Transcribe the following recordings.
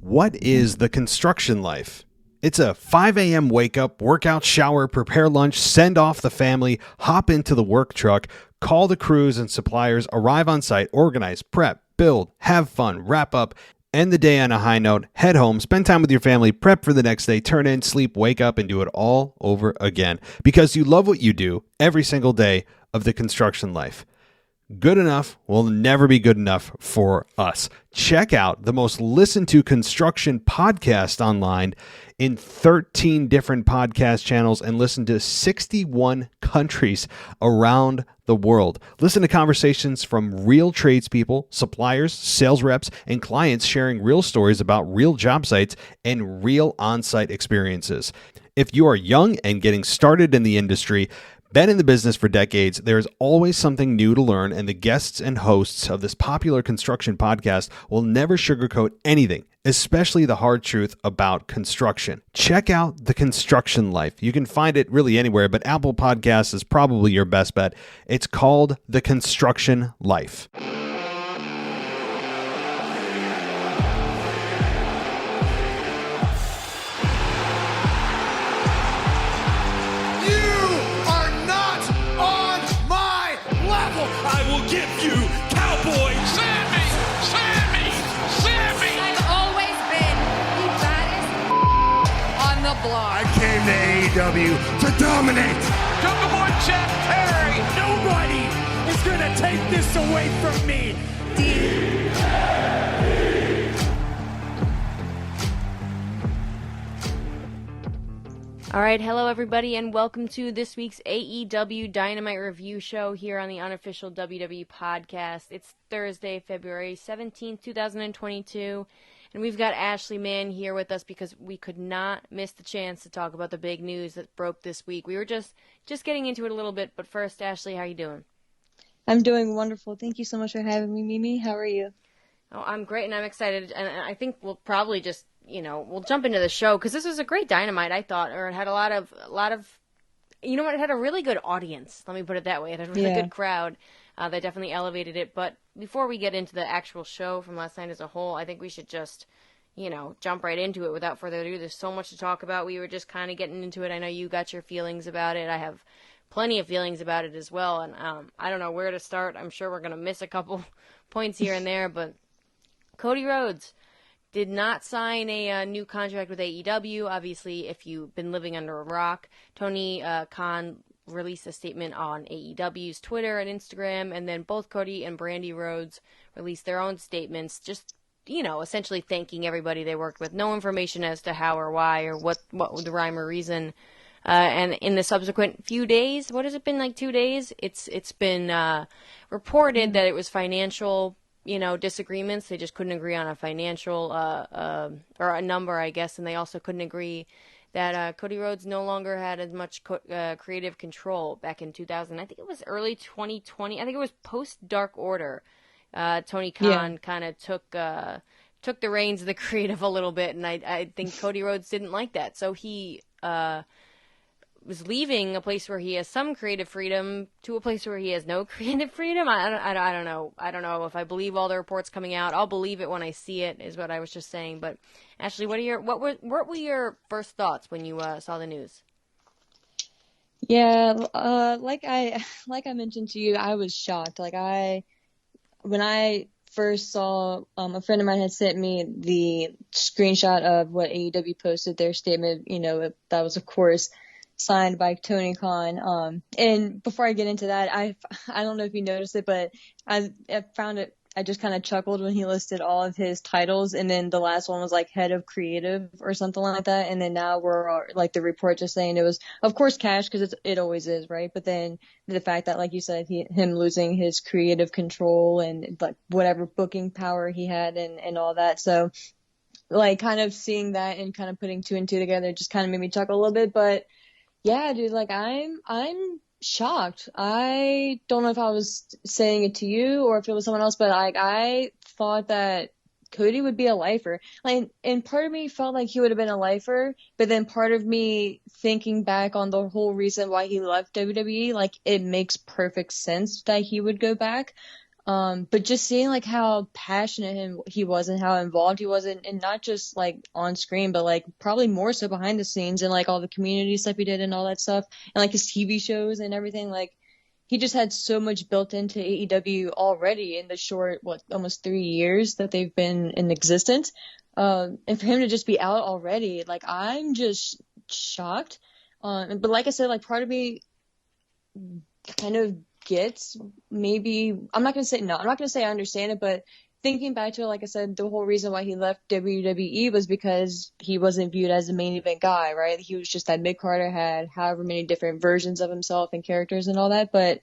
What is the construction life? It's a 5 a.m. wake up, workout, shower, prepare lunch, send off the family, hop into the work truck, call the crews and suppliers, arrive on site, organize, prep, build, have fun, wrap up, end the day on a high note, head home, spend time with your family, prep for the next day, turn in, sleep, wake up, and do it all over again because you love what you do every single day of the construction life. Good enough will never be good enough for us. Check out the most listened to construction podcast online in 13 different podcast channels and listen to 61 countries around the world. Listen to conversations from real tradespeople, suppliers, sales reps, and clients sharing real stories about real job sites and real on-site experiences. If you are young and getting started in the industry, been in the business for decades, there's always something new to learn, and the guests and hosts of this popular construction podcast will never sugarcoat anything, especially the hard truth about construction. Check out The Construction Life. You can find it really anywhere, but Apple Podcasts is probably your best bet. It's called The Construction Life. I came to AEW to dominate. Come on, Jeff Perry. Nobody is going to take this away from me. All right, hello everybody, and welcome to this week's AEW Dynamite review show here on the unofficial WWE podcast. It's Thursday, February 17th, 2022. And we've got Ashley Mann here with us because we could not miss the chance to talk about the big news that broke this week. We were just getting into it a little bit, but first, Ashley, how are you doing? I'm doing wonderful. Thank you so much for having me, Mimi. How are you? Oh, I'm great, and I'm excited, and I think we'll probably just, we'll jump into the show, because this was a great Dynamite, I thought, or it had a lot of, you know what, it had a really good audience, let me put it that way. It had a really good crowd. That definitely elevated it. But before we get into the actual show from last night as a whole, I think we should just, jump right into it without further ado. There's so much to talk about. We were just kind of getting into it. I know you got your feelings about it. I have plenty of feelings about it as well. And I don't know where to start. I'm sure we're going to miss a couple points here and there. But Cody Rhodes did not sign a new contract with AEW. Obviously, if you've been living under a rock, Tony Khan released a statement on AEW's Twitter and Instagram, and then both Cody and Brandi Rhodes released their own statements, just, essentially thanking everybody they worked with. No information as to how or why or what the rhyme or reason. And in the subsequent few days, what has it been, like 2 days? It's been reported that it was financial, disagreements. They just couldn't agree on a financial or a number, I guess, and they also couldn't agree that Cody Rhodes no longer had as much creative control back in 2000. I think it was early 2020. I think it was post Dark Order. Tony Khan kind of took the reins of the creative a little bit, and I think Cody Rhodes didn't like that. So he was leaving a place where he has some creative freedom to a place where he has no creative freedom. I don't know. I don't know if I believe all the reports coming out. I'll believe it when I see it, is what I was just saying. But Ashley, what were your first thoughts when you saw the news? Yeah, like I mentioned to you, I was shocked. When I first saw, a friend of mine had sent me the screenshot of what AEW posted, their statement. That was, of course, signed by Tony Khan. And before I get into that, I don't know if you noticed it, but I found it, I just kind of chuckled when he listed all of his titles, and then the last one was like head of creative or something like that. And then now we're like the report just saying it was, of course, cash, because it always is, right? But then the fact that, like you said, him losing his creative control and like whatever booking power he had and all that. So like kind of seeing that and kind of putting two and two together just kind of made me chuckle a little bit. But yeah, dude, like I'm shocked. I don't know if I was saying it to you or if it was someone else, but like I thought that Cody would be a lifer. Like, and part of me felt like he would have been a lifer, but then part of me thinking back on the whole reason why he left WWE, like it makes perfect sense that he would go back. But just seeing like how passionate he was and how involved he was and not just like on screen, but like probably more so behind the scenes and like all the community stuff he did and all that stuff and like his TV shows and everything. Like he just had so much built into AEW already in the short, almost 3 years that they've been in existence. And for him to just be out already, like I'm just shocked. But like I said, like part of me kind of gets maybe I'm not gonna say I understand it, but thinking back to it, like I said, the whole reason why he left WWE was because he wasn't viewed as a main event guy, right? He was just that mid-carder, had however many different versions of himself and characters and all that, but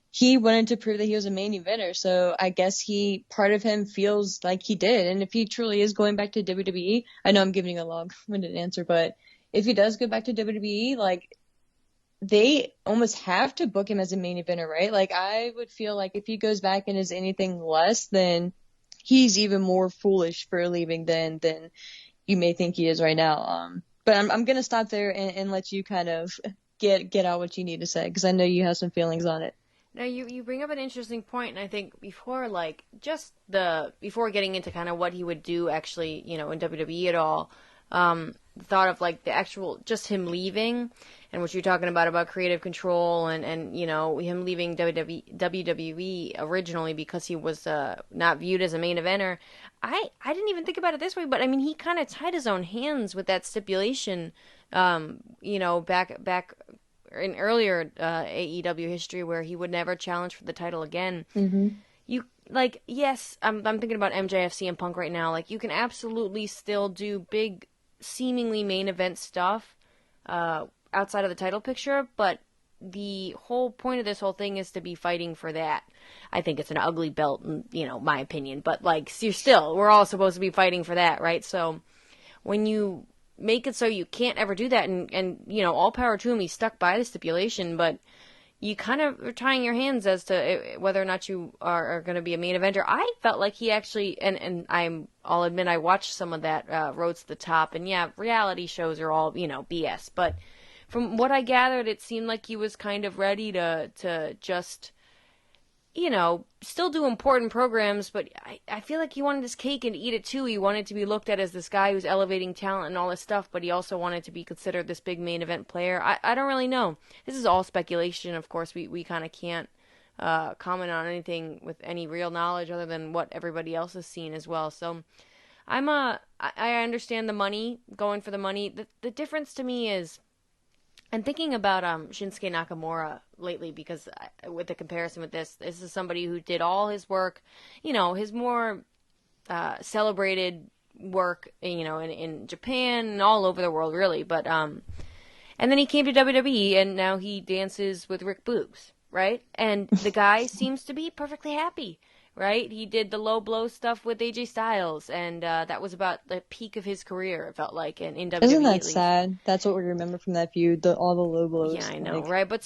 he wanted to prove that he was a main eventer. So I guess part of him feels like he did. And if he truly is going back to WWE, I know I'm giving a long-winded answer, but if he does go back to WWE, like they almost have to book him as a main eventer, right? Like I would feel like if he goes back and is anything less, then he's even more foolish for leaving than you may think he is right now. But I'm gonna stop there and let you kind of get out what you need to say because I know you have some feelings on it. Now you bring up an interesting point, and I think before before getting into kind of what he would do actually, you know, in WWE at all, the thought of like the actual just him leaving and what you're talking about creative control and you know him leaving WWE originally because he was not viewed as a main eventer. I didn't even think about it this way, but I mean he kind of tied his own hands with that stipulation, you know, back in earlier AEW history where he would never challenge for the title again. Mm-hmm. You like yes, I'm thinking about MJF and Punk right now. Like you can absolutely still do big, seemingly main event stuff outside of the title picture, but the whole point of this whole thing is to be fighting for that. I think it's an ugly belt, you know, my opinion, but like we're all supposed to be fighting for that, right? So when you make it so you can't ever do that, and you know, all power to him, he's stuck by the stipulation, but you kind of are tying your hands as to whether or not you are going to be a main eventer. I felt like he actually, and I'll admit I watched some of that Rhodes to the Top, and yeah, reality shows are all, you know, BS, but from what I gathered, it seemed like he was kind of ready to just, you know, still do important programs, but I feel like he wanted his cake and eat it too. He wanted to be looked at as this guy who's elevating talent and all this stuff, but he also wanted to be considered this big main event player. I don't really know. This is all speculation. Of course, we kind of can't comment on anything with any real knowledge other than what everybody else has seen as well. So I understand the money, going for the money. The difference to me is, and thinking about Shinsuke Nakamura lately, because with the comparison with this is somebody who did all his work, you know, his more celebrated work, you know, in Japan and all over the world, really. But and then he came to WWE, and now he dances with Rick Boogs, right? And the guy seems to be perfectly happy. Right? He did the low blow stuff with AJ Styles, and that was about the peak of his career, it felt like, in WWE. Isn't that sad? That's what we remember from that feud, all the low blows. Yeah, I know, right? But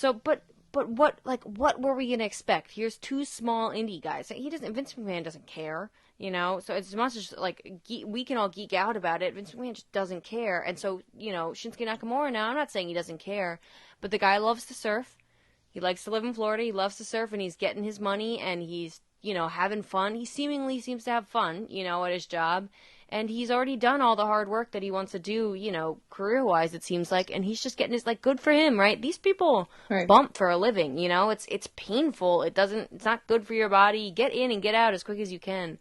what were we gonna expect? Here's two small indie guys. Vince McMahon doesn't care, you know. So it's as much as like we can all geek out about it. Vince McMahon just doesn't care, and so you know, Shinsuke Nakamura. Now, I'm not saying he doesn't care, but the guy loves to surf. He likes to live in Florida. He loves to surf, and he's getting his money, and he's, you know, having fun. He seemingly seems to have fun, you know, at his job. And he's already done all the hard work that he wants to do, you know, career-wise, it seems like. And he's just getting his, like, good for him, right? These people bump for a living, you know? It's painful. It's not good for your body. Get in and get out as quick as you can.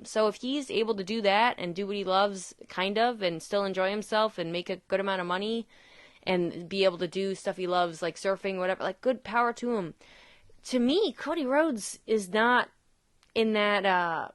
So if he's able to do that and do what he loves, kind of, and still enjoy himself and make a good amount of money and be able to do stuff he loves, like surfing, whatever, like, good power to him. To me, Cody Rhodes is not in that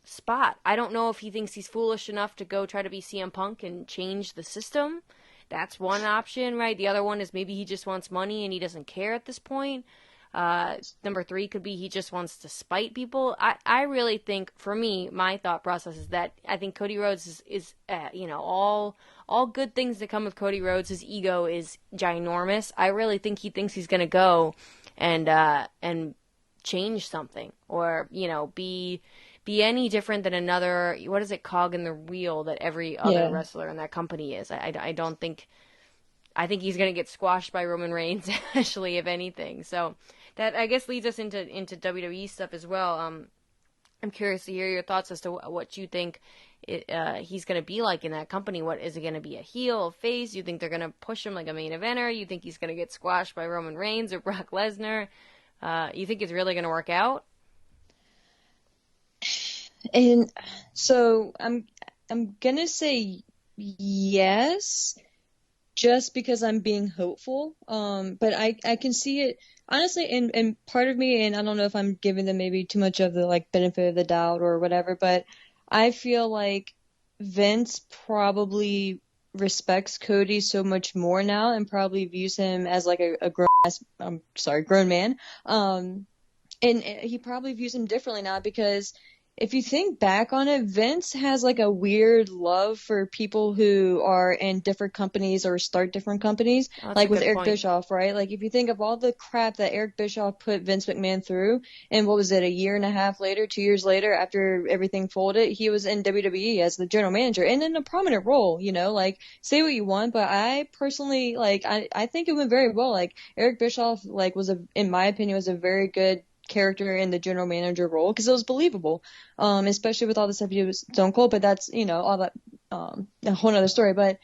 spot. I don't know if he thinks he's foolish enough to go try to be CM Punk and change the system. That's one option, right? The other one is maybe he just wants money and he doesn't care at this point. Number 3 could be he just wants to spite people. I really think, for me, my thought process is that I think Cody Rhodes is you know, all good things that come with Cody Rhodes. His ego is ginormous. I really think he thinks he's going to go and change something, or, you know, be any different than another, what is it, cog in the wheel that every other wrestler in that company is. I think he's going to get squashed by Roman Reigns, actually, if anything. So that I guess leads us into WWE stuff as well. I'm curious to hear your thoughts as to what you think he's going to be like in that company. What is he going to be, a heel, a face? You think they're going to push him like a main eventer? You think he's going to get squashed by Roman Reigns or Brock Lesnar? You think it's really going to work out? And so I'm gonna say yes, just because I'm being hopeful. But I can see it honestly, and part of me, and I don't know if I'm giving them maybe too much of the like benefit of the doubt or whatever, but I feel like Vince probably respects Cody so much more now and probably views him as like a grown man. And he probably views him differently now because if you think back on it, Vince has like a weird love for people who are in different companies or start different companies, That's like a with good Eric point. Bischoff, right? Like if you think of all the crap that Eric Bischoff put Vince McMahon through, and what was it, a year and a half later, 2 years later, after everything folded, he was in WWE as the general manager and in a prominent role, you know, like say what you want, but I personally, like, I think it went very well. Like Eric Bischoff, like in my opinion, was a very good character in the general manager role because it was believable, especially with all the stuff he did with Stone Cold. But that's, you know, all that, a whole nother story. But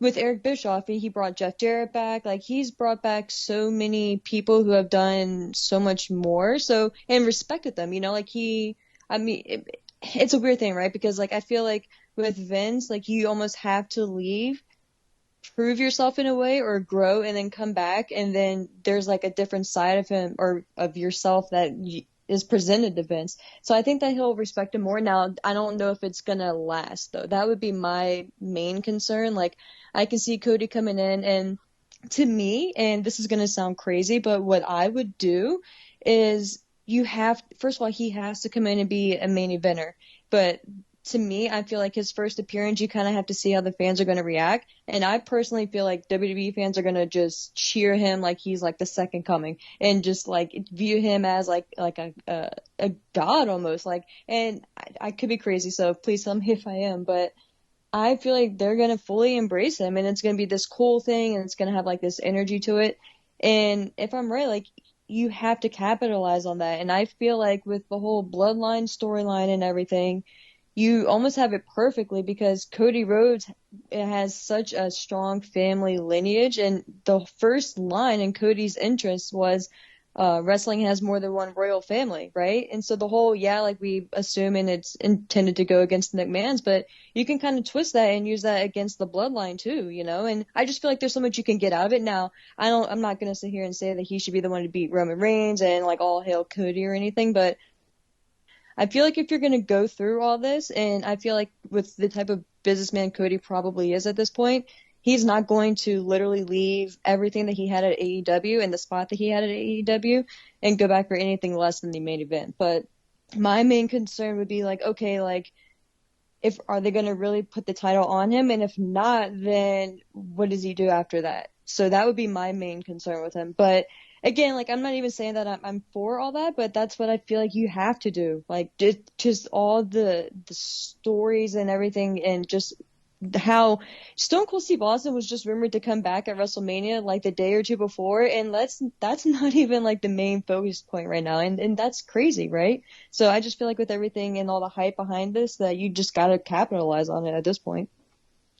with Eric Bischoff, he brought Jeff Jarrett back. Like he's brought back so many people who have done so much more. So and respected them, you know, like it's a weird thing, right? Because like I feel like with Vince, like you almost have to leave, prove yourself in a way or grow and then come back, and then there's like a different side of him or of yourself that is presented to Vince. So I think that he'll respect him more. Now I don't know if it's gonna last though. That would be my main concern. Like I can see Cody coming in, and to me, and this is gonna sound crazy, but what I would do is first of all, he has to come in and be a main eventer. But to me, I feel like his first appearance, you kind of have to see how the fans are going to react. And I personally feel like WWE fans are going to just cheer him like he's like the second coming and just like view him as like a god almost. Like, and I could be crazy, so please tell me if I am, but I feel like they're going to fully embrace him and it's going to be this cool thing and it's going to have like this energy to it. And if I'm right, like you have to capitalize on that. And I feel like with the whole bloodline storyline and everything, you almost have it perfectly because Cody Rhodes has such a strong family lineage. And the first line in Cody's entrance was, wrestling has more than one royal family, right? And so the whole, like we assume and it's intended to go against the McMahons, but you can kind of twist that and use that against the bloodline too, you know? And I just feel like there's so much you can get out of it. Now, I'm not going to sit here and say that he should be the one to beat Roman Reigns and like all hail Cody or anything, but I feel like if you're going to go through all this, and I feel like with the type of businessman Cody probably is at this point, he's not going to literally leave everything that he had at AEW and the spot that he had at AEW and go back for anything less than the main event. But my main concern would be like, okay, like, are they going to really put the title on him? And if not, then what does he do after that? So that would be my main concern with him. But again, like I'm not even saying that I'm for all that, but that's what I feel like you have to do. Like just all the stories and everything, and just how Stone Cold Steve Austin was just rumored to come back at WrestleMania like the day or two before, and that's not even like the main focus point right now, and that's crazy, right? So I just feel like with everything and all the hype behind this, that you just gotta capitalize on it at this point.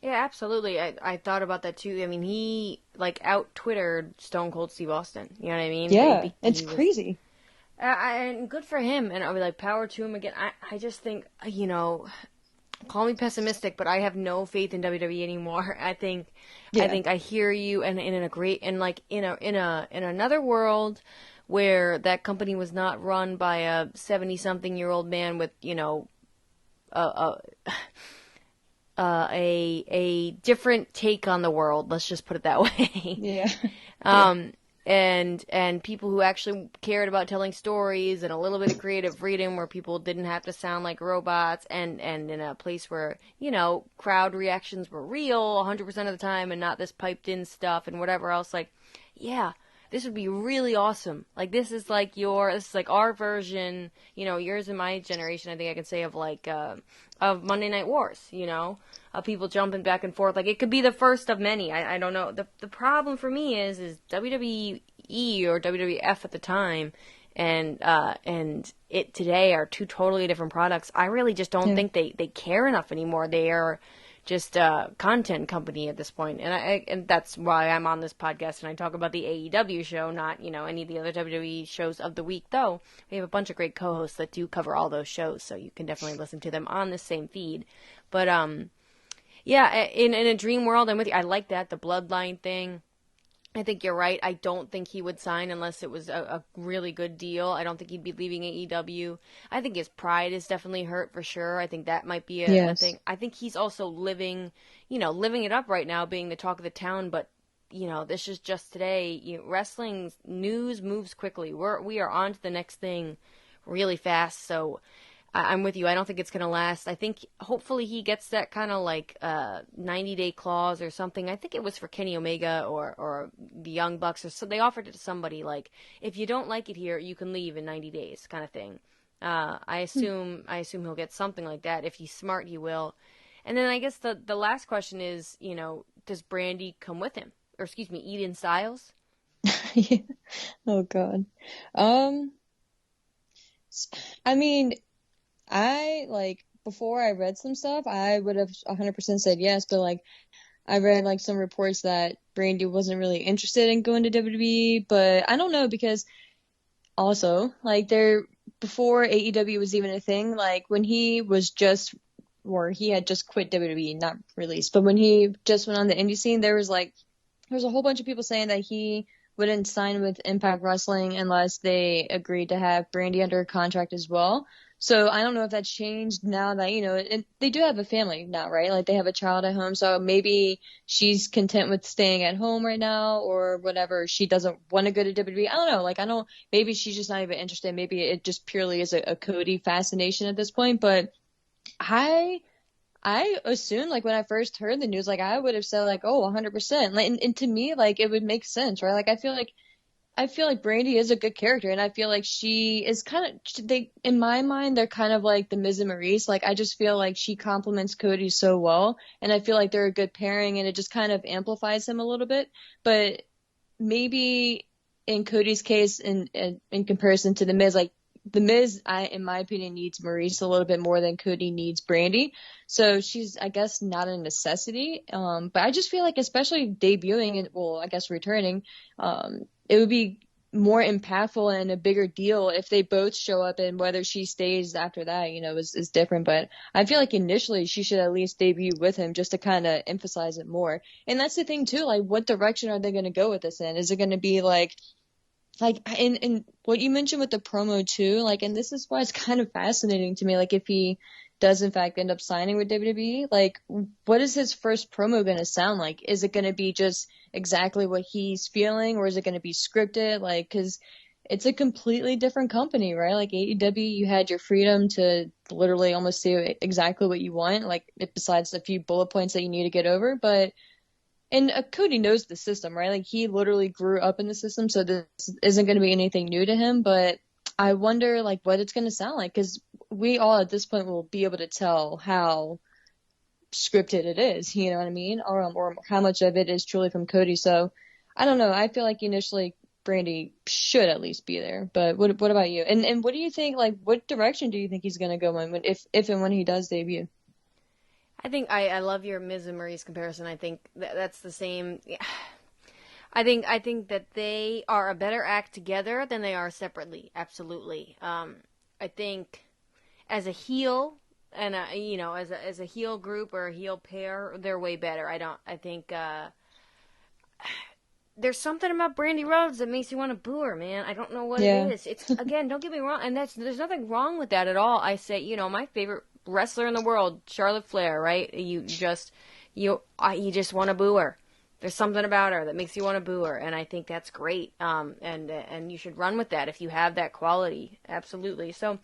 Yeah, absolutely. I thought about that too. I mean, he like out Twittered Stone Cold Steve Austin. You know what I mean? Yeah, it's crazy. And good for him. And I'll be like, power to him again. I just think, you know, call me pessimistic, but I have no faith in WWE anymore. I think I hear you, and in another world where that company was not run by a 70-something-year-old man with, you know, a different take on the world. Let's just put it that way. Yeah. And people who actually cared about telling stories and a little bit of creative freedom where people didn't have to sound like robots, and in a place where, you know, crowd reactions were real 100% of the time and not this piped in stuff and whatever else. Like, yeah, this would be really awesome. Like, this is like our version, you know, yours and my generation, I think I can say, of like, of Monday Night Wars, you know, of people jumping back and forth. Like, it could be the first of many. I don't know. The problem for me is WWE, WWE or WWF at the time and it today are two totally different products. I really just don't think they care enough anymore. They are just a content company at this point. And that's why I'm on this podcast and I talk about the AEW show, not, any of the other WWE shows of the week, though. We have a bunch of great co-hosts that do cover all those shows, so you can definitely listen to them on the same feed. But, yeah, in a dream world, I'm with you. I like that, the bloodline thing. I think you're right. I don't think he would sign unless it was a really good deal. I don't think he'd be leaving AEW. I think his pride is definitely hurt for sure. I think that might be a thing. I think he's also living it up right now, being the talk of the town. But, this is just today. Wrestling news moves quickly. We are on to the next thing really fast. So I'm with you. I don't think it's going to last. I think hopefully he gets that kind of 90-day clause or something. I think it was for Kenny Omega or the Young Bucks, or so they offered it to somebody if you don't like it here, you can leave in 90 days kind of thing. I assume he'll get something like that. If he's smart, he will. And then I guess the last question is, does Brandy come with him? Or excuse me, Eden Styles? Yeah. Oh God. I mean, before I read some stuff, I would have 100% said yes, but I read some reports that Brandy wasn't really interested in going to WWE, but I don't know, because also before AEW was even a thing, when he was he had just quit WWE, not released, but when he just went on the indie scene, there was a whole bunch of people saying that he wouldn't sign with Impact Wrestling unless they agreed to have Brandy under a contract as well. So I don't know if that's changed now that, and they do have a family now, right? They have a child at home. So maybe she's content with staying at home right now or whatever. She doesn't want to go to WWE. I don't know. Maybe she's just not even interested. Maybe it just purely is a Cody fascination at this point. But I assumed, when I first heard the news, I would have said, 100%. And to me, it would make sense, right? I feel like Brandy is a good character, and I feel like she is in my mind, they're kind of like the Miz and Maurice. I just feel like she complements Cody so well, and I feel like they're a good pairing, and it just kind of amplifies him a little bit. But maybe in Cody's case, in comparison to the Miz, the Miz, in my opinion, needs Maurice a little bit more than Cody needs Brandy. So she's, I guess, not a necessity. But I just feel like, especially debuting and, I guess returning, it would be more impactful and a bigger deal if they both show up, and whether she stays after that, is different. But I feel like initially she should at least debut with him just to kind of emphasize it more. And that's the thing too, what direction are they going to go with this in? Is it going to be in what you mentioned with the promo too, and this is why it's kind of fascinating to me, if he does in fact end up signing with WWE, what is his first promo going to sound like? Is it going to be just exactly what he's feeling, or is it going to be scripted? Because it's a completely different company, right? AEW, you had your freedom to literally almost say exactly what you want, besides a few bullet points that you need to get over, but and Cody knows the system, right? He literally grew up in the system, so this isn't going to be anything new to him. But I wonder, what it's going to sound like, because we all at this point will be able to tell how scripted it is, you know what I mean? Or how much of it is truly from Cody. So I don't know. I feel like initially Brandy should at least be there. But what about you? And what do you think? What direction do you think he's going to go in if and when he does debut? I think I love your Miz and Maurice comparison. I think that's the same. I think that they are a better act together than they are separately. Absolutely. I think as a heel and as a heel group or a heel pair, they're way better. I think there's something about Brandy Rhodes that makes you want to boo her, man. I don't know what it is. It's, again, don't get me wrong, and there's nothing wrong with that at all. I say, my favorite wrestler in the world, Charlotte Flair, right? You just want to boo her. There's something about her that makes you want to boo her, and I think that's great. And you should run with that if you have that quality. Absolutely. So,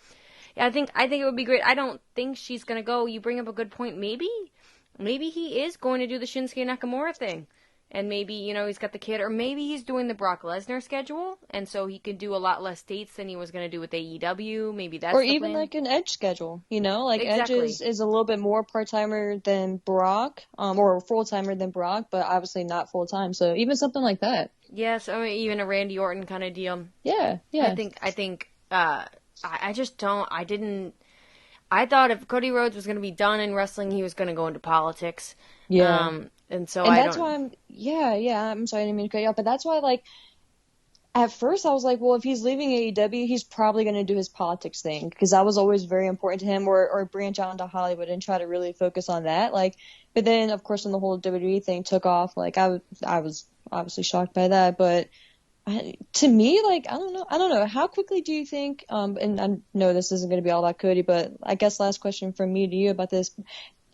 yeah, I think it would be great. I don't think she's gonna go. You bring up a good point. Maybe he is going to do the Shinsuke Nakamura thing, and maybe, he's got the kid, or maybe he's doing the Brock Lesnar schedule, and so he could do a lot less dates than he was going to do with AEW. Maybe that's Or the even plan. like an Edge schedule, like Exactly. Edge is a little bit more part-timer than Brock, or full-timer than Brock, but obviously not full-time. So even something like that. Yes, I mean, even a Randy Orton kind of deal. Yeah. I thought if Cody Rhodes was going to be done in wrestling, he was going to go into politics. Yeah. And so And that's why I'm sorry, I didn't mean to cut you off, but that's why, like, at first I was like, well, if he's leaving AEW, he's probably going to do his politics thing, because that was always very important to him, or branch out into Hollywood and try to really focus on that. Like, but then, of course, when the whole WWE thing took off, like, I was obviously shocked by that, but to me, like, I don't know. How quickly do you think, and I know this isn't going to be all about Cody, but I guess last question from me to you about this.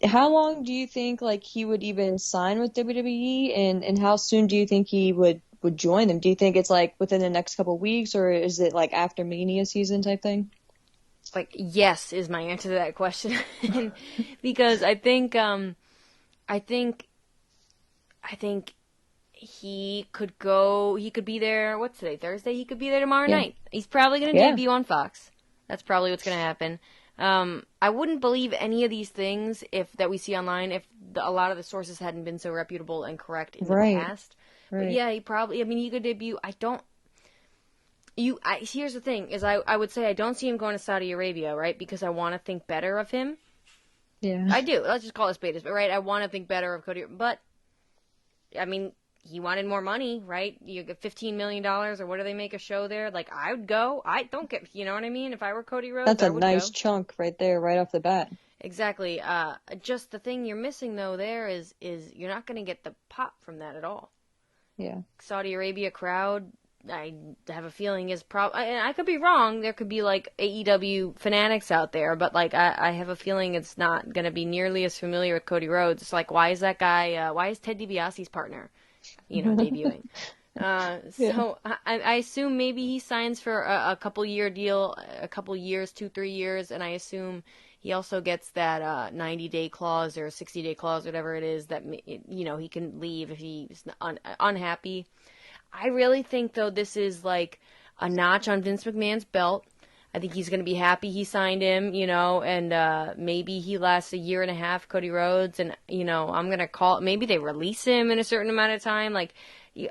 How long do you think, like, he would even sign with WWE, and how soon do you think he would join them? Do you think it's, like, within the next couple of weeks, or is it, like, after Mania season type thing? Like, yes is my answer to that question. Because I think he could be there, what's today, Thursday? He could be there tomorrow night. He's probably going to debut on Fox. That's probably what's going to happen. I wouldn't believe any of these things that we see online if a lot of the sources hadn't been so reputable and correct in the past. Right. But yeah, he could debut. Here's the thing, is I would say I don't see him going to Saudi Arabia, right? Because I want to think better of him. Yeah. I do. Let's just call it spade, right? I want to think better of Cody. But, I mean, he wanted more money, right? You get $15 million, or what do they make a show there? Like, I would go. I don't get, you know what I mean? If I were Cody Rhodes, That's I a would nice go. chunk right there, right off the bat. Exactly. Just the thing you're missing, though, there is you're not going to get the pop from that at all. Yeah. Saudi Arabia crowd, I have a feeling is and I could be wrong. There could be, like, AEW fanatics out there, but, like, I have a feeling it's not going to be nearly as familiar with Cody Rhodes. It's like, why is that guy, why is Ted DiBiase's partner, debuting? So I assume maybe he signs for a couple-year deal, a couple years, 2-3 years, and I assume he also gets that 90-day clause or 60-day clause, whatever it is, that, he can leave if he's unhappy. I really think, though, this is like a notch on Vince McMahon's belt. I think he's going to be happy he signed him, and maybe he lasts a year and a half, Cody Rhodes, and, I'm going to maybe they release him in a certain amount of time. Like,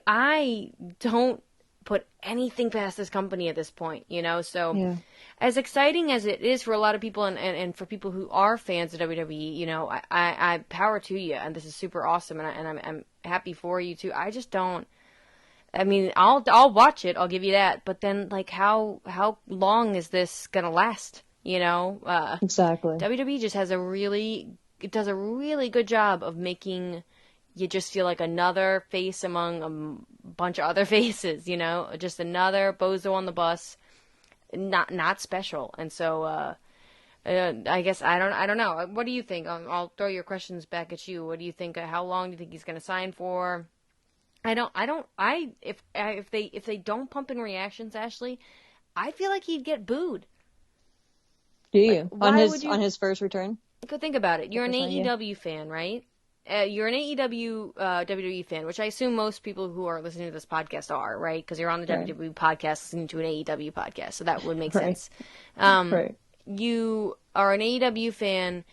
I don't put anything past this company at this point, so as exciting as it is for a lot of people and for people who are fans of WWE, I power to you, and this is super awesome, and I'm happy for you too. I just don't. I mean, I'll watch it. I'll give you that. But then, like, how long is this gonna last? Exactly. WWE just does a really good job of making you just feel like another face among a bunch of other faces. Just another bozo on the bus, not special. And so, I guess I don't know. What do you think? I'll throw your questions back at you. What do you think? How long do you think he's gonna sign for? If they don't pump in reactions, Ashley, I feel like he'd get booed. Do you? Like, on his first return? Go think about it. You're an First one, AEW fan, right? You're an AEW WWE fan, which I assume most people who are listening to this podcast are, right? Because you're on the WWE podcast listening to an AEW podcast, so that would make sense. Right. You are an AEW fan.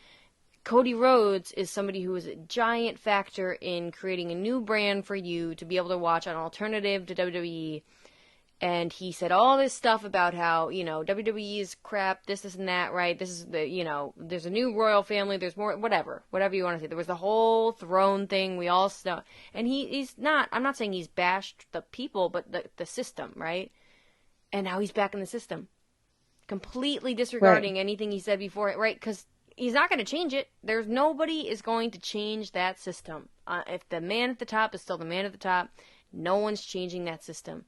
Cody Rhodes is somebody who is a giant factor in creating a new brand for you to be able to watch an alternative to WWE. And he said all this stuff about how, WWE is crap, this and that, right? This is there's a new royal family, there's more, whatever you want to say. There was the whole throne thing, we all know. And he's not, I'm not saying he's bashed the people, but the system, right? And now he's back in the system. Completely disregarding anything he said before, right? Because he's not going to change it. Nobody is going to change that system. If the man at the top is still the man at the top, no one's changing that system.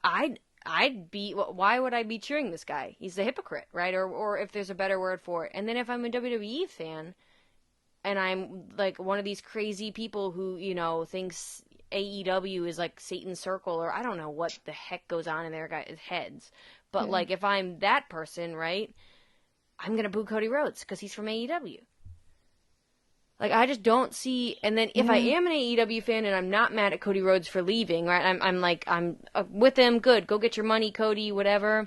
Why would I be cheering this guy? He's a hypocrite, right? Or if there's a better word for it. And then if I'm a WWE fan, and I'm like one of these crazy people who, thinks AEW is like Satan's circle, or I don't know what the heck goes on in their guys' heads. But like, if I'm that person, right, I'm going to boo Cody Rhodes because he's from AEW. Like, I just don't see, and then if I am an AEW fan and I'm not mad at Cody Rhodes for leaving, right, I'm with him, good, go get your money, Cody, whatever.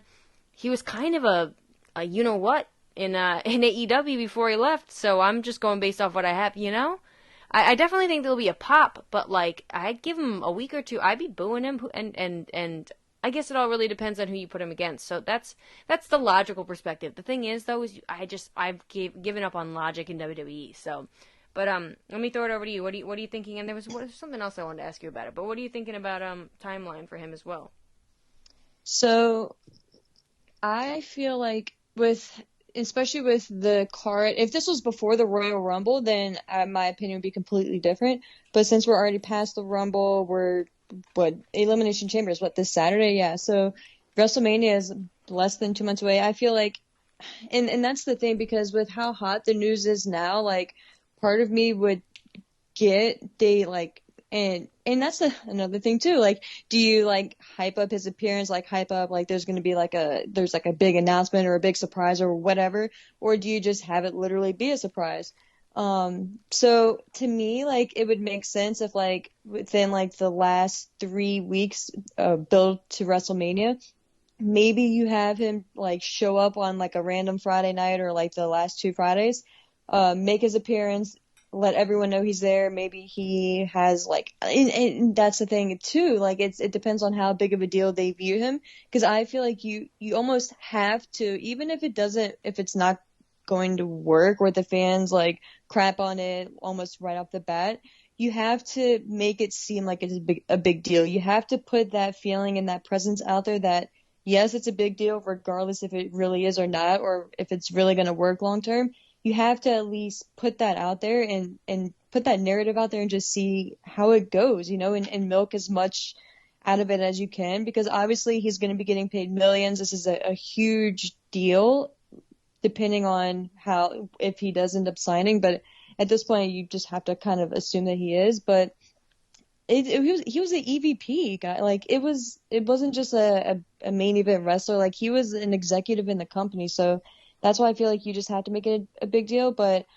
He was kind of a you-know-what in AEW before he left, so I'm just going based off what I have, you know? I definitely think there'll be a pop, but, like, I'd give him a week or two, I'd be booing him, and I guess it all really depends on who you put him against, so that's the logical perspective. The thing is, though, is I've given up on logic in WWE, so... But let me throw it over to you. What are you thinking? And there was something else I wanted to ask you about it. But what are you thinking about timeline for him as well? So I feel like especially with the card, if this was before the Royal Rumble, then my opinion would be completely different. But since we're already past the Rumble, Elimination Chamber is this Saturday? Yeah. So WrestleMania is less than 2 months away. I feel like, and that's the thing, because with how hot the news is now, like, part of me would and that's another thing too. Like, do you like hype up his appearance, like hype up like there's going to be there's a big announcement or a big surprise or whatever, or do you just have it literally be a surprise? So to me, like, it would make sense if like within like the last 3 weeks build to WrestleMania, maybe you have him like show up on like a random Friday night or like the last 2 Fridays. Make his appearance, let everyone know he's there. Maybe he has like, and that's the thing too. Like, it depends on how big of a deal they view him. Because I feel like you almost have to, even if it's not going to work, or the fans like crap on it almost right off the bat, you have to make it seem like it's a big deal. You have to put that feeling and that presence out there that yes, it's a big deal, regardless if it really is or not, or if it's really going to work long term. You have to at least put that out there and put that narrative out there and just see how it goes, you know, and milk as much out of it as you can, because obviously he's going to be getting paid millions. This is a huge deal, depending on if he does end up signing. But at this point, you just have to kind of assume that he is. But he was an EVP guy. Like, it wasn't just a main event wrestler. Like, he was an executive in the company. So that's why I feel like you just have to make it a big deal. But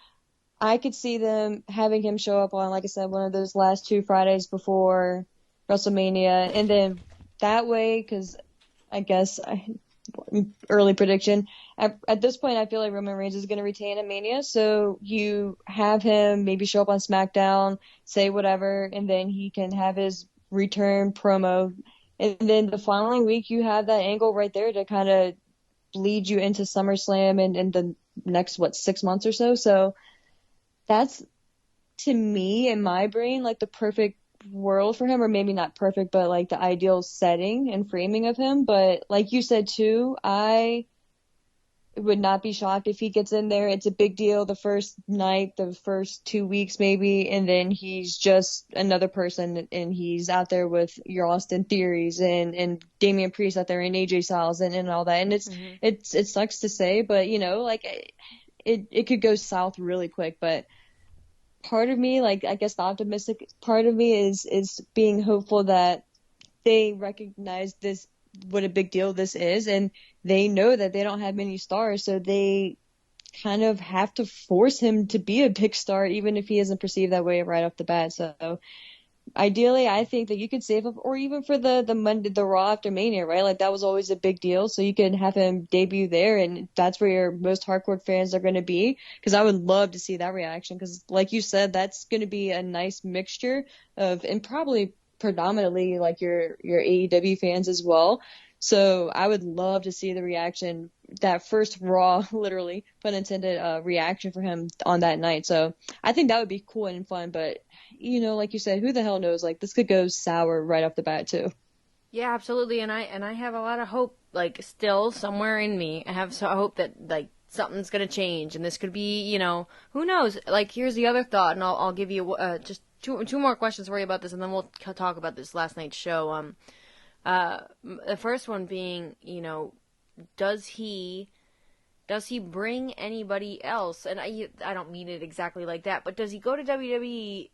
I could see them having him show up on, like I said, one of those last 2 Fridays before WrestleMania. And then that way, because I guess early prediction, at this point, I feel like Roman Reigns is going to retain at Mania. So you have him maybe show up on SmackDown, say whatever, and then he can have his return promo. And then the following week, you have that angle right there to kind of lead you into SummerSlam and the next 6 months or so. So that's, to me, in my brain, like the perfect world for him, or maybe not perfect, but like the ideal setting and framing of him. But like you said too, I would not be shocked if he gets in there. It's a big deal the first night, the first 2 weeks maybe, and then he's just another person, and he's out there with your Austin Theories and Damian Priest out there and AJ Styles and all that. And it sucks to say, but you know, like it could go south really quick. But part of me, like, I guess the optimistic part of me is being hopeful that they recognize this, what a big deal this is, and they know that they don't have many stars, so they kind of have to force him to be a big star, even if he isn't perceived that way right off the bat. So ideally, I think that you could save him, or even for the Monday, the Raw after Mania, right? Like, that was always a big deal, so you could have him debut there, and that's where your most hardcore fans are going to be, because I would love to see that reaction, because like you said, that's going to be a nice mixture of, and probably predominantly like your AEW fans as well. So I would love to see the reaction, that first Raw, literally, pun intended, reaction for him on that night. So I think that would be cool and fun. But, you know, like you said, who the hell knows? Like, this could go sour right off the bat too. Yeah, absolutely. And I have a lot of hope, like, still somewhere in me. I have hope that, like, something's going to change. And this could be, you know, who knows? Like, here's the other thought, and I'll give you just two more questions for you about this, and then we'll talk about this last night's show. The first one being, you know, does he bring anybody else? And I don't mean it exactly like that, but does he go to WWE,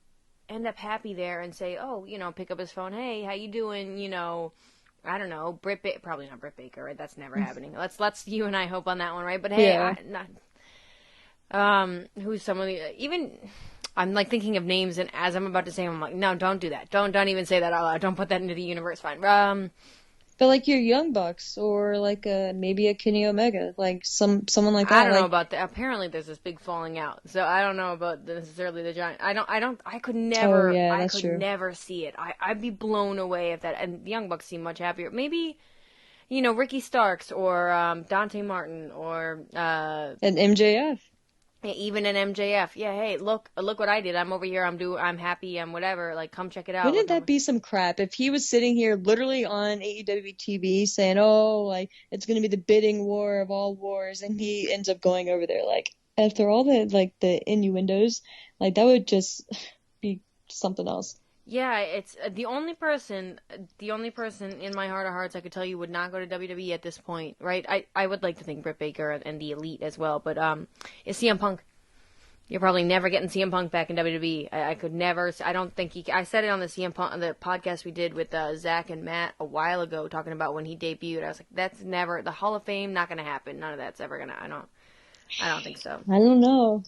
end up happy there, and say, oh, you know, pick up his phone, hey, how you doing? You know, I don't know, probably not Britt Baker, right? That's never happening. Let's you and I hope on that one, right? But hey, yeah. who's some of the, even, I'm like thinking of names, and as I'm about to say them, I'm like, no, don't do that. Don't even say that out loud. Don't put that into the universe. Fine. But like your Young Bucks or like maybe a Kenny Omega, like someone like that. I don't know like, about that. Apparently, there's this big falling out, so I don't know about necessarily the Giant. I could Oh never. yeah, I that's could true. never see it. I'd be blown away if that. And the Young Bucks seem much happier. Maybe, you know, Ricky Starks or Dante Martin or And MJF. even an MJF. Yeah, hey, look what I did. I'm over here. I'm happy. I'm whatever. Like, come check it out. Wouldn't that be some crap if he was sitting here literally on AEW TV saying, "Oh, like it's gonna be the bidding war of all wars," and he ends up going over there like after all the innuendos, like that would just be something else. Yeah, it's the only person in my heart of hearts I could tell you would not go to WWE at this point, right? I would like to think Britt Baker and the Elite as well, but is CM Punk. You're probably never getting CM Punk back in WWE. I could never. I don't think he. I said it on the CM Punk on the podcast we did with Zach and Matt a while ago, talking about when he debuted. I was like, that's never the Hall of Fame. Not gonna happen. None of that's ever gonna. I don't think so. I don't know.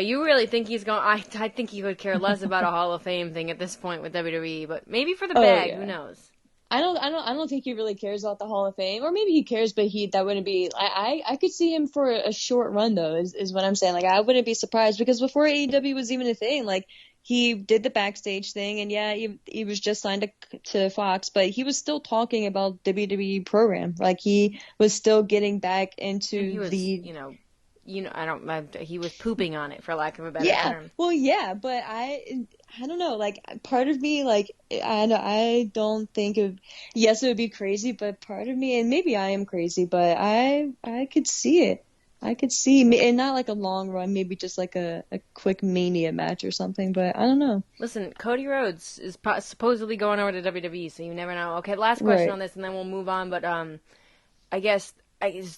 You really think he's going? I think he would care less about a Hall of Fame thing at this point with WWE, but maybe for the bag, yeah. who knows? I don't think he really cares about the Hall of Fame, or maybe he cares, but that wouldn't be. I could see him for a short run though. Is what I'm saying. Like I wouldn't be surprised because before AEW was even a thing, like he did the backstage thing, and yeah, he was just signed to Fox, but he was still talking about WWE program. Like he was still getting back into he was pooping on it for lack of a better term. Well, yeah, but I don't know. Like part of me, like I don't think of. Yes, it would be crazy, but part of me, and maybe I am crazy, but I could see it. I could see, and not like a long run, maybe just like a quick Mania match or something. But I don't know. Listen, Cody Rhodes is supposedly going over to WWE, so you never know. Okay, last question Right. on this, and then we'll move on. But I guess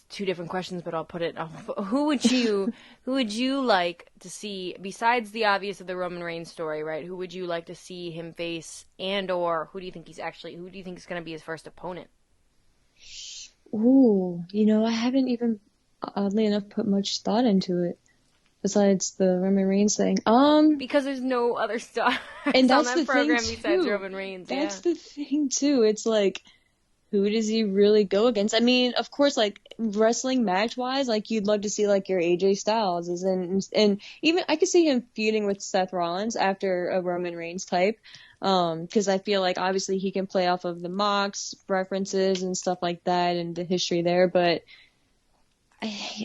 two different questions, but I'll put it. Who would you like to see besides the obvious of the Roman Reigns story, right? Who would you like to see him face, and or who do you think is going to be his first opponent? Ooh, I haven't even, oddly enough, put much thought into it. Besides the Roman Reigns thing, Because there's no other stars and that's on that the program thing besides too. Roman Reigns. That's the thing too. It's like, who does he really go against? I mean, of course, like wrestling match wise, like you'd love to see like your AJ Styles and even I could see him feuding with Seth Rollins after a Roman Reigns type. Because I feel like obviously he can play off of the Mox references and stuff like that and the history there, but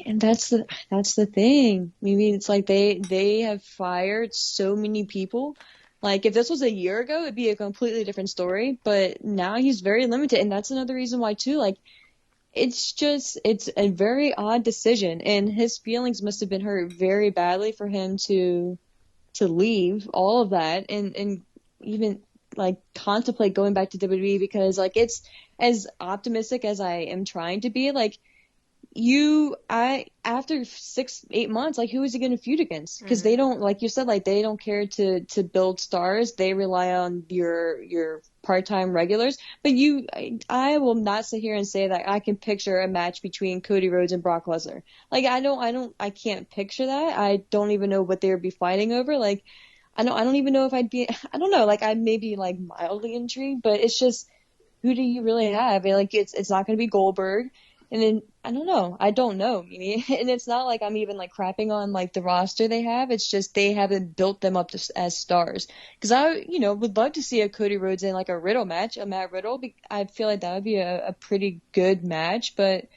and that's the thing. Maybe it's like they have fired so many people. Like if this was a year ago, it'd be a completely different story. But now he's very limited, and that's another reason why too. Like it's a very odd decision, and his feelings must have been hurt very badly for him to leave all of that and even like contemplate going back to WWE because like it's as optimistic as I am trying to be. Like after 6-8 months, like who is he going to feud against? Because they don't, like you said, like they don't care to build stars. They rely on your part-time regulars. But I will not sit here and say that I can picture a match between Cody Rhodes and Brock Lesnar. Like I can't picture that. I don't even know what they would be fighting over. Like I don't even know if I don't know. Like I may be like mildly intrigued, but it's just who do you really have? And, like it's not going to be Goldberg. And then, I don't know. And it's not like I'm even like crapping on like the roster they have. It's just they haven't built them up as stars. Because I, would love to see a Cody Rhodes in like a Riddle match, a Matt Riddle. I feel like that would be a pretty good match. But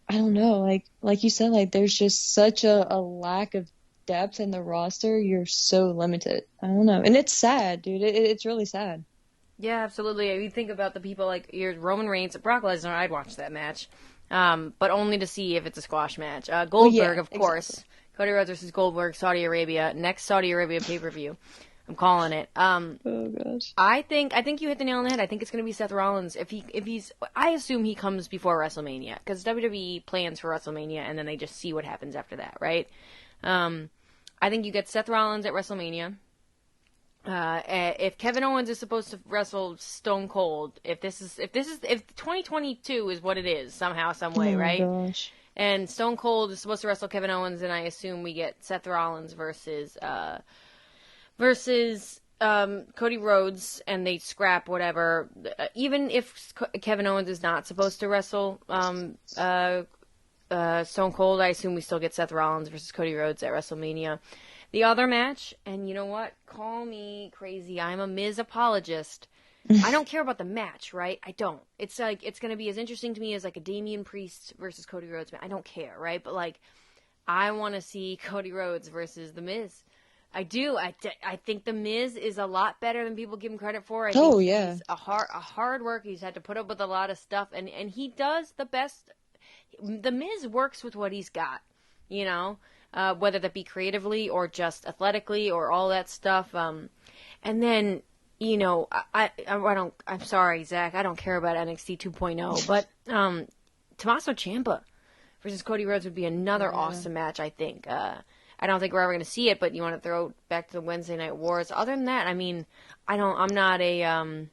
I don't know. Like you said, like there's just such a lack of depth in the roster. You're so limited. I don't know. And it's sad, dude. It's really sad. Yeah, absolutely. You think about the people like your Roman Reigns, Brock Lesnar. I'd watch that match, but only to see if it's a squash match. Goldberg, of course. Exactly. Cody Rhodes versus Goldberg, Saudi Arabia. Next Saudi Arabia pay-per-view. I'm calling it. Oh gosh. I think you hit the nail on the head. I think it's going to be Seth Rollins. I assume he comes before WrestleMania because WWE plans for WrestleMania and then they just see what happens after that, right? I think you get Seth Rollins at WrestleMania. If Kevin Owens is supposed to wrestle Stone Cold, if 2022 is what it is somehow, some way, right? Gosh. And Stone Cold is supposed to wrestle Kevin Owens, and I assume we get Seth Rollins versus Cody Rhodes, and they scrap whatever. Even if Kevin Owens is not supposed to wrestle Stone Cold, I assume we still get Seth Rollins versus Cody Rhodes at WrestleMania. The other match, and you know what? Call me crazy. I'm a Miz apologist. I don't care about the match, right? I don't. It's like, it's going to be as interesting to me as like a Damian Priest versus Cody Rhodes match. I don't care, right? But like, I want to see Cody Rhodes versus The Miz. I do. I think The Miz is a lot better than people give him credit for. I think he's a hard worker. He's had to put up with a lot of stuff, and he does the best. The Miz works with what he's got, you know, whether that be creatively or just athletically or all that stuff. And then, you know, I don't. I'm sorry, Zach. I don't care about NXT 2.0, but Tommaso Ciampa versus Cody Rhodes would be another awesome match. I think. I don't think we're ever going to see it, but you want to throw it back to the Wednesday Night Wars. Other than that, I mean, I'm not a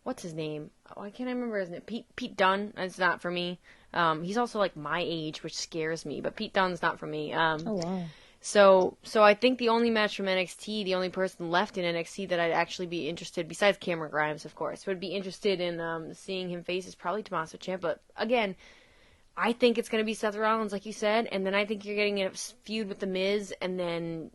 what's his name? Oh, I can't remember his name. Pete Dunne. It's not for me. He's also like my age, which scares me. But Pete Dunne's not for me. Oh wow. So I think the only match from NXT, the only person left in NXT that I'd actually be interested, besides Cameron Grimes, of course, would be interested in seeing him face is probably Tommaso Ciampa. But again, I think it's going to be Seth Rollins, like you said, and then I think you're getting a feud with The Miz, and then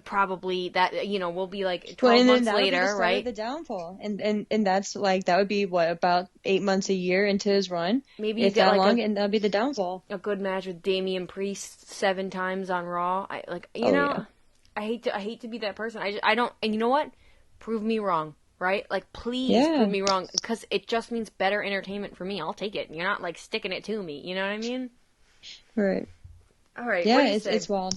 probably that, you know, will be like 12 months later, right? The downfall, and that's like, that would be what, about 8 months a year into his run, maybe if that long, and that'd be the downfall. A good match with Damian Priest 7 times on Raw. I hate to be that person. I don't, and you know what? Prove me wrong. Right? Like, please prove me wrong, because it just means better entertainment for me. I'll take it. You're not, like, sticking it to me. You know what I mean? Right. All right. Yeah, what do you it's say? wild.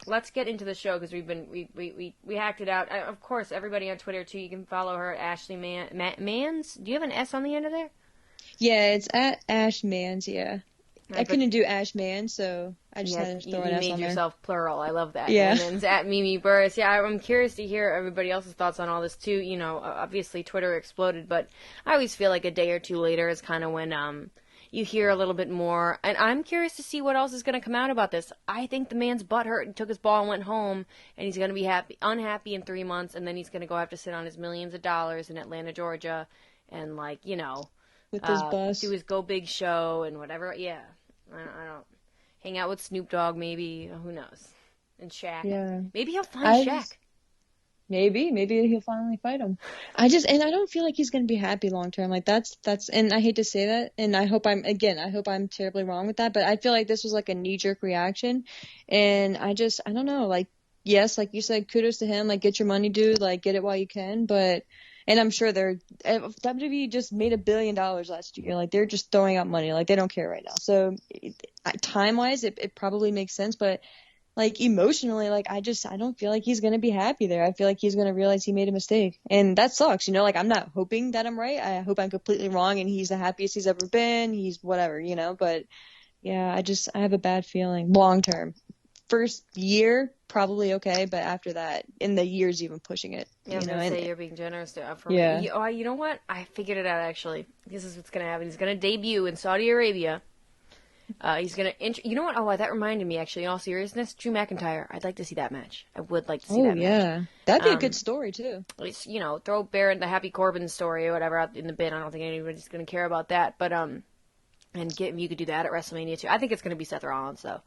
Let's get into the show, because we hacked it out. Of course, everybody on Twitter, too, you can follow her at Ashley Mans. Do you have an S on the end of there? Yeah, it's at Ash Mans, yeah. I couldn't do Ash Man, so I just had to throw an S on there. You made yourself plural. I love that. Yeah. And then it's at Mimi Burris. Yeah, I'm curious to hear everybody else's thoughts on all this, too. You know, obviously Twitter exploded, but I always feel like a day or two later is kind of when you hear a little bit more. And I'm curious to see what else is going to come out about this. I think the man's butt hurt and took his ball and went home, and he's going to be unhappy in 3 months, and then he's going to go have to sit on his millions of dollars in Atlanta, Georgia, and, like, you know, with his bus, do his Go Big show and whatever. Yeah. I don't hang out with Snoop Dogg, maybe. Who knows? And Shaq. Yeah. Maybe he'll find Shaq. Maybe he'll finally fight him. I don't feel like he's gonna be happy long term. Like that's, and I hate to say that, and I hope I'm terribly wrong with that, but I feel like this was like a knee jerk reaction, and I don't know. Like, yes, like you said, kudos to him. Like, get your money due. Like, get it while you can, but. And I'm sure WWE just made $1 billion last year. Like, they're just throwing out money. Like, they don't care right now. So time-wise, it probably makes sense. But, like, emotionally, like, I don't feel like he's going to be happy there. I feel like he's going to realize he made a mistake. And that sucks, you know? Like, I'm not hoping that I'm right. I hope I'm completely wrong and he's the happiest he's ever been. He's whatever, you know? But, yeah, I have a bad feeling long term. First year, probably okay, but after that, in the years even pushing it. Yeah, I was going to say, you're being generous for me. You know what? I figured it out, actually. This is what's going to happen. He's going to debut in Saudi Arabia. He's going to... You know what? Oh, that reminded me, actually, in all seriousness, Drew McIntyre. I'd like to see that match. I would like to see that match. Oh, yeah. That'd be a good story, too. It's, you know, throw Baron, the Happy Corbin story or whatever out in the bin. I don't think anybody's going to care about that. But, and you could do that at WrestleMania, too. I think it's going to be Seth Rollins, though.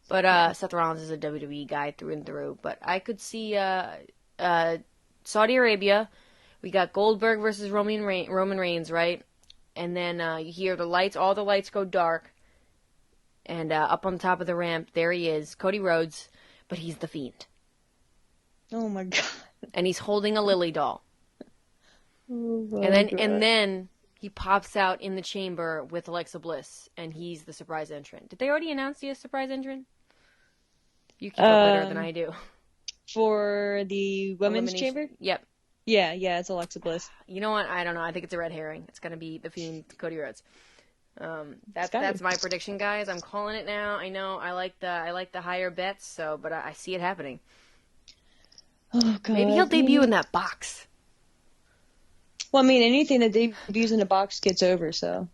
But Seth Rollins is a WWE guy through and through. But I could see Saudi Arabia. We got Goldberg versus Roman Reigns, right? And then you hear all the lights go dark. And up on the top of the ramp, there he is, Cody Rhodes, but he's the Fiend. Oh my God! And he's holding a Lily doll. Oh my and then he pops out in the chamber with Alexa Bliss, and he's the surprise entrant. Did they already announce the surprise entrant? You keep up better than I do. For the women's chamber? Yep. Yeah, it's Alexa Bliss. You know what? I don't know. I think it's a red herring. It's going to be the Fiend, Cody Rhodes. That's my prediction, guys. I'm calling it now. I know I like the higher bets, but I see it happening. Oh God. Maybe he'll debut in that box. Well, I mean, anything that debuts in a box gets over, so.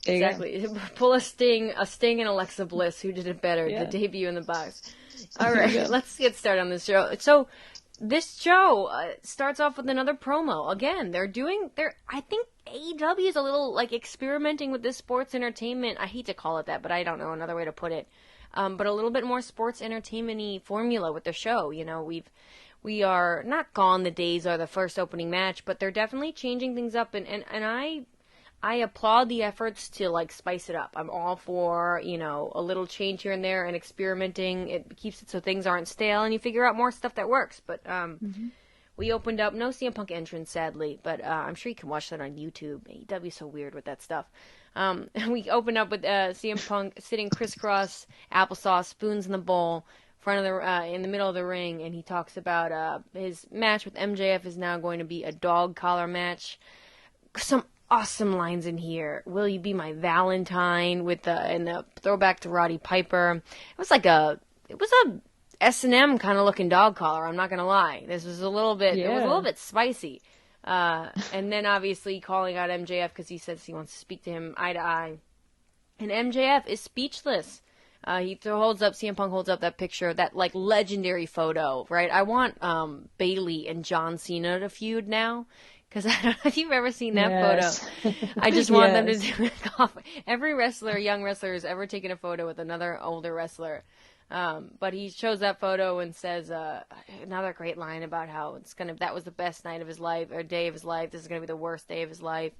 Exactly. Pull a Sting and Alexa Bliss, who did it better, the debut in the box. All right, let's get started on this show. So, this show starts off with another promo. Again, I think AEW is a little, like, experimenting with this sports entertainment. I hate to call it that, but I don't know another way to put it. But a little bit more sports entertainment-y formula with the show. You know, we are not gone the days of the first opening match, but they're definitely changing things up, and I applaud the efforts to, like, spice it up. I'm all for, you know, a little change here and there and experimenting. It keeps it so things aren't stale and you figure out more stuff that works. But we opened up, no CM Punk entrance, sadly, but I'm sure you can watch that on YouTube. AEW is so weird with that stuff. We opened up with CM Punk sitting crisscross, applesauce, spoons in the bowl, front of the in the middle of the ring, and he talks about his match with MJF is now going to be a dog collar match. Some awesome lines in here. Will you be my Valentine? With the throwback to Roddy Piper. It was a S&M kind of looking dog collar. I'm not gonna lie. This was a little bit. It was a little bit spicy. And then obviously calling out MJF because he says he wants to speak to him eye to eye, and MJF is speechless. CM Punk holds up that picture, that, like, legendary photo, right? I want Bayley and John Cena to feud now. Because I don't know if you've ever seen that photo. I just want them to do it. Every young wrestler, has ever taken a photo with another older wrestler. But he shows that photo and says another great line about how that was the best night of his life, or day of his life. This is gonna be the worst day of his life.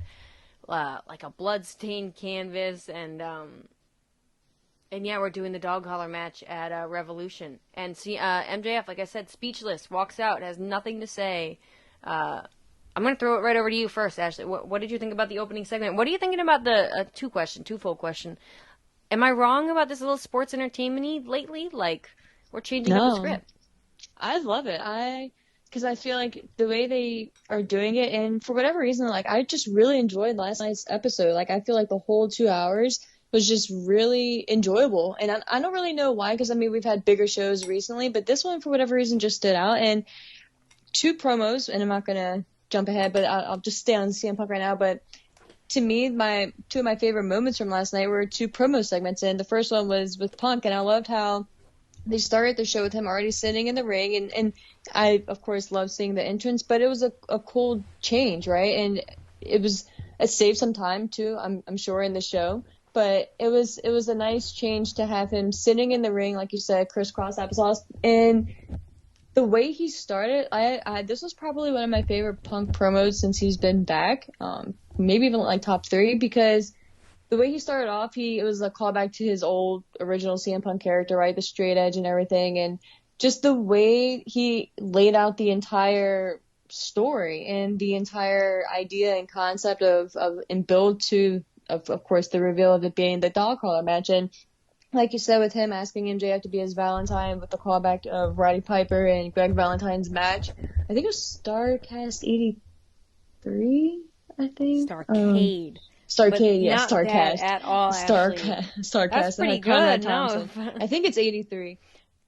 Like a blood-stained canvas, and yeah, we're doing the dog collar match at Revolution. And MJF, like I said, speechless, walks out, has nothing to say. I'm going to throw it right over to you first, Ashley. What did you think about the opening segment? What are you thinking about the twofold question? Am I wrong about this little sports entertainment-y lately? Like, we're changing up the script. I love it. Because I feel like the way they are doing it, and for whatever reason, like, I just really enjoyed last night's episode. Like, I feel like the whole 2 hours was just really enjoyable. And I don't really know why, because, I mean, we've had bigger shows recently, but this one, for whatever reason, just stood out. And 2 promos, and I'm not going to jump ahead, but I'll just stay on CM Punk right now. But to me, 2 of my favorite moments from last night were 2 promo segments, and the first one was with Punk, and I loved how they started the show with him already sitting in the ring, and I, of course, love seeing the entrance, but it was a cool change, right? And it saved some time too, I'm sure, in the show, but it was a nice change to have him sitting in the ring, like you said, crisscross applesauce, and the way he started, this was probably one of my favorite Punk promos since he's been back, maybe even like top 3, because the way he started off, it was a callback to his old original CM Punk character, right? The straight edge and everything, and just the way he laid out the entire story and the entire idea and concept and build to, of course, the reveal of it being the dog collar match. And like you said, with him asking MJF to be his Valentine, with the callback of Roddy Piper and Greg Valentine's match. I think it was Starcast 83, I think. Starcade. Starcade, yeah, not Starcast. At all, Starcast. That's pretty good, no. I think it's 83.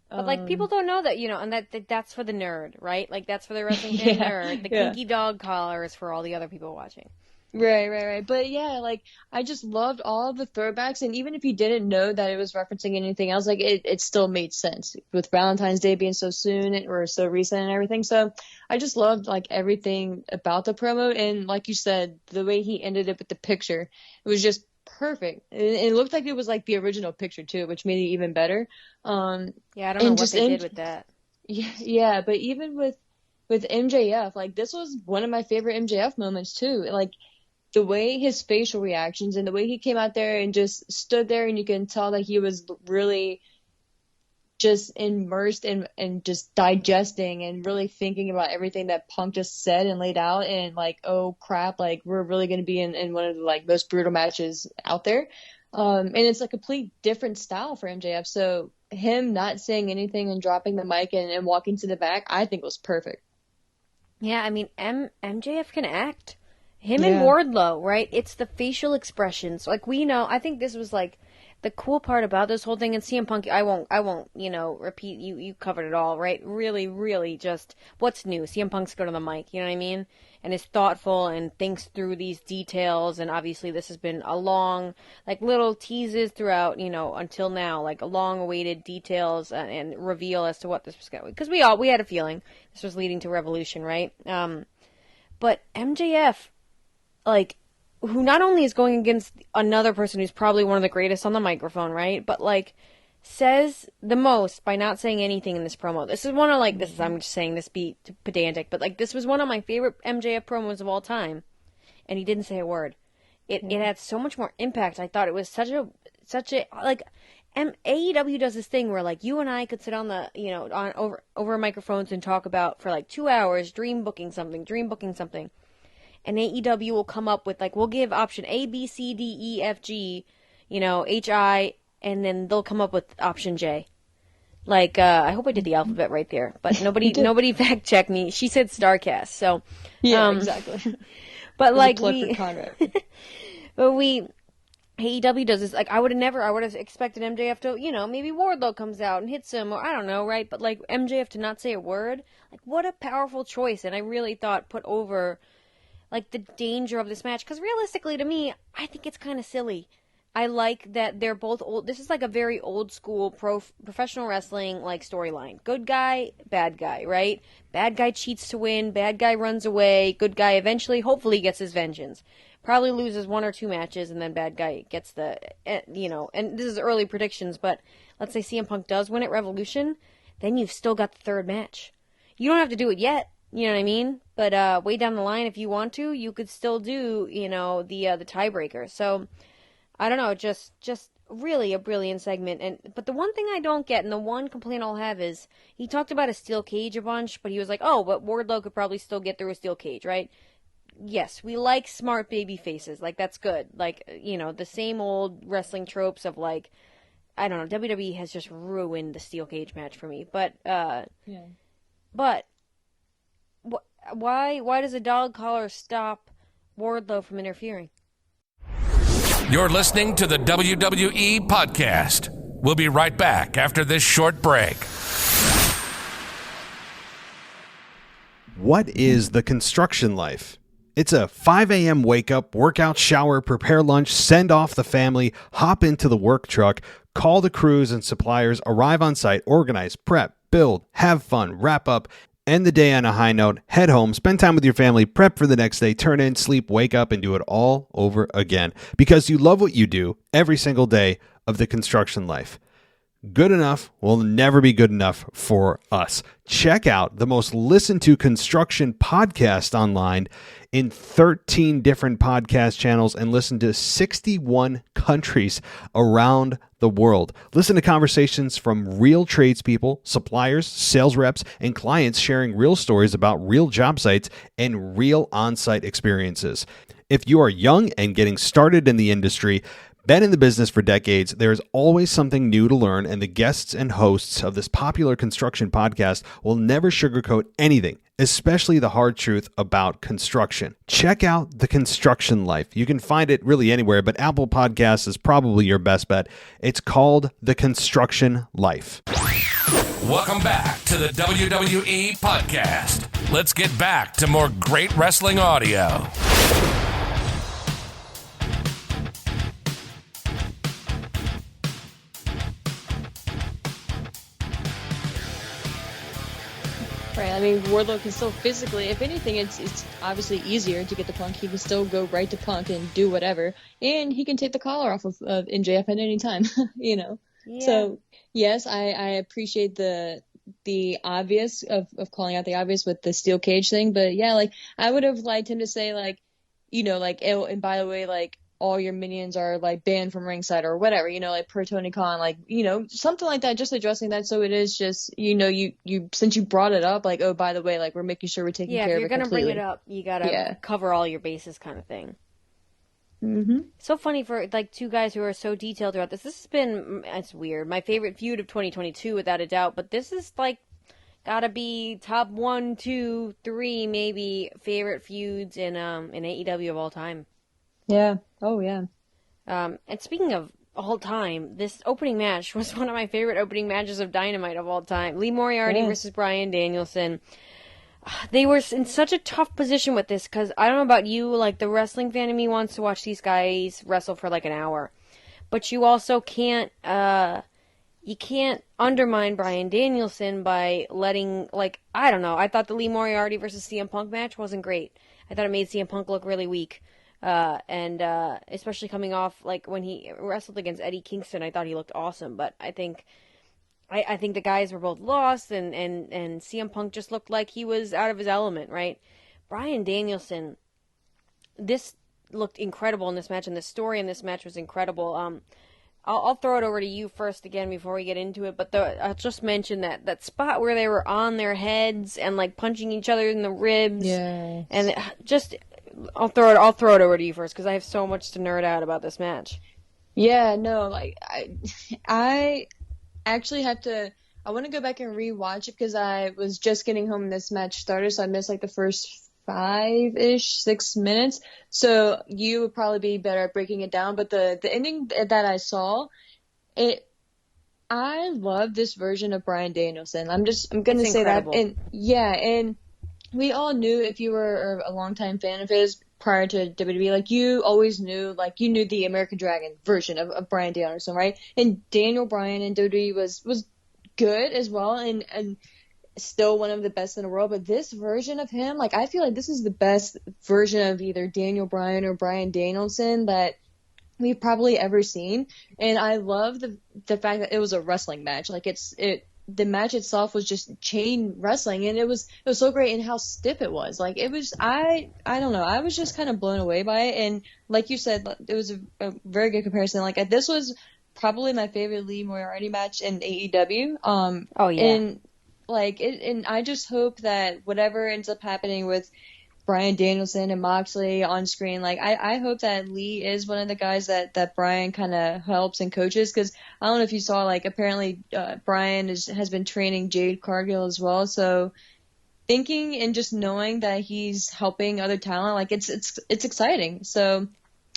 But, like, people don't know that, you know, and that's for the nerd, right? Like, that's for the wrestling fan nerd. The kinky dog collar is for all the other people watching. Right. But yeah, like, I just loved all of the throwbacks, and even if you didn't know that it was referencing anything else, like, it still made sense with Valentine's Day being so soon or so recent and everything. So I just loved, like, everything about the promo, and like you said, the way he ended it with the picture, it was just perfect. It looked like it was like the original picture too, which made it even better. Yeah, I don't know what they did with that. Yeah, but even with MJF, like, this was one of my favorite MJF moments too. Like, the way his facial reactions and the way he came out there and just stood there, and you can tell that he was really just immersed in just digesting and really thinking about everything that Punk just said and laid out, and like, oh crap, like, we're really going to be in one of the, like, most brutal matches out there. And it's a complete different style for MJF. So him not saying anything and dropping the mic and walking to the back, I think was perfect. Yeah, I mean, MJF can act. Him and Wardlow, right? It's the facial expressions. Like, we know, I think this was like, the cool part about this whole thing, and CM Punk, I won't, repeat, you covered it all, right? Really, really just, what's new? CM Punk's good on the mic, you know what I mean? And is thoughtful and thinks through these details, and obviously this has been a long, like, little teases throughout, until now, like, long-awaited details and reveal as to what this was going to be. Because we had a feeling this was leading to Revolution, right? But MJF, like, who not only is going against another person who's probably one of the greatest on the microphone, right? But, like, says the most by not saying anything in this promo. This is one of, like, I'm just saying this be pedantic, but, like, this was one of my favorite MJF promos of all time. And he didn't say a word. It had so much more impact. I thought it was such a, like, AEW does this thing where, like, you and I could sit on the, over microphones and talk about, for, like, 2 hours, dream booking something. And AEW will come up with, like, we'll give option A, B, C, D, E, F, G, H, I, and then they'll come up with option J. Like, I hope I did the alphabet right there, but nobody fact checked me. She said Starcast, so. Yeah, exactly. But, like, AEW does this, like, I would have expected MJF to, maybe Wardlow comes out and hits him, or I don't know, right? But, like, MJF to not say a word, like, what a powerful choice, and I really thought put over, like, the danger of this match, because realistically, to me, I think it's kind of silly. I like that they're both old. This is like a very old school professional wrestling, like, storyline. Good guy, bad guy, right? Bad guy cheats to win, bad guy runs away, good guy eventually, hopefully gets his vengeance. Probably loses 1 or 2 matches, and then bad guy gets the, and this is early predictions, but let's say CM Punk does win at Revolution, then you've still got the 3rd match. You don't have to do it yet. You know what I mean? But way down the line, if you want to, you could still do, the tiebreaker. So, I don't know, just really a brilliant segment. But the one thing I don't get, and the one complaint I'll have is, he talked about a steel cage a bunch, but he was like, oh, but Wardlow could probably still get through a steel cage, right? Yes, we like smart baby faces. Like, that's good. Like, the same old wrestling tropes of, like, I don't know, WWE has just ruined the steel cage match for me. But, But why does a dog collar stop Wardlow from interfering? You're listening to the WWE Podcast. We'll be right back after this short break. What is the construction life? It's a 5 a.m. wake up, workout, shower, prepare lunch, send off the family, hop into the work truck, call the crews and suppliers, arrive on site, organize, prep, build, have fun, wrap up, end the day on a high note, head home, spend time with your family, prep for the next day, turn in, sleep, wake up, and do it all over again. Because you love what you do every single day of the construction life. Good enough will never be good enough for us. Check out the most listened to construction podcast online in 13 different podcast channels and listen to 61 countries around the world. Listen to conversations from real tradespeople, suppliers, sales reps, and clients sharing real stories about real job sites and real on-site experiences. If you are young and getting started in the industry, been in the business for decades, there's always something new to learn, and the guests and hosts of this popular construction podcast will never sugarcoat anything, especially the hard truth about construction. Check out The Construction Life. You can find it really anywhere, but Apple Podcasts is probably your best bet. It's called The Construction Life. Welcome back to the WWE Podcast. Let's get back to more great wrestling audio. Right, I mean, Wardlow can still physically, if anything, it's obviously easier to get the Punk. He can still go right to Punk and do whatever, and he can take the collar off of MJF at any time, Yeah. So, yes, I appreciate the obvious of calling out the obvious with the steel cage thing, but yeah, like, I would have liked him to say, like, like, oh, and by the way, like, all your minions are, like, banned from ringside or whatever, like, per Tony Khan, like, something like that, just addressing that. So it is just, you since you brought it up, like, oh, by the way, like, we're making sure we're taking care of it. Yeah, if you're going to bring completely. it up, you got to cover all your bases kind of thing. Mm-hmm. So funny for, like, two guys who are so detailed throughout this. This has been, it's weird, my favorite feud of 2022 without a doubt, but this is, like, gotta be top 1, 2, 3 maybe favorite feuds in AEW of all time. Yeah. Oh, yeah. And speaking of all time, this opening match was one of my favorite opening matches of Dynamite of all time. Lee Moriarty versus Bryan Danielson. They were in such a tough position with this because I don't know about you, like the wrestling fan in me wants to watch these guys wrestle for like an hour, but you also can't undermine Bryan Danielson by letting, like, I don't know. I thought the Lee Moriarty versus CM Punk match wasn't great. I thought it made CM Punk look really weak. And especially coming off, like, when he wrestled against Eddie Kingston, I thought he looked awesome. But I think the guys were both lost, and CM Punk just looked like he was out of his element, right? Bryan Danielson, this looked incredible in this match, and the story in this match was incredible. I'll throw it over to you first again before we get into it, but I'll just mention that spot where they were on their heads and like punching each other in the ribs. Yeah. And just I'll throw it over to you first because I have so much to nerd out about this match. Yeah, no, like I actually have to. I want to go back and rewatch it because I was just getting home when this match started, so I missed like the first 6 minutes. So you would probably be better at breaking it down. But the ending that I saw, I love this version of Bryan Danielson. I'm gonna say incredible. that. And we all knew, if you were a longtime fan of his prior to WWE, like you always knew, like you knew the American Dragon version of Bryan Danielson, right? And Daniel Bryan in WWE was good as well, and still one of the best in the world. But this version of him, like I feel like this is the best version of either Daniel Bryan or Bryan Danielson that we've probably ever seen. And I love the fact that it was a wrestling match. Like the match itself was just chain wrestling, and it was so great, and how stiff it was. Like it was, I don't know, I was just kind of blown away by it. And like you said, it was a very good comparison. Like this was probably my favorite Lee Moriarty match in AEW. Oh yeah. And like and I just hope that whatever ends up happening with Bryan Danielson and Moxley on screen, like I hope that Lee is one of the guys that Bryan kind of helps and coaches, because I don't know if you saw, like apparently Bryan has been training Jade Cargill as well. So thinking and just knowing that he's helping other talent, like it's exciting. So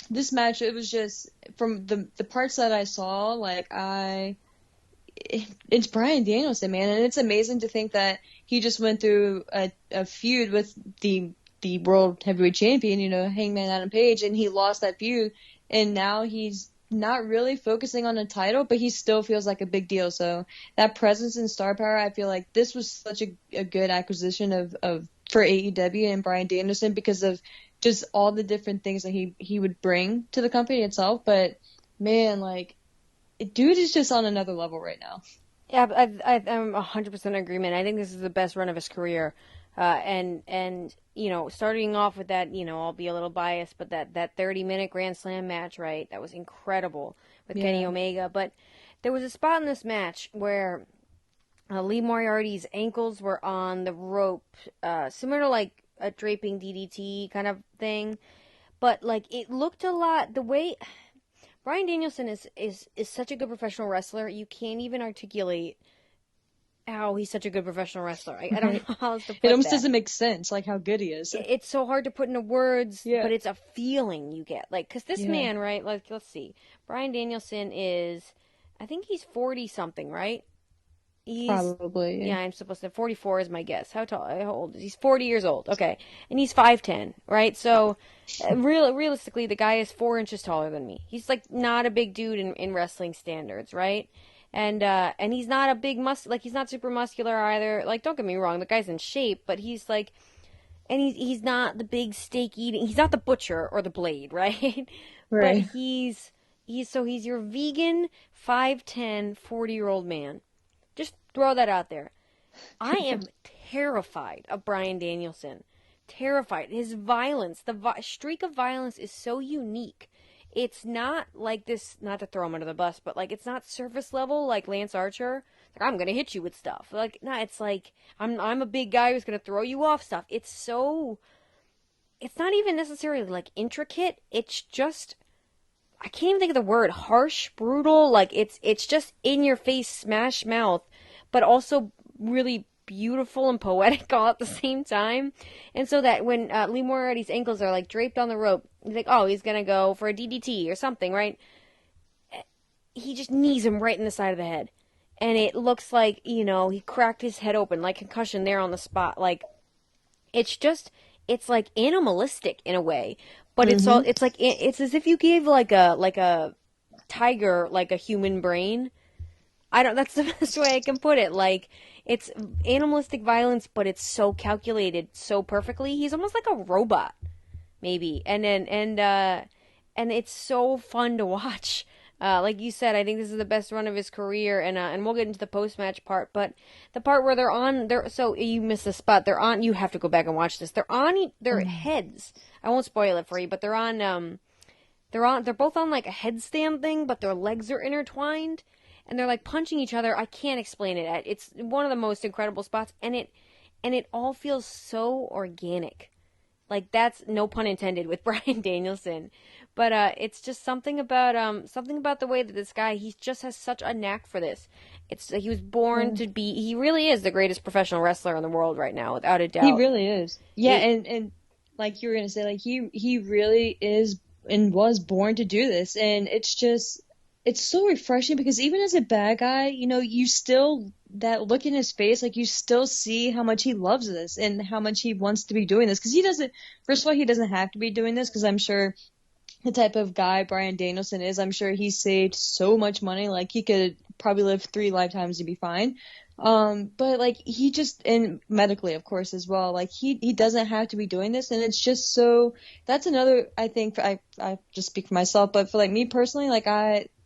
this match, it was just, from the parts that I saw, like it's Bryan Danielson, man, and it's amazing to think that he just went through a feud with the world heavyweight champion, Hangman Page, and he lost that feud, and now he's not really focusing on the title, but he still feels like a big deal. So that presence and star power, I feel like this was such a good acquisition of for AEW and Bryan Danielson, because of just all the different things that he would bring to the company itself. But man, like, dude is just on another level right now. Yeah, I'm 100% in agreement. I think this is the best run of his career. And starting off with that, I'll be a little biased, but that 30-minute Grand Slam match, right? That was incredible with Kenny Omega. But there was a spot in this match where Lee Moriarty's ankles were on the rope, similar to like a draping DDT kind of thing. But like it looked a lot the way Bryan Danielson is such a good professional wrestler. You can't even articulate how he's such a good professional wrestler. I don't know how else to put it. Almost that. doesn't make sense, like how good he is. It's so hard to put into words, Yeah. but it's a feeling you get. Like, because this man, right, like, let's see. Bryan Danielson is, I think he's 40-something, right? Probably. Yeah, I'm supposed to. 44 is my guess. How old is he? He's 40 years old. Okay. And he's 5'10", right? So, realistically, the guy is 4 inches taller than me. He's, like, not a big dude in wrestling standards, right? And he's not a big he's not super muscular either. Like, don't get me wrong, the guy's in shape, but he's like, and he's not the big steak eating, he's not the Butcher or the Blade, right? Right. But he's your vegan, 5'10", 40-year-old man. Just throw that out there. I am terrified of Bryan Danielson. Terrified. His violence, the streak of violence is so unique. It's not like this, not to throw him under the bus, but like it's not surface level like Lance Archer. Like, I'm gonna hit you with stuff. Like, no, it's like I'm a big guy who's gonna throw you off stuff. It's not even necessarily like intricate. It's just, I can't even think of the word, harsh, brutal. Like it's just in your face, smash mouth, but also really beautiful and poetic all at the same time. And so that when Lee Moriarty's ankles are like draped on the rope, you think, oh, he's gonna go for a DDT or something, right? he just knees him right in the side of the head. And it looks like, he cracked his head open, like concussion there on the spot. Like, it's like animalistic in a way. But it's as if you gave like a tiger, like a human brain. That's the best way I can put it. Like, it's animalistic violence, but it's so calculated so perfectly. He's almost like a robot, maybe. And it's so fun to watch. Like you said, I think this is the best run of his career, and we'll get into the post-match part, but the part where so you missed the spot, you have to go back and watch this, they're on their heads. I won't spoil it for you, but they're both on like a headstand thing, but their legs are intertwined, and they're like punching each other. I can't explain it. It's one of the most incredible spots, and it all feels so organic. Like, that's no pun intended with Bryan Danielson. But it's just something about the way that this guy, he just has such a knack for this. He was born to be, he really is the greatest professional wrestler in the world right now, without a doubt. He really is. Yeah, and like you were going to say, like he really is and was born to do this. And it's so refreshing because even as a bad guy, you still, that look in his face, like you still see how much he loves this and how much he wants to be doing this. Because first of all, he doesn't have to be doing this, because I'm sure the type of guy Bryan Danielson is, I'm sure he saved so much money, like he could probably live 3 lifetimes to be fine. But like he just, and medically of course as well, like he doesn't have to be doing this, and it's just so, that's another, I think, I just speak for myself, but for like me personally, like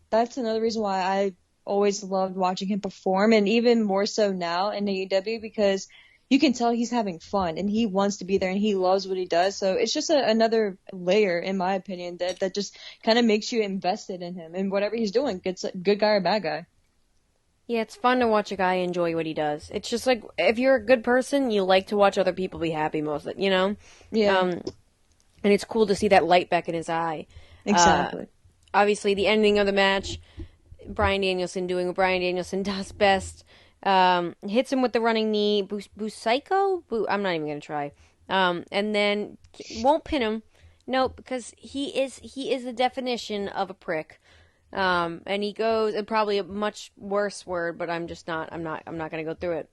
that's another reason why I always loved watching him perform, and even more so now in AEW, because you can tell he's having fun and he wants to be there and he loves what he does. So it's just another layer, in my opinion, that just kind of makes you invested in him and whatever he's doing, good guy or bad guy. Yeah, it's fun to watch a guy enjoy what he does. It's just like, if you're a good person, you like to watch other people be happy most of it, Yeah. And it's cool to see that light back in his eye. Exactly. Obviously, the ending of the match, Bryan Danielson doing what Bryan Danielson does best. Hits him with the running knee, Busaiku? I'm not even going to try. And then won't pin him. Nope, because he is the definition of a prick. And he goes, and probably a much worse word, but I'm not going to go through it.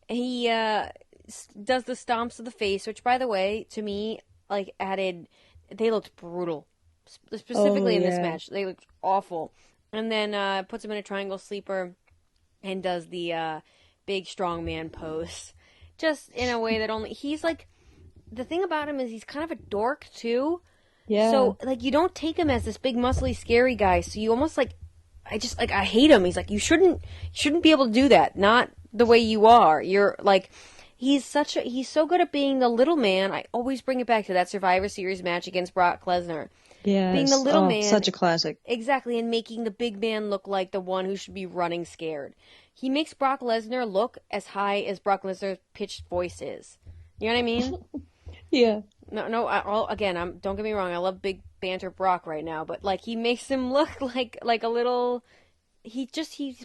He does the stomps of the face, which, by the way, to me, like, they looked brutal. Specifically in this match. They looked awful. And then puts him in a triangle sleeper and does the big strong man pose. Just in a way that he's like, the thing about him is he's kind of a dork too. Yeah. So, like, you don't take him as this big muscly scary guy, so you almost like, I hate him. He's like, you shouldn't be able to do that. Not the way you are. You're like, he's so good at being the little man. I always bring it back to that Survivor Series match against Brock Lesnar. Yeah, being the little man, such a classic. Exactly, and making the big man look like the one who should be running scared. He makes Brock Lesnar look as high as Brock Lesnar's pitched voice is. You know what I mean? Yeah. No. Again, don't get me wrong. I love big banter Brock right now, but like he makes him look like a little. He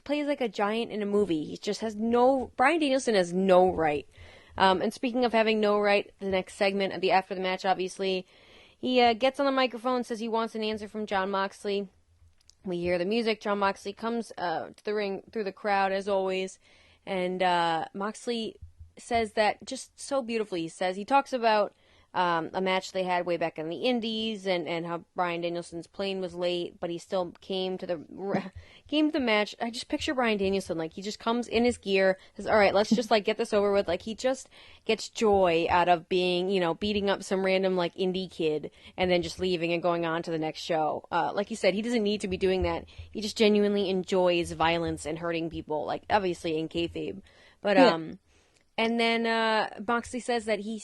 plays like a giant in a movie. He just has no. Bryan Danielson has no right. And speaking of having no right, the next segment after the match, obviously. He gets on the microphone, says he wants an answer from Jon Moxley. We hear the music. Jon Moxley comes to the ring through the crowd, as always. And Moxley says that just so beautifully. He talks about a match they had way back in the Indies and how Bryan Danielson's plane was late, but he still came to the match. I just picture Bryan Danielson, like he just comes in his gear, says, all right, let's just like get this over with. Like he just gets joy out of being, beating up some random like indie kid and then just leaving and going on to the next show. Like you said, he doesn't need to be doing that. He just genuinely enjoys violence and hurting people, like obviously in kayfabe. But, yeah. And then Moxley says that he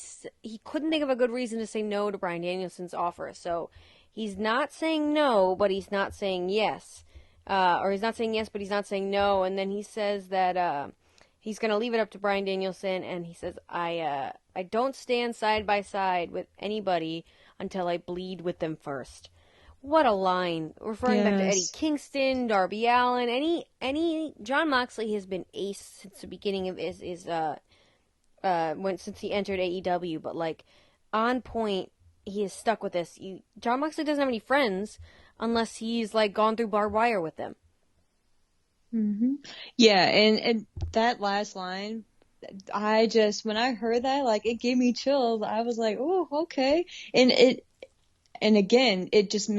couldn't think of a good reason to say no to Bryan Danielson's offer. So he's not saying no, but he's not saying yes. Or he's not saying yes, but he's not saying no. And then he says that he's going to leave it up to Bryan Danielson. And he says, I don't stand side by side with anybody until I bleed with them first. What a line. Referring back to Eddie Kingston, Darby Allin, any Jon Moxley has been ace since the beginning of since he entered AEW, but like on point, he is stuck with this. Jon Moxley doesn't have any friends, unless he's like gone through barbed wire with them. Yeah, and that last line, when I heard that, like, it gave me chills. I was like, oh, okay. And again, it just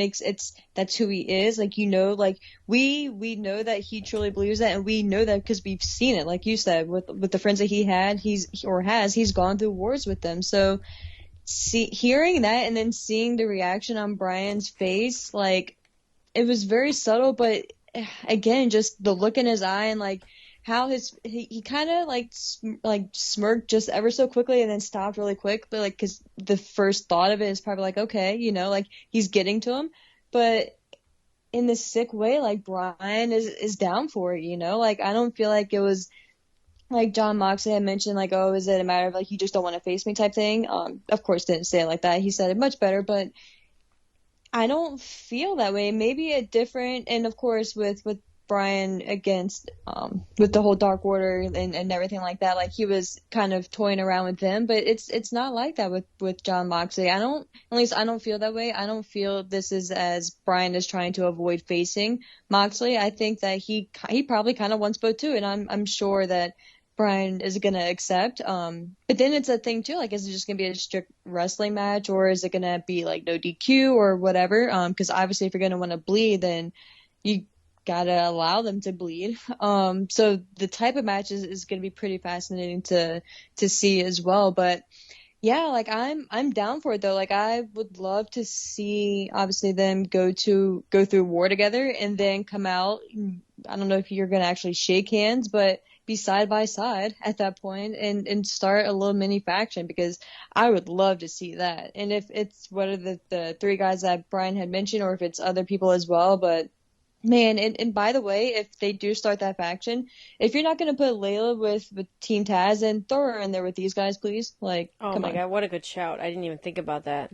that's who he is. Like, like we know that he truly believes that, and we know that because we've seen it. Like you said, with the friends that he had, he's gone through wars with them. So hearing that and then seeing the reaction on Brian's face, like, it was very subtle, but again, just the look in his eye and like how he kind of like smirked just ever so quickly and then stopped really quick, but like because the first thought of it is probably like, okay, like he's getting to him, but in this sick way, like Brian is down for it, like I don't feel like it was like John Moxley had mentioned, like, oh, is it a matter of like you just don't want to face me type thing. Of course didn't say it like that. He said it much better, but I don't feel that way. Maybe a different, and of course with Brian against with the whole Dark Order and everything like that, like he was kind of toying around with them, but it's not like that with John Moxley. At least I don't feel that way. I don't feel this is as Brian is trying to avoid facing Moxley. I think that he probably kind of wants both too, and I'm sure that Brian is going to accept. But then it's a thing too, like, is it just going to be a strict wrestling match, or is it going to be like no DQ or whatever? Because obviously if you're going to want to bleed, then you got to allow them to bleed. So the type of match is going to be pretty fascinating to see as well. But yeah, like I'm down for it though. Like I would love to see obviously them go through war together and then come out. I don't know if you're going to actually shake hands, but be side by side at that point and start a little mini faction, because I would love to see that. And if it's what are the three guys that Brian had mentioned, or if it's other people as well, but man, and by the way, if they do start that faction, if you're not going to put Layla with Team Taz, and throw her in there with these guys, please. Like, oh come my on. God, what a good shout. I didn't even think about that.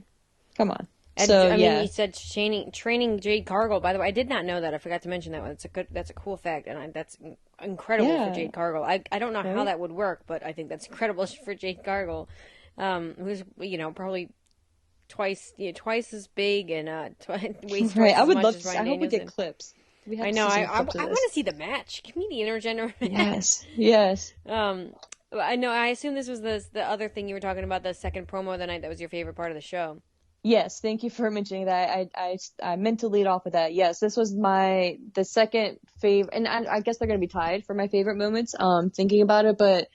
Come on. And, so, I mean, yeah. you said training Jade Cargill. By the way, I did not know that. I forgot to mention that one. That's a cool fact, and that's incredible for Jade Cargill. I don't know how that would work, but I think that's incredible for Jade Cargill, who's probably twice as big and weighs twice as much as Bryan Danielson. I hope we get clips. I know. I want to see the match. Give me the intergender match. Yes. I know. I assume this was the other thing you were talking about, the second promo of the night. That was your favorite part of the show. Yes, thank you for mentioning that. I meant to lead off with that. Yes, this was the second favorite, and I guess they're going to be tied for my favorite moments. Thinking about it, but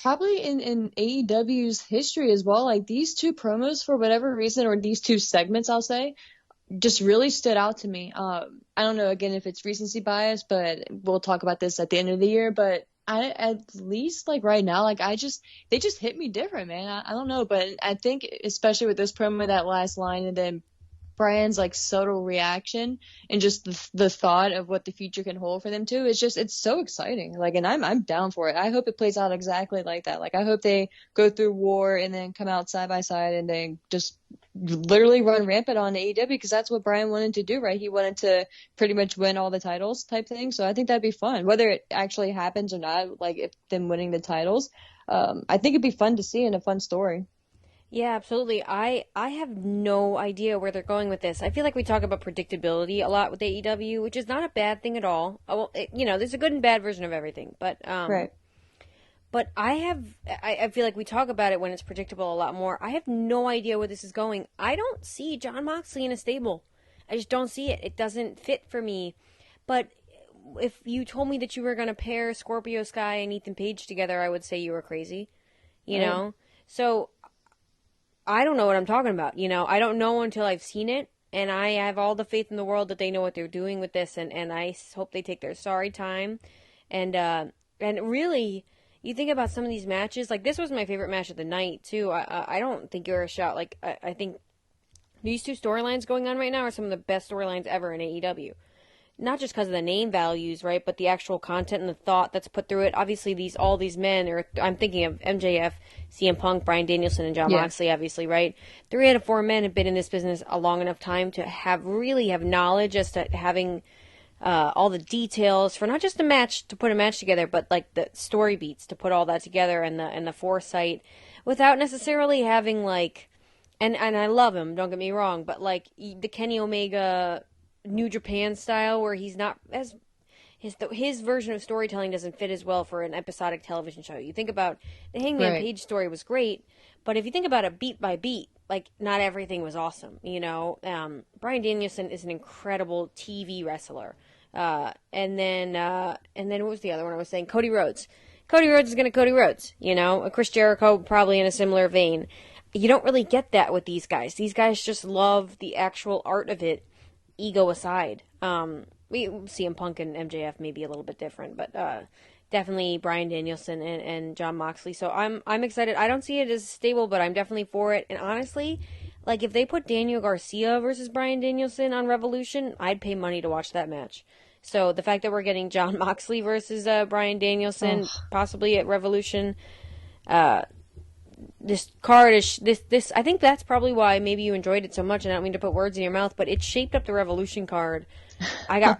probably in AEW's history as well. Like these two promos, for whatever reason, or these two segments, I'll say, just really stood out to me. I don't know again if it's recency bias, but we'll talk about this at the end of the year. But at least like right now, like they just hit me different, man. I don't know, but I think especially with this promo, that last line, and then Brian's like subtle reaction and just the thought of what the future can hold for them too. It's so exciting. Like, and I'm down for it. I hope it plays out exactly like that. Like I hope they go through war and then come out side by side and then just literally run rampant on AEW, because that's what Brian wanted to do, right? He wanted to pretty much win all the titles type thing. So I think that'd be fun, whether it actually happens or not, like if them winning the titles. I think it'd be fun to see and a fun story. Yeah, absolutely. I have no idea where they're going with this. I feel like we talk about predictability a lot with AEW, which is not a bad thing at all. Well, there's a good and bad version of everything, but right. But I feel like we talk about it when it's predictable a lot more. I have no idea where this is going. I don't see John Moxley in a stable. I just don't see it. It doesn't fit for me. But if you told me that you were going to pair Scorpio Sky and Ethan Page together, I would say you were crazy. You know? So I don't know what I'm talking about. I don't know until I've seen it. And I have all the faith in the world that they know what they're doing with this. And I hope they take their sorry time. And really, you think about some of these matches, like this was my favorite match of the night too. I don't think you're a shout. Like I think these two storylines going on right now are some of the best storylines ever in AEW. Not just because of the name values, right, but the actual content and the thought that's put through it. Obviously, all these men, or I'm thinking of MJF, CM Punk, Bryan Danielson, and Jon Moxley, obviously, right? 3 out of 4 men have been in this business a long enough time to really have knowledge as to having all the details for not just a match to put a match together, but like the story beats to put all that together, and the foresight, without necessarily having like, and I love him, don't get me wrong, but like the Kenny Omega New Japan style where he's not as his version of storytelling doesn't fit as well for an episodic television show. You think about the Hangman Right. Page story was great, but if you think about it beat by beat, like not everything was awesome. You know, Bryan Danielson is an incredible TV wrestler, and then what was the other one I was saying? Cody Rhodes. Cody Rhodes is going to Cody Rhodes. You know, Chris Jericho probably in a similar vein. You don't really get that with these guys. These guys just love the actual art of it, ego aside. We CM Punk and MJF may be a little bit different, but definitely Bryan Danielson and Jon Moxley. So I'm excited. I don't see it as stable, but I'm definitely for it. And honestly, like if they put Daniel Garcia versus Bryan Danielson on Revolution, I'd pay money to watch that match. So the fact that we're getting Jon Moxley versus Bryan Danielson possibly at Revolution, this card is this. I think that's probably why maybe you enjoyed it so much. And I don't mean to put words in your mouth, but it shaped up the Revolution card. I got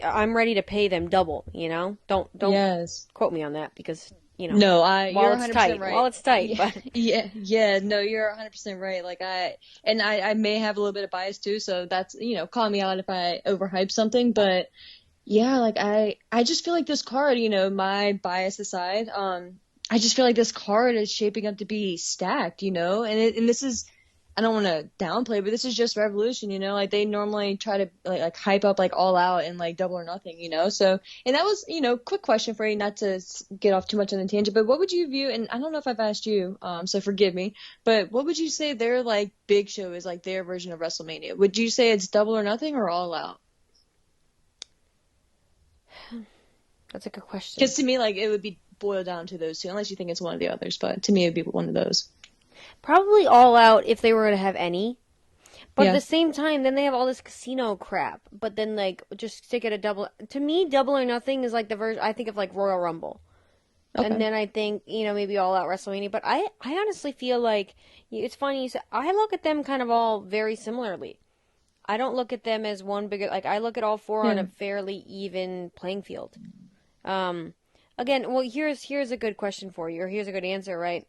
I'm ready to pay them double. You know, don't Yes. quote me on that because you know. No, while you're it's 100% tight, right. while it's tight, Yeah, but yeah, no, you're 100% right. Like I may have a little bit of bias too, so that's, call me out if I overhype something, but yeah, like I just feel like this card, my bias aside, I just feel like this card is shaping up to be stacked, and this is, I don't want to downplay, but this is just Revolution, like they normally try to like hype up like All Out and like Double or Nothing, so, and that was, quick question for you, not to get off too much on the tangent, but what would you view, and I don't know if I've asked you, so forgive me, but what would you say their like big show is, like their version of WrestleMania? Would you say it's Double or Nothing or All Out? that's a good question. Because to me, like, it would be boiled down to those two, unless you think it's one of the others, but to me, it would be one of those. Probably All Out if they were to have any. But Yeah. at the same time, then they have all this casino crap. But then, like, just stick it at Double. To me, Double or Nothing is like the version, I think of like Royal Rumble. Okay. And then I think, maybe All Out WrestleMania. But I honestly feel like, it's funny you said, I look at them kind of all very similarly. I don't look at them as one bigger, like, I look at all four on a fairly even playing field. Again, well, here's a good question for you, or here's a good answer, right?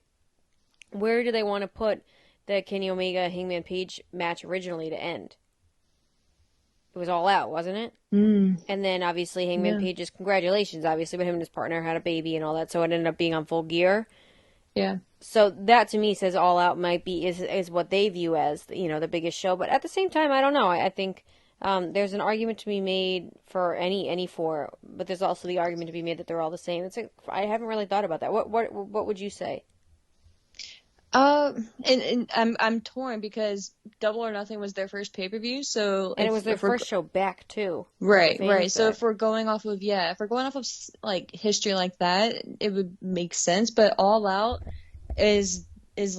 Where do they want to put the Kenny Omega Hangman Page match originally to end? It was All Out, wasn't it? Mm. And then obviously Hangman Page's congratulations, obviously, but him and his partner had a baby and all that, so it ended up being on Full Gear. Yeah. So that to me says All Out might be is what they view as the biggest show, but at the same time, I don't know. I think there's an argument to be made for any four, but there's also the argument to be made that they're all the same. I haven't really thought about that. What would you say? And I'm torn because Double or Nothing was their first pay-per-view, so And it was their first show back too. Right. So said. if we're going off of like history like that, it would make sense. But All Out is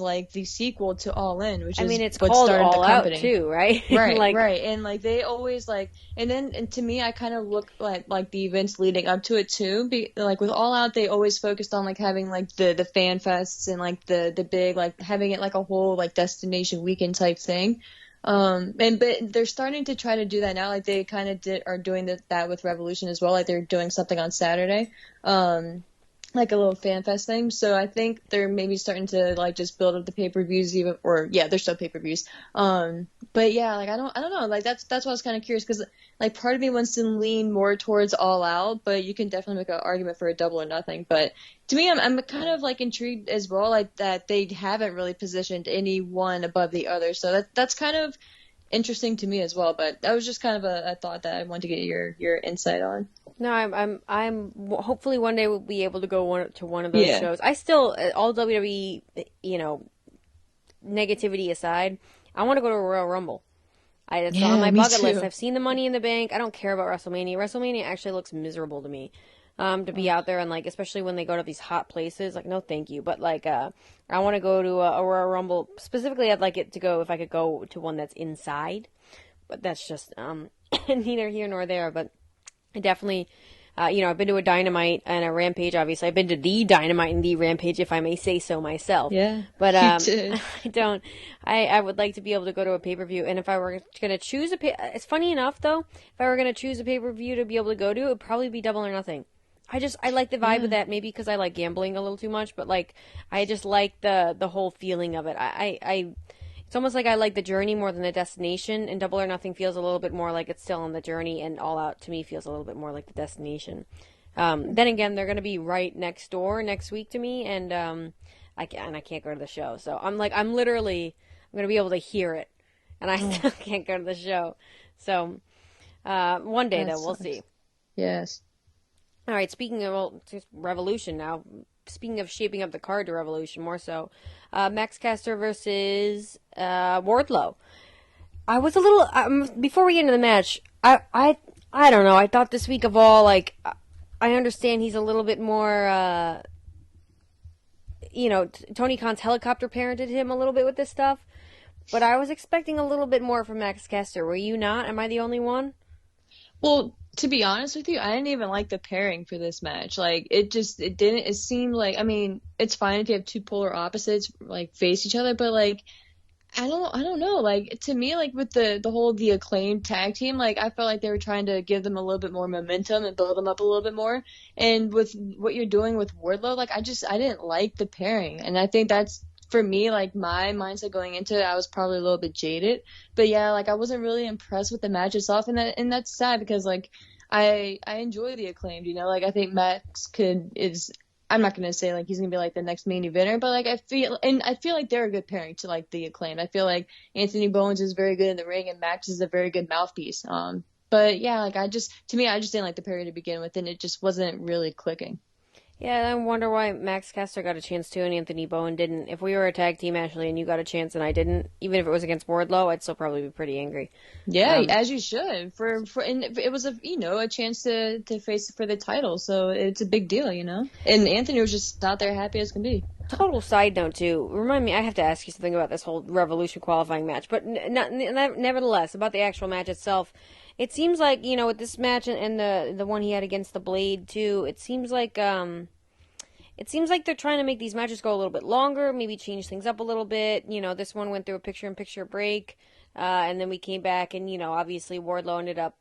like the sequel to All In, which is it's what called started All the Out company. too, right? Right, right, and like they always like, and to me, I kind of look like the events leading up to it too. Like with All Out, they always focused on like having like the fan fests and like the big like having it like a whole like destination weekend type thing. But they're starting to try to do that now. Like they kind of are doing that with Revolution as well. Like they're doing something on Saturday. Like a little fan fest thing. So I think they're maybe starting to like just build up the pay-per-views they're still pay-per-views. But yeah, like I don't know. Like that's why I was kind of curious because like part of me wants to lean more towards All Out, but you can definitely make an argument for a Double or Nothing. But to me, I'm kind of like intrigued as well, like that they haven't really positioned any one above the other. So that's kind of interesting to me as well. But that was just kind of a thought that I wanted to get your insight on. No, I'm hopefully one day we'll be able to go to one of those shows. I still, all WWE, negativity aside, I want to go to a Royal Rumble. It's on my bucket list. I've seen the Money in the Bank. I don't care about WrestleMania. WrestleMania actually looks miserable to me. To be out there and like, especially when they go to these hot places, like no thank you. But like, I want to go to a Royal Rumble. Specifically, I'd like it to go if I could go to one that's inside. But that's just neither here nor there. But I definitely, I've been to a Dynamite and a Rampage, obviously. I've been to the Dynamite and the Rampage, if I may say so myself. Yeah. But you did. I would like to be able to go to a pay-per-view. And if I were going to choose it's funny enough, though, if I were going to choose a pay-per-view to be able to go to, it would probably be Double or Nothing. I like the vibe of that, maybe because I like gambling a little too much, but like, I just like the whole feeling of it. It's almost like I like the journey more than the destination, and Double or Nothing feels a little bit more like it's still on the journey, and All Out to me feels a little bit more like the destination. Then again, they're going to be right next door next week to me, and I can't go to the show. So I'm going to be able to hear it, and I still can't go to the show. So one day, though, we'll see. Yes. All right, speaking of Revolution now, speaking of shaping up the card to Revolution more so, Max Caster versus Wardlow. I was a little, before we get into the match, I don't know, I thought this week of all, like, I understand he's a little bit more, Tony Khan's helicopter parented him a little bit with this stuff, but I was expecting a little bit more from Max Caster. Were you not? Am I the only one? Well, to be honest with you, I didn't even like the pairing for this match. Like, it seemed like, I mean, it's fine if you have two polar opposites, like, face each other, but, like, I don't know. Like, to me, like, with the Acclaimed tag team, like, I felt like they were trying to give them a little bit more momentum and build them up a little bit more. And with what you're doing with Wardlow, like, I didn't like the pairing. And I think that's, for me, like, my mindset going into it, I was probably a little bit jaded. But yeah, like, I wasn't really impressed with the match itself. And that's sad because, like, I enjoy the Acclaimed, you know? Like, I think Max I'm not gonna say like he's gonna be like the next main eventer, but like I feel like they're a good pairing to like the Acclaimed. I feel like Anthony Bowens is very good in the ring and Max is a very good mouthpiece. But yeah, like I just didn't like the pairing to begin with, and it just wasn't really clicking. Yeah, I wonder why Max Caster got a chance too and Anthony Bowen didn't. If we were a tag team, Ashley, and you got a chance and I didn't, even if it was against Wardlow, I'd still probably be pretty angry. Yeah, as you should. And it was a chance to face for the title, so it's a big deal, you know. And Anthony was just not there, happy as can be. Total side note too. Remind me, I have to ask you something about this whole Revolution qualifying match, but nevertheless, about the actual match itself. It seems like, you know, with this match and the one he had against the Blade too, it seems like they're trying to make these matches go a little bit longer, maybe change things up a little bit. You know, this one went through a picture-in-picture break, and then we came back, and, you know, obviously Wardlow ended up,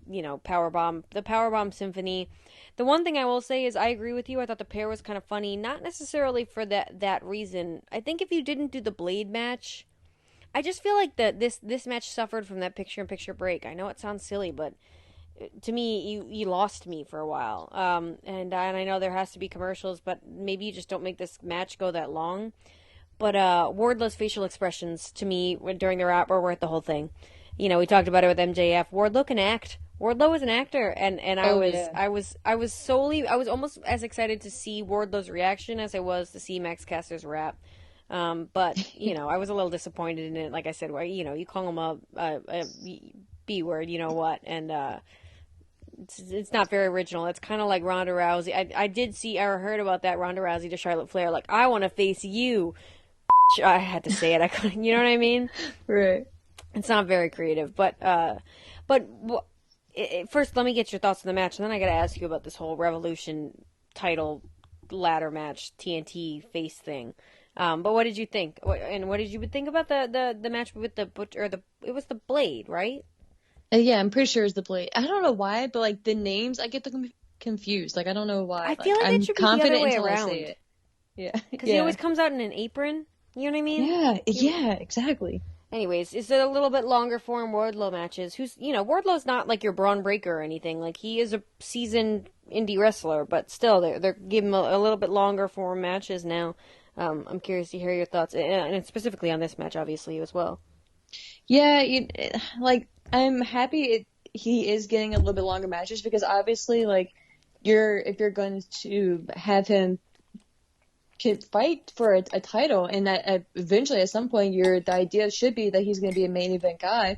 you know, the Powerbomb Symphony. The one thing I will say is I agree with you. I thought the pair was kind of funny, not necessarily for that reason. I think if you didn't do the Blade match, I just feel like this match suffered from that picture-in-picture break. I know it sounds silly, but to me, you lost me for a while. And I know there has to be commercials, but maybe you just don't make this match go that long. But Wardlow's facial expressions to me during the rap were worth the whole thing. You know, we talked about it with MJF. Wardlow can act. Wardlow is an actor, and I was almost as excited to see Wardlow's reaction as I was to see Max Caster's rap. But you know, I was a little disappointed in it. Like I said, where you know you call him a B word, you know what, and it's not very original. It's kind of like Ronda Rousey. I did see or heard about that Ronda Rousey to Charlotte Flair. Like, I want to face you. I had to say it. I couldn't. You know what I mean? Right. It's not very creative, but first, let me get your thoughts on the match, and then I got to ask you about this whole Revolution title ladder match TNT face thing. But what did you think? And what did you think about the match with the Butcher? It was the Blade, right? Yeah, I'm pretty sure it's the Blade. I don't know why, but like the names, I get them confused. Like I don't know why. I feel like it should be the other way around. I say it. Yeah, because he always comes out in an apron. You know what I mean? Yeah, exactly. Anyways, is it a little bit longer form Wardlow matches? Wardlow's not like your Braun Breaker or anything. Like, he is a seasoned indie wrestler, but still, they're giving him a little bit longer form matches now. I'm curious to hear your thoughts, and specifically on this match, obviously, as well. Yeah, I'm happy he is getting a little bit longer matches because obviously, like, if you're going to have him fight for a title, and that eventually at some point the idea should be that he's going to be a main event guy.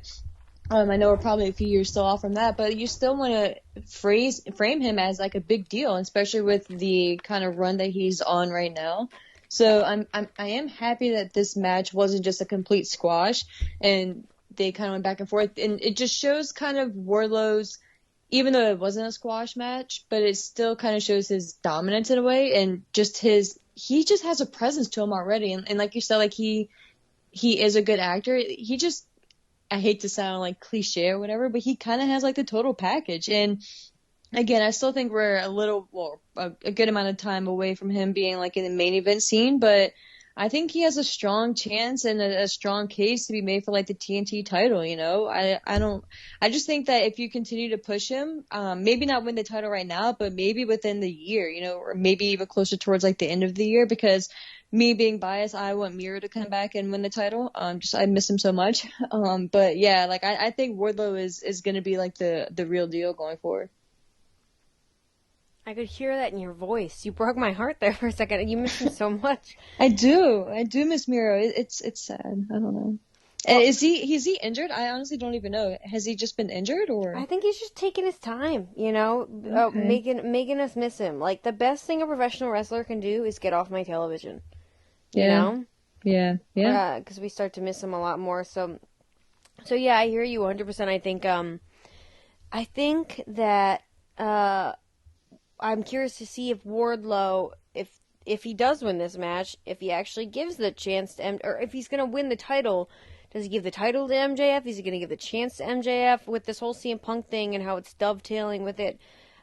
I know we're probably a few years still off from that, but you still want to frame him as like a big deal, especially with the kind of run that he's on right now. So I am happy that this match wasn't just a complete squash, and they kind of went back and forth, and it just shows kind of Wardlow's, even though it wasn't a squash match, but it still kind of shows his dominance in a way, and just he just has a presence to him already, and like you said, like he is a good actor. He just, I hate to sound like cliche or whatever, but he kind of has like the total package. And again, I still think we're a good amount of time away from him being like in the main event scene, but I think he has a strong chance and a strong case to be made for like the TNT title. I just think that if you continue to push him, maybe not win the title right now, but maybe within the year, or maybe even closer towards like the end of the year, because me being biased, I want Miro to come back and win the title. I miss him so much. But yeah, like I think Wardlow is going to be like the real deal going forward. I could hear that in your voice. You broke my heart there for a second. You miss him so much. I do miss Miro. It's sad. I don't know. Well, is he injured? I honestly don't even know. Has he just been injured, or? I think he's just taking his time, Okay. making us miss him. Like, the best thing a professional wrestler can do is get off my television. You Yeah. know? Yeah. Because we start to miss him a lot more. So yeah, I hear you 100%. I think that I'm curious to see if Wardlow, if he does win this match, if he actually gives the chance to or if he's going to win the title. Does he give the title to MJF? Is he going to give the chance to MJF with this whole CM Punk thing and how it's dovetailing with it?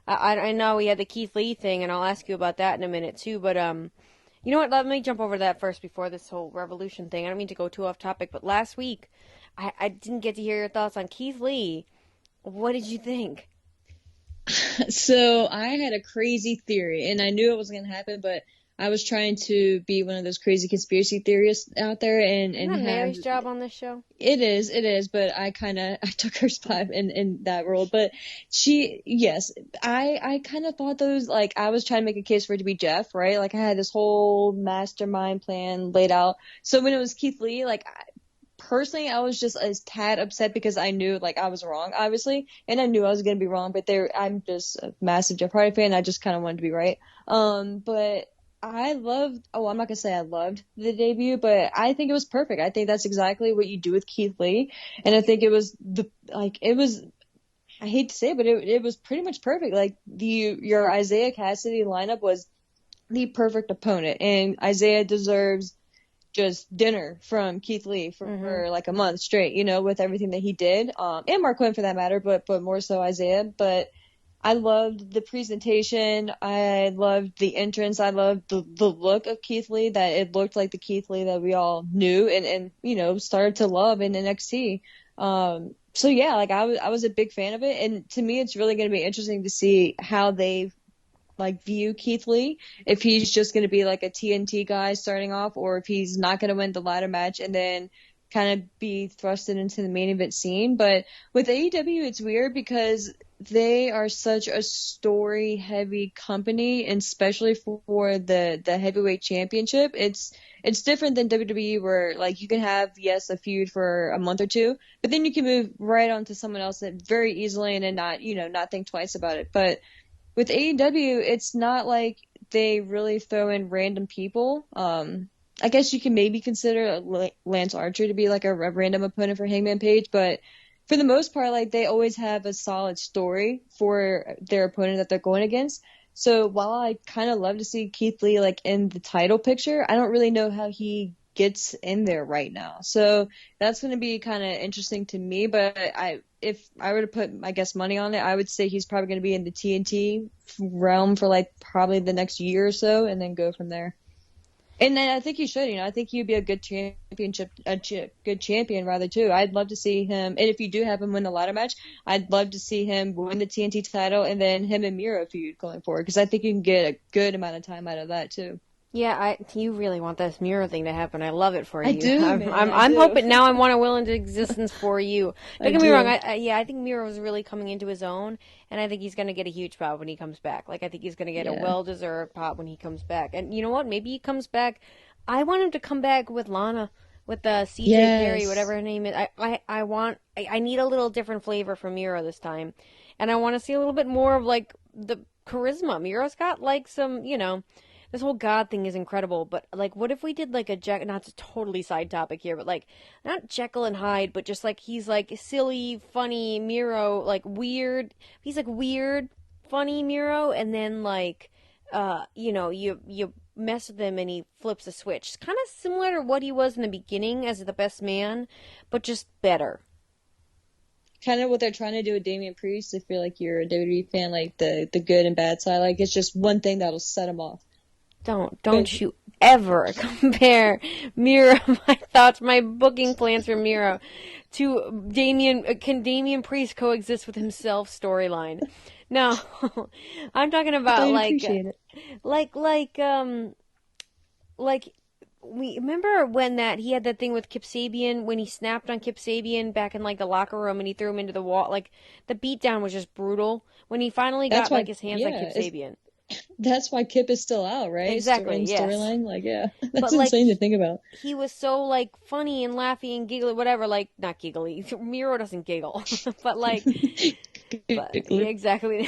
I know we had the Keith Lee thing, and I'll ask you about that in a minute too. But you know what? Let me jump over to that first before this whole Revolution thing. I don't mean to go too off topic, but last week I didn't get to hear your thoughts on Keith Lee. What did you think? So I had a crazy theory, and I knew it wasn't going to happen, but I was trying to be one of those crazy conspiracy theorists out there and Isn't that Mary's job on this show? It is, but I took her spot in that role. But I kind of thought those, like, I was trying to make a case for it to be Jeff, right? Like, I had this whole mastermind plan laid out. So when it was Keith Lee, like, personally, I was just a tad upset because I knew, like, I was wrong, obviously, and I knew I was going to be wrong, but I'm just a massive Jeff Hardy fan. I just kind of wanted to be right. But I'm not going to say I loved the debut, but I think it was perfect. I think that's exactly what you do with Keith Lee. And I think I hate to say it, but it was pretty much perfect. Like, your Isaiah Cassidy lineup was the perfect opponent, and Isaiah deserves just dinner from Keith Lee for like a month straight, with everything that he did. And Mark Quinn for that matter, but more so Isaiah. But I loved the presentation. I loved the entrance. I loved the look of Keith Lee, that it looked like the Keith Lee that we all knew and started to love in NXT. So yeah, like I was a big fan of it. And to me, it's really going to be interesting to see how they view Keith Lee, if he's just going to be like a TNT guy starting off, or if he's not going to win the ladder match and then kind of be thrusted into the main event scene. But with AEW, it's weird because they are such a story heavy company, and especially for the heavyweight championship, it's different than WWE, where like you can have a feud for a month or two, but then you can move right on to someone else that very easily and then not think twice about it. But with AEW, it's not like they really throw in random people. I guess you can maybe consider Lance Archer to be like a random opponent for Hangman Page, but for the most part, like, they always have a solid story for their opponent that they're going against. So while I kind of love to see Keith Lee like in the title picture, I don't really know how he gets in there right now. So that's going to be kind of interesting to me. But if I were to put, I guess, money on it, I would say he's probably going to be in the TNT realm for like probably the next year or so, and then go from there. And then I think he should, I think he'd be a good good champion rather too. I'd love to see him, and if you do have him win the ladder match, I'd love to see him win the TNT title and then him and Miro feud going forward, because I think you can get a good amount of time out of that too. Yeah, you really want this Miro thing to happen. I love it for you. I do, man. I'm hoping now. I want to will into existence for you. Don't get me wrong. I think Miro is really coming into his own, and I think he's going to get a huge pop when he comes back. Like, I think he's going to get a well-deserved pop when he comes back. And you know what? Maybe he comes back. I want him to come back with Lana, with CJ Perry, whatever her name is. I need a little different flavor from Miro this time, and I want to see a little bit more of like the charisma. Miro's got like some, this whole God thing is incredible, but like, what if we did like not to totally side topic here, but like, not Jekyll and Hyde, but just like, he's like silly, funny Miro, like weird, he's like weird, funny Miro, and then like, you mess with him and he flips a switch. It's kind of similar to what he was in the beginning as the best man, but just better. Kind of what they're trying to do with Damian Priest, if you're like, you're a WWE fan, like the good and bad side, like it's just one thing that'll set him off. Don't shoot ever compare Miro, my thoughts, my booking plans for Miro, to can Damian Priest coexist with himself storyline? No, I'm talking about like we remember when he had that thing with Kip Sabian, when he snapped on Kip Sabian back in like the locker room and he threw him into the wall. Like the beatdown was just brutal when he finally got like his hands on Kip Sabian. That's why Kip is still out, right? Exactly. Yes. Storyline, like, yeah, that's but, like, insane to think about. He was so like funny and laughy and giggly, whatever. Like not giggly. Miro doesn't giggle, but like, exactly.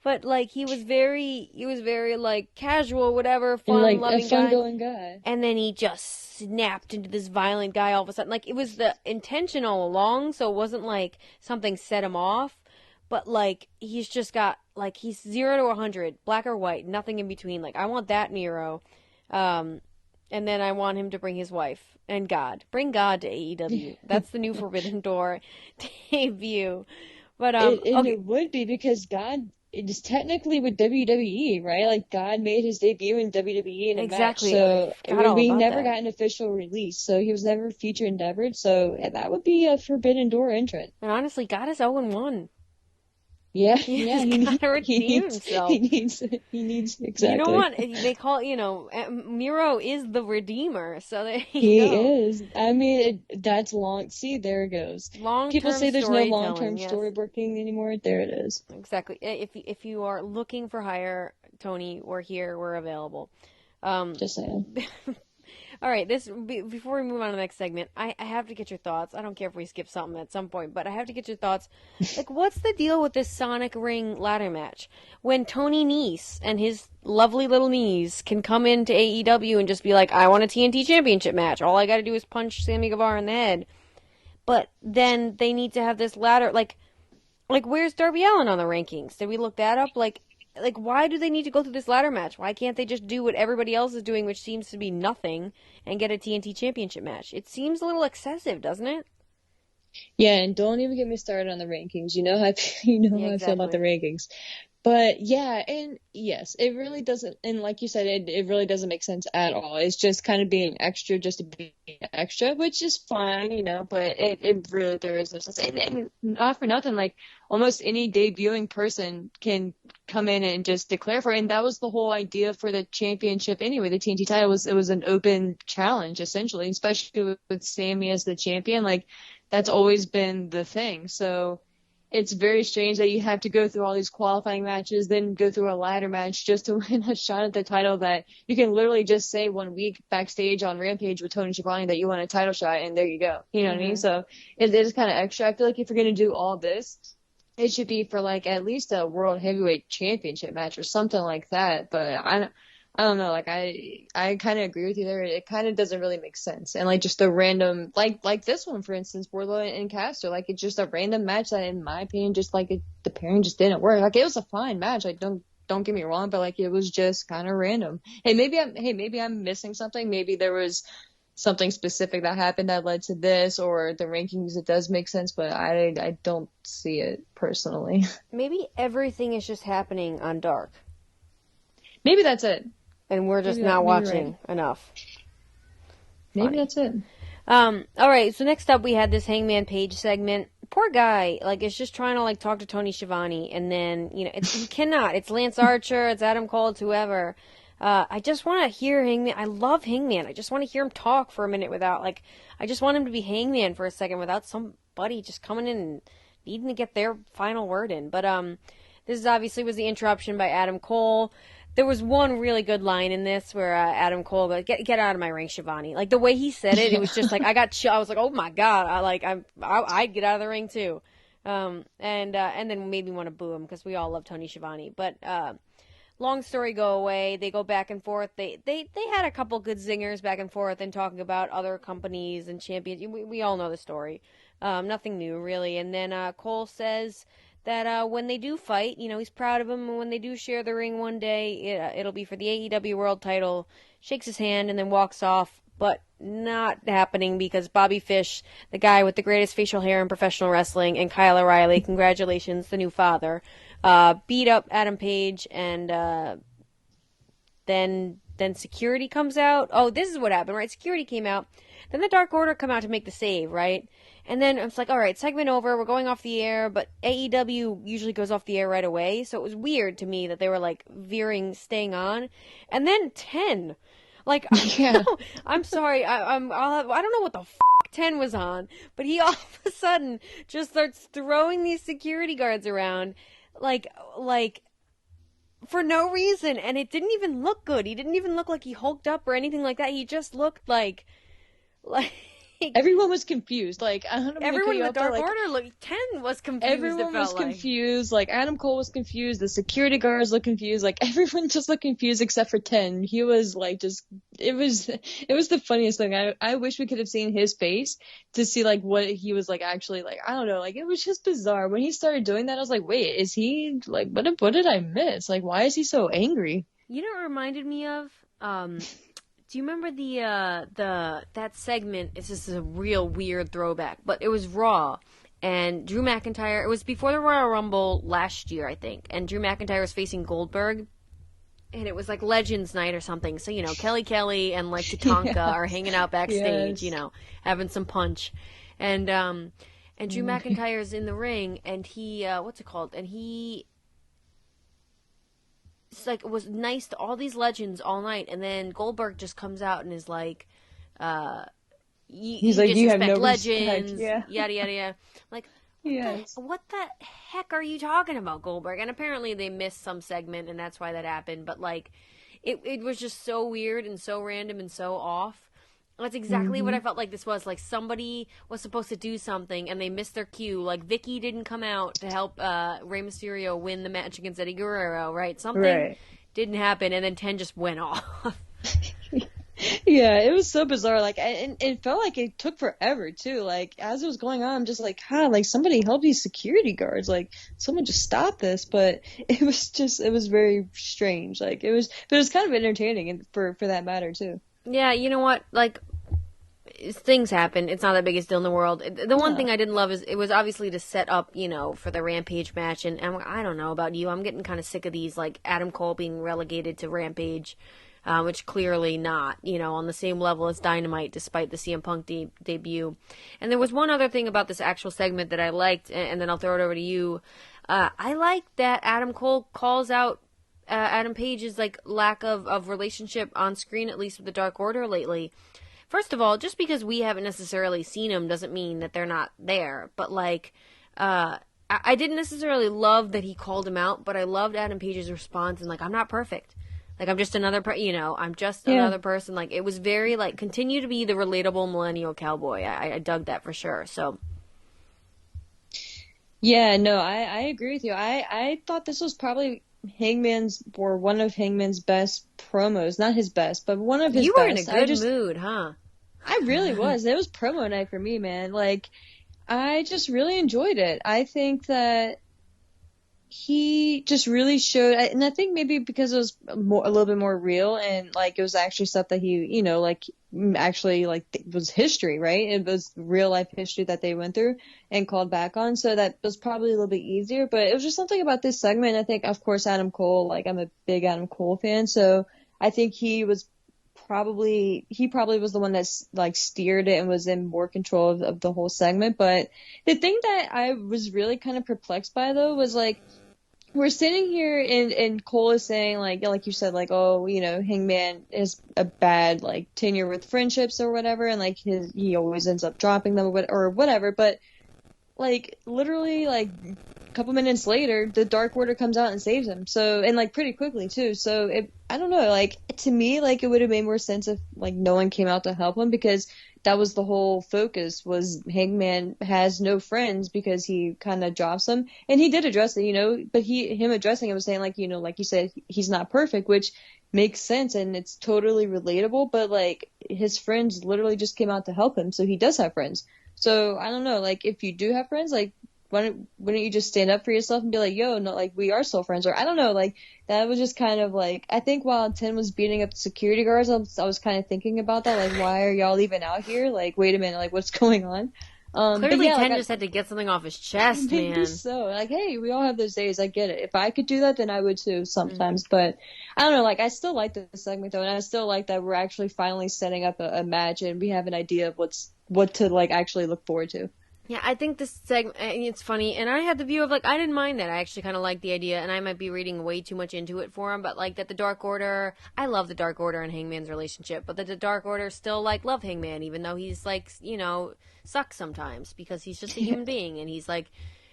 but like he was very like casual, whatever, fun, and, like, loving a fun-going guy. And then he just snapped into this violent guy all of a sudden. Like it was the intention all along, so it wasn't like something set him off. But, like, he's just got, like, he's 0 to 100, black or white, nothing in between. Like, I want that Miro. And then I want him to bring his wife and God. Bring God to AEW. That's the new Forbidden Door debut. But, it would be because God is technically with WWE, right? Like, God made his debut in WWE in a match. So we never got an official release. So he was never featured endeavored. So that would be a Forbidden Door entrant. And honestly, God is 0-1. Yeah, he's gotta redeem himself. He needs exactly. You know what they call? Miro is the redeemer. So there he is. I mean, that's long. See, there it goes. People say there's no long-term storyboarding anymore. There it is. Exactly. If you are looking for hire, Tony, we're here. We're available. Just saying. All right, before we move on to the next segment, I have to get your thoughts. I don't care if we skip something at some point, but I have to get your thoughts. Like, what's the deal with this Sonic Ring ladder match? When Tony Nese and his lovely little knees can come into AEW and just be like, I want a TNT Championship match. All I got to do is punch Sammy Guevara in the head. But then they need to have this ladder. Like where's Darby Allin on the rankings? Did we look that up? Like, why do they need to go through this ladder match? Why can't they just do what everybody else is doing, which seems to be nothing, and get a TNT Championship match? It seems a little excessive, doesn't it? Yeah, and don't even get me started on the rankings. You know how I feel about the rankings. But yeah, and yes, it really doesn't, and like you said, it really doesn't make sense at all. It's just kind of being extra just to be extra, which is fine, but it really, there is no sense. And not for nothing, like almost any debuting person can come in and just declare for it. And that was the whole idea for the championship anyway. The TNT title it was an open challenge essentially, especially with Sammy as the champion. Like that's always been the thing. So it's very strange that you have to go through all these qualifying matches, then go through a ladder match just to win a shot at the title that you can literally just say 1 week backstage on Rampage with Tony Schiavone that you want a title shot, and there you go. You know what I mean? So it is kind of extra. I feel like if you're going to do all this, it should be for like at least a World Heavyweight Championship match or something like that. But I don't know, like I kind of agree with you there. It kind of doesn't really make sense. And like just a random, like this one, for instance, Wardlow and Caster, like it's just a random match that in my opinion, just like the pairing just didn't work. Like it was a fine match. Like don't get me wrong, but like it was just kind of random. Maybe I'm missing something. Maybe there was something specific that happened that led to this, or the rankings, it does make sense, but I don't see it personally. Maybe everything is just happening on Dark. Maybe that's it. And we're just not watching enough. Maybe that's it. All right, so next up we had this Hangman Page segment. Poor guy, like, is just trying to, like, talk to Tony Schiavone, and then, he cannot. It's Lance Archer, it's Adam Cole, it's whoever. I just want to hear Hangman. I love Hangman. I just want to hear him talk for a minute without, like, I just want him to be Hangman for a second without somebody just coming in and needing to get their final word in. But, this obviously was the interruption by Adam Cole. There was one really good line in this where Adam Cole goes, "Get out of my ring, Schiavone." Like the way he said it, it was just like I got chill. I was like, "Oh my god!" I'd get out of the ring too, and then maybe want to boo him because we all love Tony Schiavone. But long story go away. They go back and forth. They had a couple good zingers back and forth and talking about other companies and champions. We all know the story. Nothing new really. And then Cole says that when they do fight, he's proud of him, and when they do share the ring one day, it'll be for the AEW World title, shakes his hand, and then walks off, but not happening because Bobby Fish, the guy with the greatest facial hair in professional wrestling, and Kyle O'Reilly, congratulations, the new father, beat up Adam Page, and then then security comes out. Oh, this is what happened, right? Security came out. Then the Dark Order come out to make the save, right? And then it's like, all right, segment over, we're going off the air, but AEW usually goes off the air right away, so it was weird to me that they were, like, staying on. And then 10. Like, Yeah. I'm sorry, I don't know what the 10 was on, but he all of a sudden just starts throwing these security guards around, like, for no reason, and it didn't even look good. He didn't even look like he hulked up or anything like that. He just looked like everyone was confused. Like, I don't know. Everyone in the Dark Order looked 10 was confused. Everyone was confused. Like, Adam Cole was confused. The security guards looked confused. Like, everyone just looked confused except for 10. He was like, just it was the funniest thing. I wish we could have seen his face to see like what he was like actually like. I don't know. Like, it was just bizarre when he started doing that. I was like, wait, is he like what did I miss? Like, why is he so angry? You know what it reminded me of? Do you remember that segment? It's just a real weird throwback, but it was Raw, and Drew McIntyre. It was before the Royal Rumble last year, I think, and Drew McIntyre was facing Goldberg, and it was like Legends Night or something. So Kelly and like Tatanka are hanging out backstage, having some punch, and Drew McIntyre's in the ring, and he what's it called? And he. It's like, it was nice to all these legends all night, and then Goldberg just comes out and is like, he's like, you have no legends, respect. Yeah. yada yada yada. Like, yes. What the heck are you talking about, Goldberg? And apparently they missed some segment, and that's why that happened. But like, it was just so weird and so random and so off. That's exactly what I felt like this was. Like, somebody was supposed to do something, and they missed their cue. Like, Vicky didn't come out to help Rey Mysterio win the match against Eddie Guerrero, right? Something didn't happen, and then 10 just went off. Yeah, it was so bizarre. Like, and it felt like it took forever, too. Like, as it was going on, I'm just like, like, somebody help these security guards. Like, someone just stop this. But it was very strange. Like, but it was kind of entertaining for that matter, too. Yeah, you know what? Like, things happen. It's not the biggest deal in the world. The one thing I didn't love is it was obviously to set up, for the Rampage match. And I don't know about you. I'm getting kind of sick of these, like, Adam Cole being relegated to Rampage, which clearly not, on the same level as Dynamite, despite the CM Punk debut. And there was one other thing about this actual segment that I liked, and then I'll throw it over to you. I like that Adam Cole calls out Adam Page's like lack of relationship on screen, at least with the Dark Order lately. First of all, just because we haven't necessarily seen them doesn't mean that they're not there. But like, I didn't necessarily love that he called him out, but I loved Adam Page's response and like, I'm not perfect. Like, I'm just another, I'm just another person. Like, it was very like, continue to be the relatable millennial cowboy. I dug that for sure. So. Yeah, no, I agree with you. I thought this was probably one of Hangman's best promos. Not his best, but one of his best. You were in a good mood, huh? I really was. It was promo night for me, man. Like, I just really enjoyed it. I think that he just really showed, and I think maybe because it was a little bit more real, and like it was actually stuff that he, like actually like it was history, right? It was real life history that they went through and called back on, so that was probably a little bit easier. But it was just something about this segment. I think, of course, Adam Cole, like I'm a big Adam Cole fan, so I think he probably was the one that's like steered it and was in more control of the whole segment. But the thing that I was really kind of perplexed by though was like, we're sitting here and Cole is saying like you said, like, oh, Hangman is a bad like tenure with friendships or whatever, and like he always ends up dropping them or whatever. But like literally like a couple minutes later, the Dark Order comes out and saves him. So, and like pretty quickly too. So I don't know, like to me, like it would have made more sense if like no one came out to help him, because that was the whole focus, was Hangman has no friends because he kind of drops them. And he did address it, but him addressing it was saying like, like you said, he's not perfect, which makes sense and it's totally relatable. But like his friends literally just came out to help him. So he does have friends. So I don't know, like if you do have friends, like wouldn't you just stand up for yourself and be like, yo, no, like we are still friends? Or I don't know, like that was just kind of like, I think while 10 was beating up the security guards, I was kind of thinking about that, like why are y'all even out here? Like, wait a minute, like what's going on? Clearly, yeah, Ken like, just had to get something off his chest, maybe man. so. Like, hey, we all have those days. I get it. If I could do that, then I would too sometimes. But I don't know. Like, I still like the segment though, and I still like that we're actually finally setting up a match, and we have an idea of what to like actually look forward to. Yeah, I think this segment, it's funny, and I had the view of, like, I didn't mind that. I actually kind of liked the idea, and I might be reading way too much into it for him, but, like, that the Dark Order, I love the Dark Order and Hangman's relationship, but that the Dark Order still, like, love Hangman, even though he's, like, you know, sucks sometimes, because he's just a human being, and he's, like,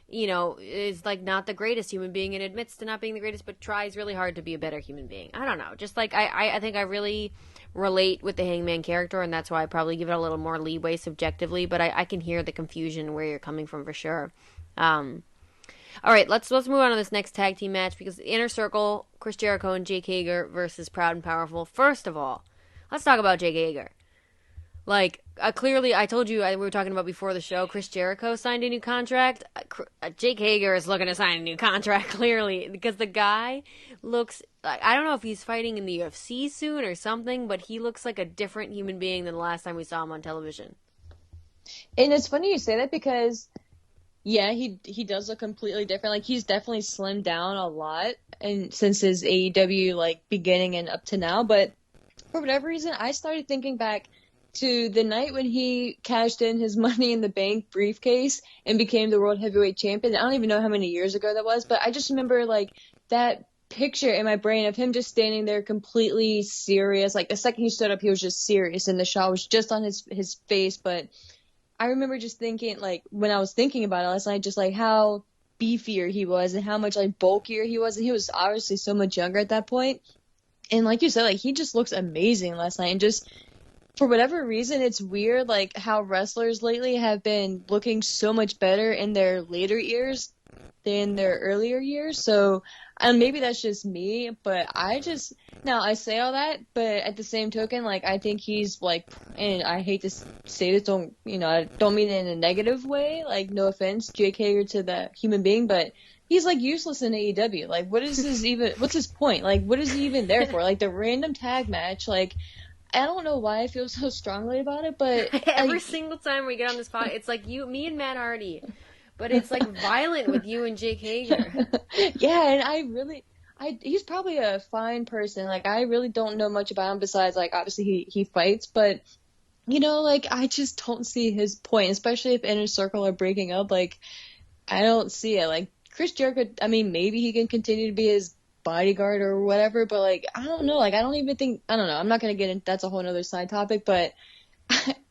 you know, is, like, not the greatest human being, and admits to not being the greatest, but tries really hard to be a better human being. I don't know, just, like, I think I really relate with the Hangman character, and that's why I probably give it a little more leeway subjectively, but I can hear the confusion where you're coming from for sure. All right, let's move on to this next tag team match, because the Inner Circle, Chris Jericho and Jake Hager versus Proud and Powerful. First of all, let's talk about Jake Hager. Like, clearly, I told you, we were talking about before the show, Chris Jericho signed a new contract. Jake Hager is looking to sign a new contract, clearly, because the guy looks, like, I don't know if he's fighting in the UFC soon or something, but he looks like a different human being than the last time we saw him on television. And it's funny you say that because, yeah, he does look completely different. Like, he's definitely slimmed down a lot, and since his AEW, like, beginning and up to now, but for whatever reason, I started thinking back to the night when he cashed in his Money in the Bank briefcase and became the World Heavyweight Champion. I don't even know how many years ago that was, but I just remember, like, that picture in my brain of him just standing there completely serious. Like, the second he stood up, he was just serious, and the shot was just on his face. But I remember just thinking, like, when I was thinking about it last night, just, like, how beefier he was and how much, like, bulkier he was. And he was obviously so much younger at that point. And like you said, like, he just looks amazing last night. And just, for whatever reason, it's weird, like, how wrestlers lately have been looking so much better in their later years than their earlier years. So, maybe that's just me, but now I say all that, but at the same token, like, I think he's, like, and I hate to say this, I don't mean it in a negative way, like, no offense, Jake Hager to the human being, but he's, like, useless in AEW. Like, what's his point? Like, what is he even there for? Like, the random tag match, like, I don't know why I feel so strongly about it, but every single time we get on this pod, it's like me and Matt Hardy, but it's like violent with you and Jake Hager. Yeah, and he's probably a fine person. Like, I really don't know much about him besides, like, obviously he fights, but, you know, like, I just don't see his point, especially if Inner Circle are breaking up. Like, I don't see it. Like, Chris Jericho, I mean, maybe he can continue to be his bodyguard or whatever, but, like, I don't know. Like, I don't know. I'm not going to get into, that's a whole other side topic, but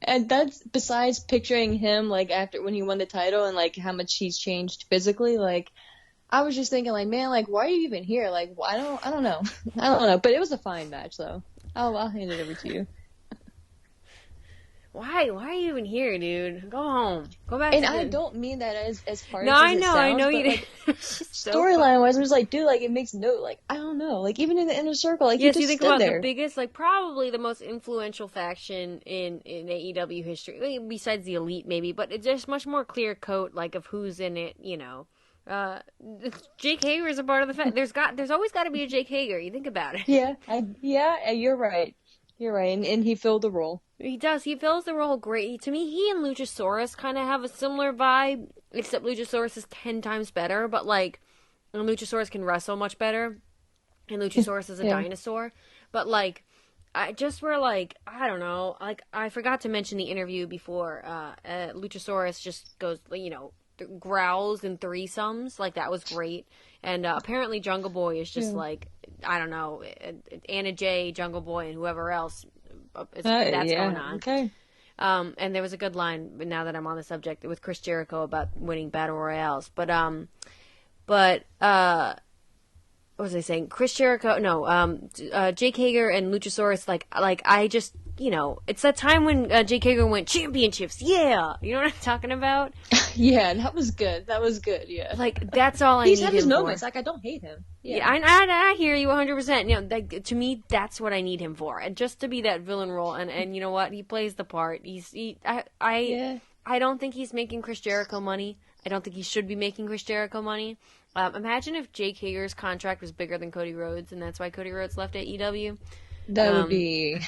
and that's besides picturing him, like, after when he won the title and, like, how much he's changed physically, like, I was just thinking, like, man, like, why are you even here? Like, I don't know. I don't know. But it was a fine match, though. I'll hand it over to you. Why are you even here, dude? Go home. Go back. And I don't mean that as harsh No, as I it know, sounds, I know but, you like, did. storyline wise, I was like, dude, like, it makes no, like, I don't know, like, even in the Inner Circle, like, yes, he you just think stood about there. the biggest, like, probably the most influential faction in AEW history, besides the Elite, maybe, but it's just much more clear coat, like, of who's in it, you know. Jake Hager is a part of the fact. There's always got to be a Jake Hager. You think about it. Yeah, you're right. You're right, and he filled the role. He does. He fills the role great. To me, he and Luchasaurus kind of have a similar vibe, except Luchasaurus is 10 times better, but, like, and Luchasaurus can wrestle much better, and Luchasaurus is a dinosaur, but, like, I don't know, like, I forgot to mention the interview before, Luchasaurus just goes, you know, growls in threesomes, like, that was great, and apparently Jungle Boy is just, like, I don't know, Anna Jay, Jungle Boy, and whoever else that's going on. Okay. And there was a good line, now that I'm on the subject, with Chris Jericho about winning battle royales. But what was I saying? Chris Jericho, Jake Hager and Luchasaurus, like I just, you know, it's that time when Jake Hager went championships, yeah, you know what I'm talking about? Yeah, that was good. Yeah. Like, that's all I need him for. He's had his moments. Like, I don't hate him. Yeah, I hear you 100%. You know, like, to me, that's what I need him for, and just to be that villain role. And you know what? He plays the part. I don't think he's making Chris Jericho money. I don't think he should be making Chris Jericho money. Imagine if Jake Hager's contract was bigger than Cody Rhodes, and that's why Cody Rhodes left AEW. That would be.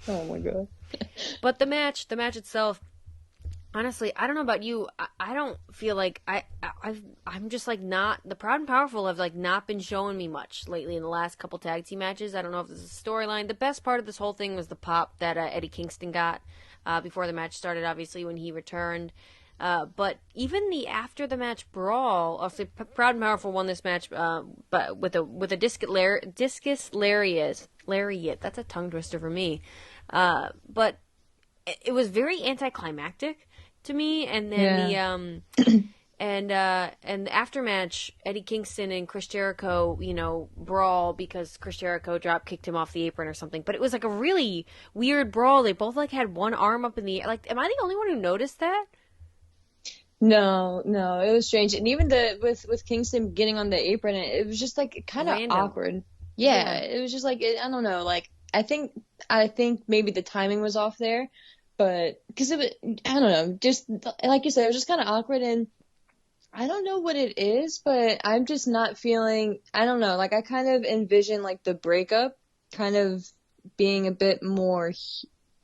Oh my god. But the match itself, Honestly, I don't know about you. I don't feel like I'm just like not the Proud and Powerful have like not been showing me much lately in the last couple tag team matches. I don't know if this is a storyline. The best part of this whole thing was the pop that Eddie Kingston got before the match started. Obviously, when he returned. But even the after the match brawl, I'll say Proud and Powerful won this match, but with a discus lariat. That's a tongue twister for me. But it was very anticlimactic to me. And then and the aftermatch, Eddie Kingston and Chris Jericho, brawl because Chris Jericho drop kicked him off the apron or something. But it was like a really weird brawl. They both like had one arm up in the air. Like, am I the only one who noticed that? No, it was strange. And even with Kingston getting on the apron, it was just like kind of awkward. Yeah, it was just like, I don't know, like I think maybe the timing was off there, but because I don't know, just like you said, it was just kind of awkward, and I don't know what it is, but I'm just not feeling, I don't know, like I kind of envision like the breakup kind of being a bit more,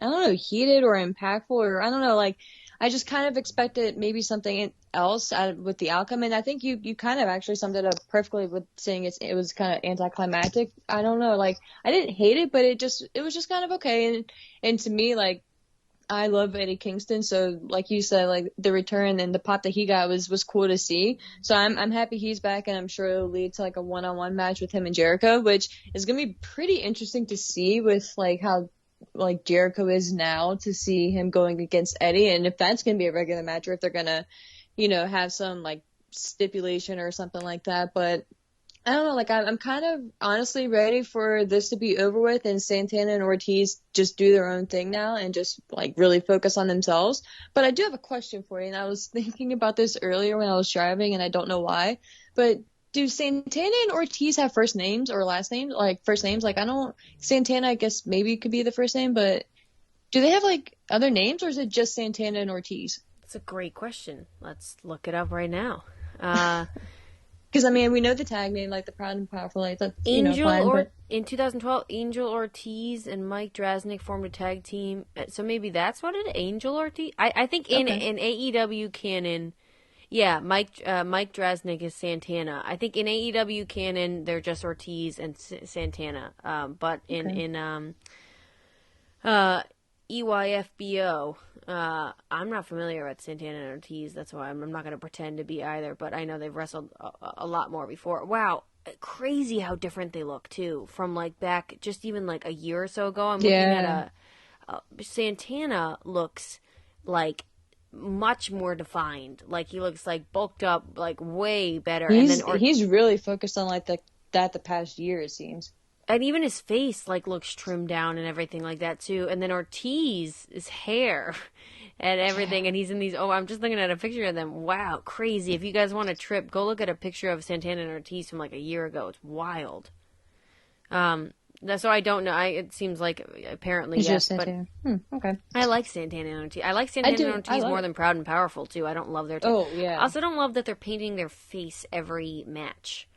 I don't know, heated or impactful, or I don't know, like I just kind of expected maybe something else with the outcome, and I think you kind of actually summed it up perfectly with saying it was kind of anticlimactic. I don't know, like I didn't hate it, but it was just kind of okay, and to me, like I love Eddie Kingston, so like you said, like the return and the pop that he got was cool to see. So I'm happy he's back, and I'm sure it'll lead to like a one-on-one match with him and Jericho, which is gonna be pretty interesting to see with like how like Jericho is now, to see him going against Eddie, and if that's gonna be a regular match or if they're gonna, have some like stipulation or something like that. But I don't know, like I'm kind of honestly ready for this to be over with and Santana and Ortiz just do their own thing now and just like really focus on themselves. But I do have a question for you, and I was thinking about this earlier when I was driving, and I don't know why, but do Santana and Ortiz have first names or last names? Like first names? Like Santana, I guess maybe could be the first name, but do they have like other names, or is it just Santana and Ortiz? That's a great question. Let's look it up right now. Because I mean, we know the tag name, like the Proud and Powerful, like that's in 2012, Angel Ortiz and Mike Drasnik formed a tag team. So maybe that's what it is. Angel Ortiz. I think in AEW canon. Yeah, Mike Drasnik is Santana. I think in AEW canon they're just Ortiz and Santana. But in EYFBO, I'm not familiar with Santana and Ortiz. That's why I'm not going to pretend to be either. But I know they've wrestled a lot more before. Wow, crazy how different they look too from like back just even like a year or so ago. I'm looking at Santana looks like much more defined. Like he looks like bulked up, like way better. He's really focused on like the past year, it seems. And even his face like looks trimmed down and everything like that too. And then Ortiz, his hair and everything, and he's in these. Oh, I'm just looking at a picture of them. Wow, crazy! If you guys want a trip, go look at a picture of Santana and Ortiz from like a year ago. It's wild. So I don't know. It seems like apparently it's yes, just but okay. I like Santana and Ortiz. I like Santana and Ortiz more than Proud and Powerful too. I don't love their. Oh yeah. I also don't love that they're painting their face every match.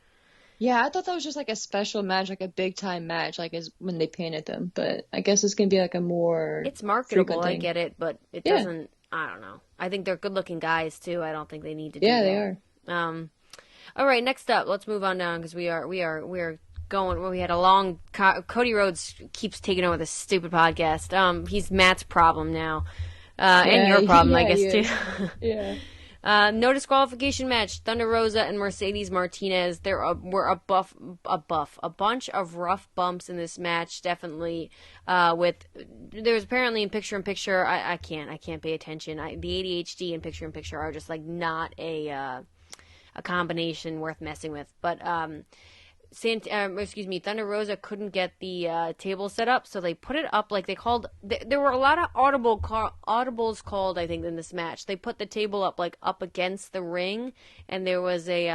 Yeah, I thought that was just like a special match, like a big time match, like as when they painted them. But I guess it's gonna be like a more. It's marketable, I get it, but it doesn't. I don't know. I think they're good looking guys too. I don't think they need to. Yeah, do they that. are. All right, next up, let's move on down because we are going. Well, we had a long. Cody Rhodes keeps taking over this stupid podcast. He's Matt's problem now, and your problem, I guess too. Yeah. No disqualification match. Thunder Rosa and Mercedes Martinez. There were a bunch of rough bumps in this match. Definitely. There was apparently in picture in picture. I can't pay attention. The ADHD and picture in picture are just like not a combination worth messing with. But Thunder Rosa couldn't get the table set up, so they put it up like they called. There were a lot of audibles called, I think, in this match. They put the table up like up against the ring, and there was a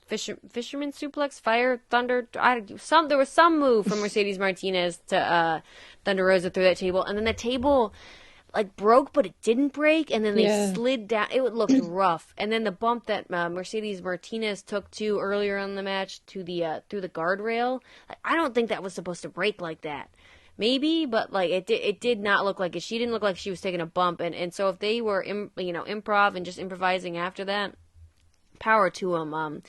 fisherman suplex, fire thunder. There was some move from Mercedes Martinez to Thunder Rosa through that table, and then the table like broke, but it didn't break, and then they slid down. It looked rough. And then the bump that Mercedes Martinez took to earlier in the match to the through the guardrail, I don't think that was supposed to break like that. maybe, but like it did not look like it. She didn't look like she was taking a bump, and so if they were improv and just improvising after that, power to them.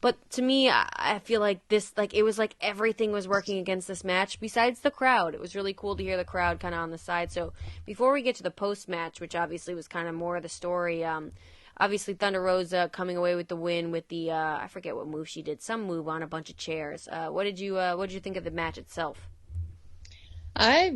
But to me, I feel like this, like, it was like everything was working against this match besides the crowd. It was really cool to hear the crowd kind of on the side. So before we get to the post-match, which obviously was kind of more of the story, obviously Thunder Rosa coming away with the win with the, I forget what move she did, some move on a bunch of chairs. What did you think of the match itself? I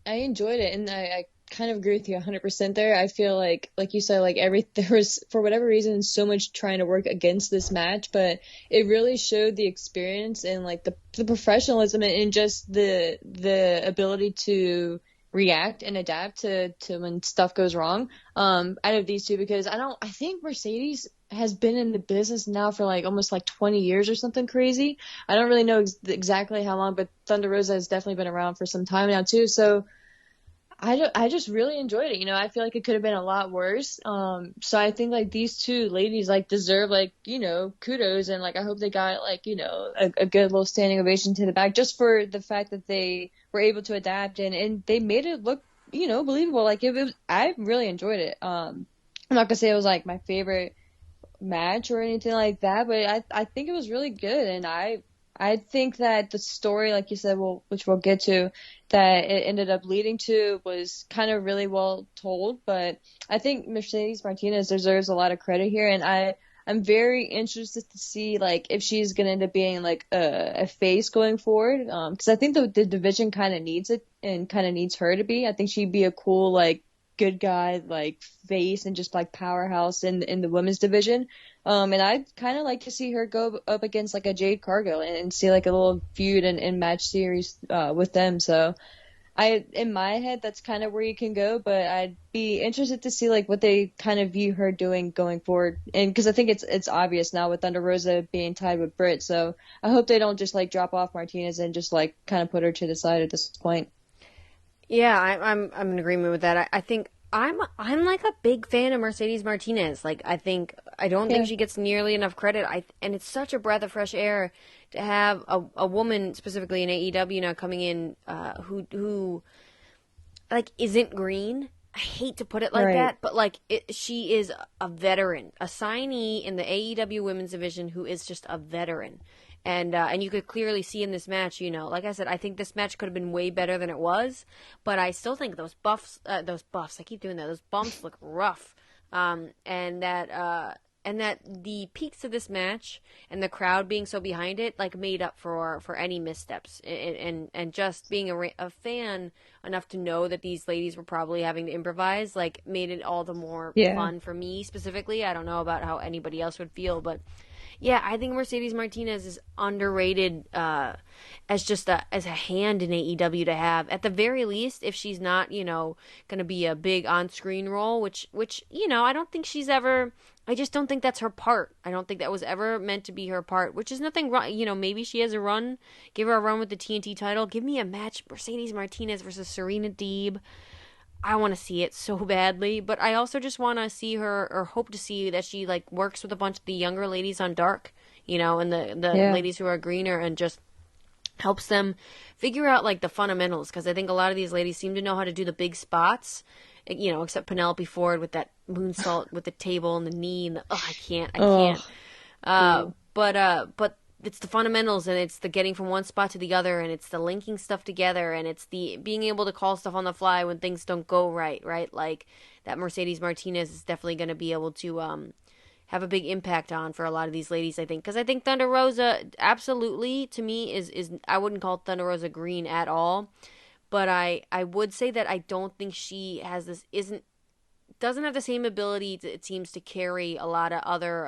enjoyed it, and I kind of agree with you 100% there. I feel like you said, like there was, for whatever reason, so much trying to work against this match, but it really showed the experience and like the professionalism and just the ability to react and adapt to when stuff goes wrong out of these two, because I think Mercedes has been in the business now for like almost like 20 years or something crazy. I don't really know exactly how long, but Thunder Rosa has definitely been around for some time now too. So I just really enjoyed it. I feel like it could have been a lot worse. So I think like these two ladies like deserve like, kudos, and like I hope they got like, a good little standing ovation to the back just for the fact that they were able to adapt and they made it look, believable. Like I really enjoyed it. I'm not gonna say it was like my favorite match or anything like that, but I think it was really good, and I think that the story, like you said, which we'll get to, that it ended up leading to was kind of really well told. But I think Mercedes Martinez deserves a lot of credit here, and I'm very interested to see like if she's gonna end up being like a face going forward, because I think the division kind of needs it and kind of needs her to be. I think she'd be a cool like good guy like face and just like powerhouse in the women's division. And I'd kind of like to see her go up against like a Jade Cargill and see like a little feud and match series with them. So in my head, that's kind of where you can go, but I'd be interested to see like what they kind of view her doing going forward. And because I think it's obvious now with Thunder Rosa being tied with Britt. So I hope they don't just like drop off Martinez and just like kind of put her to the side at this point. Yeah, I'm in agreement with that. I think I'm like a big fan of Mercedes Martinez. Like I don't think she gets nearly enough credit. And it's such a breath of fresh air to have a woman specifically in AEW now coming in who like isn't green. I hate to put it like that, but like she is a veteran, a signee in the AEW women's division who is just a veteran. And you could clearly see in this match, like I said, I think this match could have been way better than it was, but I still think those buffs, I keep doing that, those bumps look rough, and that the peaks of this match and the crowd being so behind it, like, made up for any missteps, and just being a fan enough to know that these ladies were probably having to improvise, like, made it all the more fun for me specifically. I don't know about how anybody else would feel, but yeah, I think Mercedes Martinez is underrated as a hand in AEW to have. At the very least, if she's not, going to be a big on-screen role, which I don't think she's ever. I just don't think that's her part. I don't think that was ever meant to be her part, which is nothing wrong. Maybe she has a run. Give her a run with the TNT title. Give me a match, Mercedes Martinez versus Serena Deeb. I want to see it so badly, but I also just want to see her, or hope to see that she like works with a bunch of the younger ladies on Dark, and the ladies who are greener, and just helps them figure out like the fundamentals, because I think a lot of these ladies seem to know how to do the big spots, except Penelope Ford with that moonsault with the table and the knee and I can't. But it's the fundamentals, and it's the getting from one spot to the other, and it's the linking stuff together, and it's the being able to call stuff on the fly when things don't go right? Like that Mercedes Martinez is definitely going to be able to have a big impact on for a lot of these ladies, I think. Because I think Thunder Rosa, absolutely, to me, is I wouldn't call Thunder Rosa green at all, but I would say that I don't think she has doesn't have the same ability, it seems, to carry a lot of other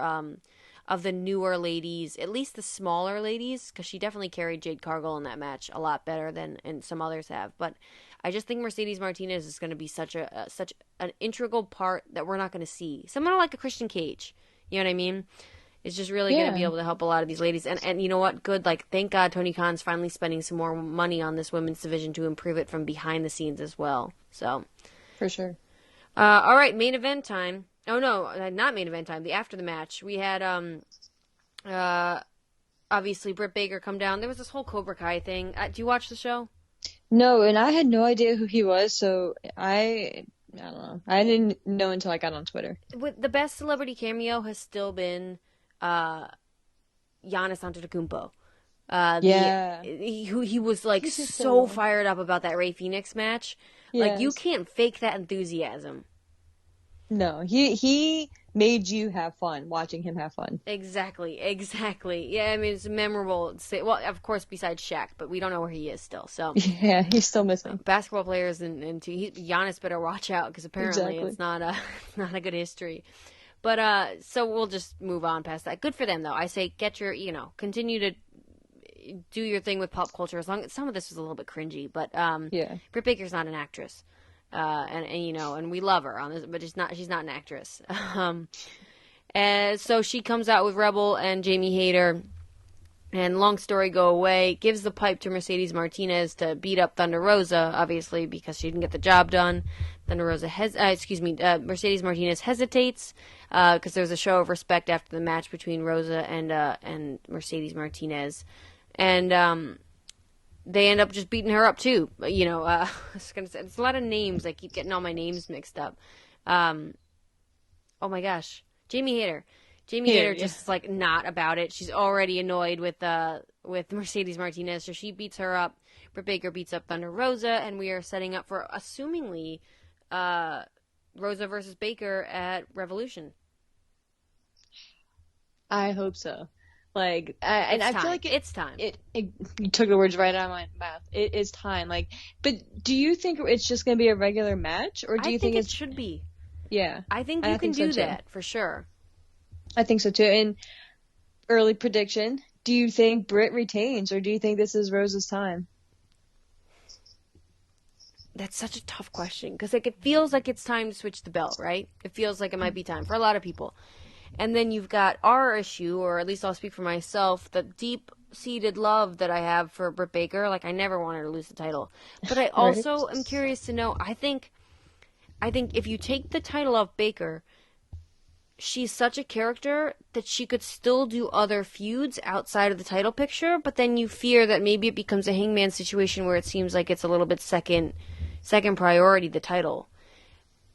of the newer ladies, at least the smaller ladies, because she definitely carried Jade Cargill in that match a lot better than and some others have. But I just think Mercedes Martinez is going to be such an integral part that we're not going to see. Someone like a Christian Cage, you know what I mean? It's just really going to be able to help a lot of these ladies. And you know what? Good. Like, thank God Tony Khan's finally spending some more money on this women's division to improve it from behind the scenes as well. So, for sure. All right, main event time. Oh, no, not main event time. After the match, we had, obviously, Britt Baker come down. There was this whole Cobra Kai thing. Do you watch the show? No, and I had no idea who he was, so I don't know. I didn't know until I got on Twitter. With the best celebrity cameo has still been Giannis Antetokounmpo. Yeah. He was like He's just so so fired up about that Ray Phoenix match. Like you yes. can't fake that enthusiasm. No, he made you have fun watching him have fun. Exactly. Yeah, I mean it's memorable. Well, of course, besides Shaq, but we don't know where he is still. So Yeah, he's still missing. basketball players and Giannis better watch out because apparently Exactly. it's not not a good history. But so we'll just move on past that. Good for them though. I say get your continue to do your thing with pop culture. As long as some of this was a little bit cringy, but Yeah. Britt Baker's not an actress, and and we love her on this, but she's not an actress. And so she comes out with Rebel and Jamie Hayter. And long story go away, gives the pipe to Mercedes Martinez to beat up Thunder Rosa, obviously because she didn't get the job done. Mercedes Martinez hesitates because there's a show of respect after the match between Rosa and Mercedes Martinez, and they end up just beating her up too. I was gonna say it's a lot of names. I keep getting all my names mixed up. Oh my gosh, Jamie Hayter. Jamie Hayter just is like not about it. She's already annoyed with Mercedes Martinez, so she beats her up. Britt Baker beats up Thunder Rosa, and we are setting up for assumingly Rosa versus Baker at Revolution. I hope so. Like, I feel like it's time. You took the words right out of my mouth. It is time. Like, but do you think it's just going to be a regular match, or do you think it should be? Yeah, I think you can do that for sure. I think so too. And early prediction: do you think Britt retains, or do you think this is Rosa's time? That's such a tough question because it feels like it's time to switch the belt, right? It feels like it might be time for a lot of people. And then you've got our issue, or at least I'll speak for myself, the deep-seated love that I have for Britt Baker. Like, I never wanted her to lose the title. But I also am curious to know, I think if you take the title off Baker, she's such a character that she could still do other feuds outside of the title picture, but then you fear that maybe it becomes a Hangman situation where it seems like it's a little bit second priority, the title.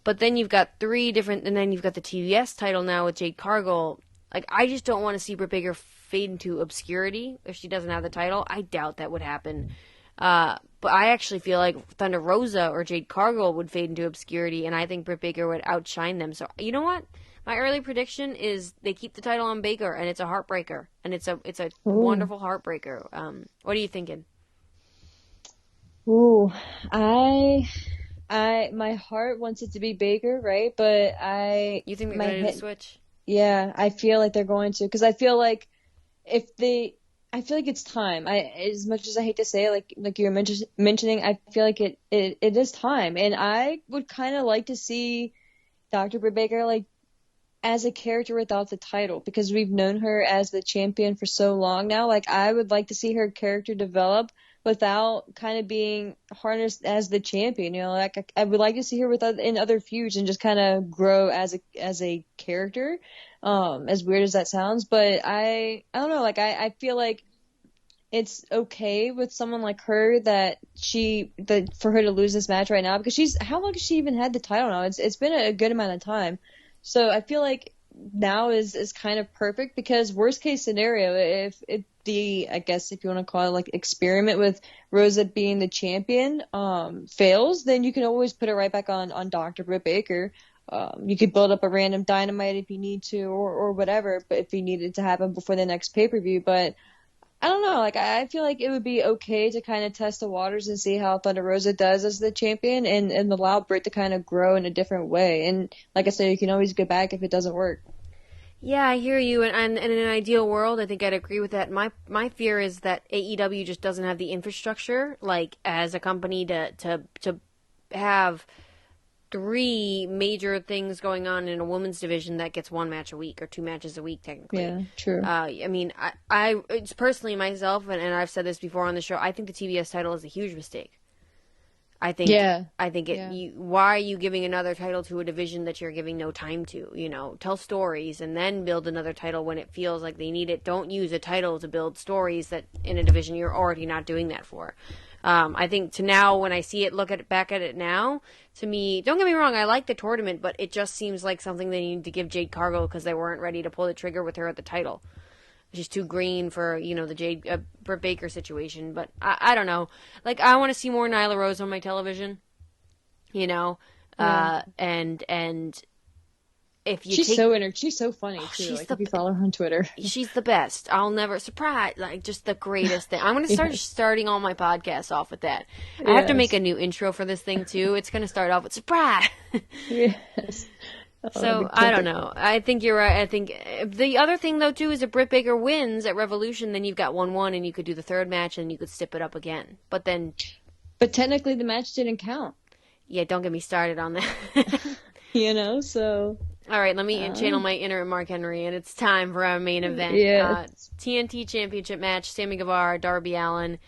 But then you've got and then you've got the TBS title now with Jade Cargill. Like, I just don't want to see Britt Baker fade into obscurity if she doesn't have the title. I doubt that would happen. But I actually feel like Thunder Rosa or Jade Cargill would fade into obscurity, and I think Britt Baker would outshine them. So, you know what? My early prediction is they keep the title on Baker, and it's a heartbreaker, and it's a wonderful heartbreaker. What are you thinking? Ooh, my heart wants it to be Baker, right? But you think they're going to do the switch? Yeah, I feel like they're going to, because I feel like I feel like it's time. As much as I hate to say it, like you were mentioning, I feel like it is time, and I would kind of like to see Dr. Britt Baker like as a character without the title, because we've known her as the champion for so long now. Like, I would like to see her character develop without kind of being harnessed as the champion. Like I would like to see her in other feuds and just kind of grow as a character. As weird as that sounds, but I don't know. Like, I feel like it's okay with someone like her for her to lose this match right now, because how long has she even had the title now? It's been a good amount of time. So I feel like now is kind of perfect, because worst case scenario, if I guess if you want to call it like experiment with Rosa being the champion fails, then you can always put it right back on Dr. Britt Baker. You could build up a random Dynamite if you need to, or whatever, but if you need it to happen before the next pay-per-view. But I don't know, like, I feel like it would be okay to kind of test the waters and see how Thunder Rosa does as the champion, and allow Britt to kind of grow in a different way. And like I said, you can always go back if it doesn't work. Yeah, I hear you, and in an ideal world, I think I'd agree with that. My fear is that AEW just doesn't have the infrastructure, like, as a company to have 3 major things going on in a women's division that gets 1 match a week, or 2 matches a week, technically. Yeah, true. I mean, it's personally myself, and I've said this before on the show, I think the TBS title is a huge mistake. I think why are you giving another title to a division that you're giving no time to? Tell stories and then build another title when it feels like they need it. Don't use a title to build stories that in a division you're already not doing that for. I think to now, when I see it, back at it now, to me, don't get me wrong, I like the tournament, but it just seems like something they need to give Jade Cargill because they weren't ready to pull the trigger with her at the title. She's too green for, the Jade Britt Baker situation. But I don't know. Like, I want to see more Nyla Rose on my television. And if you she's so funny too. Like, if you follow her on Twitter, she's the best. I'll never surprise. Like, just the greatest thing. I'm going to starting all my podcasts off with that. I have to make a new intro for this thing too. It's going to start off with surprise. Yes. So, I don't know. I think you're right. I think the other thing, though, too, is if Britt Baker wins at Revolution, then you've got 1-1, and you could do the third match, and you could step it up again. But technically, the match didn't count. Yeah, don't get me started on that. So... All right, let me channel my inner Mark Henry, and it's time for our main event. TNT Championship match, Sammy Guevara, Darby Allin.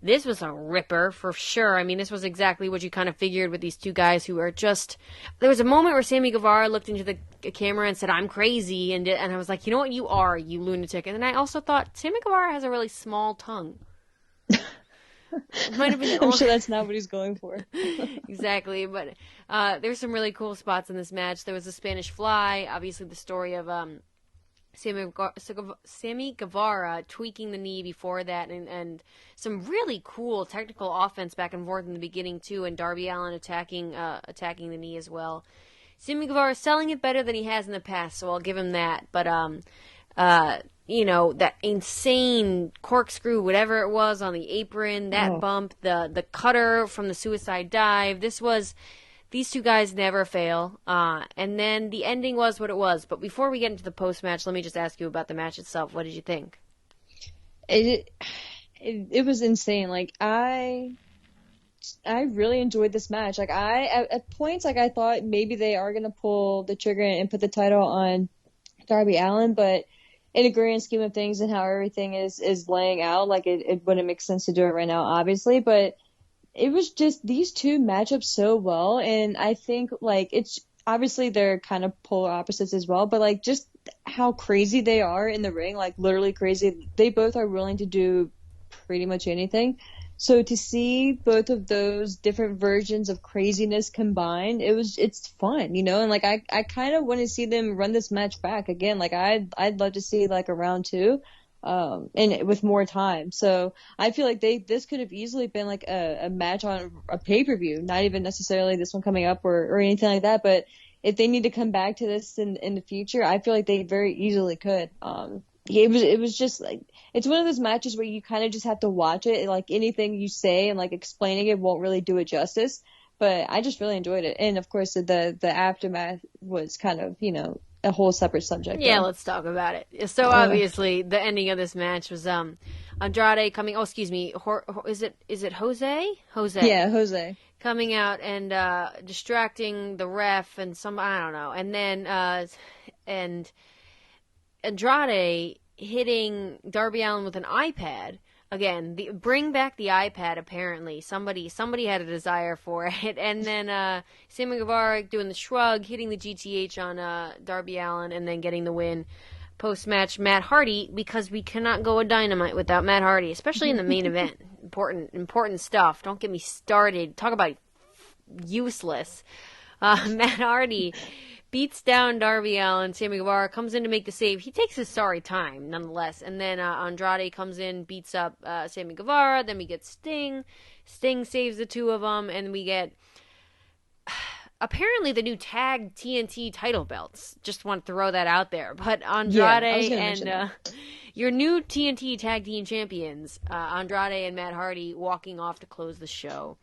This was a ripper for sure. I mean, this was exactly what you kind of figured with these two guys who are just... There was a moment where Sammy Guevara looked into the camera and said, "I'm crazy," and I was like, you know what, you are, you lunatic. And then I also thought, Sammy Guevara has a really small tongue. Might have been I'm sure that's not what he's going for. Exactly, but there's some really cool spots in this match. There was a Spanish Fly, obviously the story of... Sammy Guevara tweaking the knee before that, and some really cool technical offense back and forth in the beginning too, and Darby Allin attacking the knee as well. Sammy Guevara selling it better than he has in the past, so I'll give him that. But that insane corkscrew, whatever it was on the apron, that bump, the cutter from the suicide dive. These two guys never fail, and then the ending was what it was. But before we get into the post-match, let me just ask you about the match itself. What did you think? It was insane. Like, I really enjoyed this match. Like, at points, like, I thought maybe they are going to pull the trigger and put the title on Darby Allin, but in a grand scheme of things and how everything is laying out, like, it wouldn't make sense to do it right now, obviously, but it was just, these two match up so well, and I think, like, it's obviously they're kind of polar opposites as well, but, like, just how crazy they are in the ring, like, literally crazy. They both are willing to do pretty much anything. So to see both of those different versions of craziness combined, it's fun, and, like, I kind of want to see them run this match back again. Like, I'd love to see, like, a round two. And with more time. So I feel like this could have easily been like a match on a pay-per-view, not even necessarily this one coming up or anything like that. But if they need to come back to this in the future, I feel like they very easily could. It was just like, it's one of those matches where you kind of just have to watch it. Like, anything you say and like explaining it won't really do it justice. But I just really enjoyed it. And of course the aftermath was kind of, a whole separate subject. Yeah, let's talk about it. So obviously, the ending of this match was Andrade coming. Oh, excuse me. Is it Jose? Jose. Yeah, Jose coming out and distracting the ref and I don't know. And then and Andrade hitting Darby Allin with an iPad. Again, bring back the iPad, apparently. Somebody had a desire for it. And then Sammy Guevara doing the shrug, hitting the GTH on Darby Allin, and then getting the win. Post-match, Matt Hardy, because we cannot go a Dynamite without Matt Hardy, especially in the main event. Important stuff. Don't get me started. Talk about useless. Matt Hardy beats down Darby Allin. Sammy Guevara comes in to make the save. He takes his sorry time, nonetheless. And then Andrade comes in, beats up Sammy Guevara. Then we get Sting. Sting saves the two of them. And we get, apparently, the new tag TNT title belts. Just want to throw that out there. But Andrade and your new TNT tag team champions, Andrade and Matt Hardy, walking off to close the show.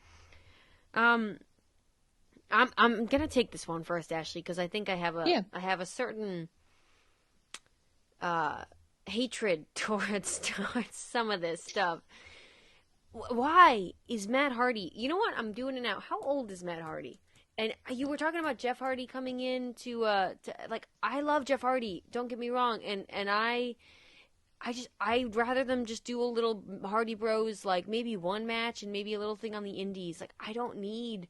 I'm gonna take this one first, Ashley, because I think I have a certain hatred towards some of this stuff. Why is Matt Hardy? You know what? I'm doing it now. How old is Matt Hardy? And you were talking about Jeff Hardy coming in to like, I love Jeff Hardy. Don't get me wrong, and I'd rather them just do a little Hardy Bros, like maybe one match and maybe a little thing on the indies. Like, I don't need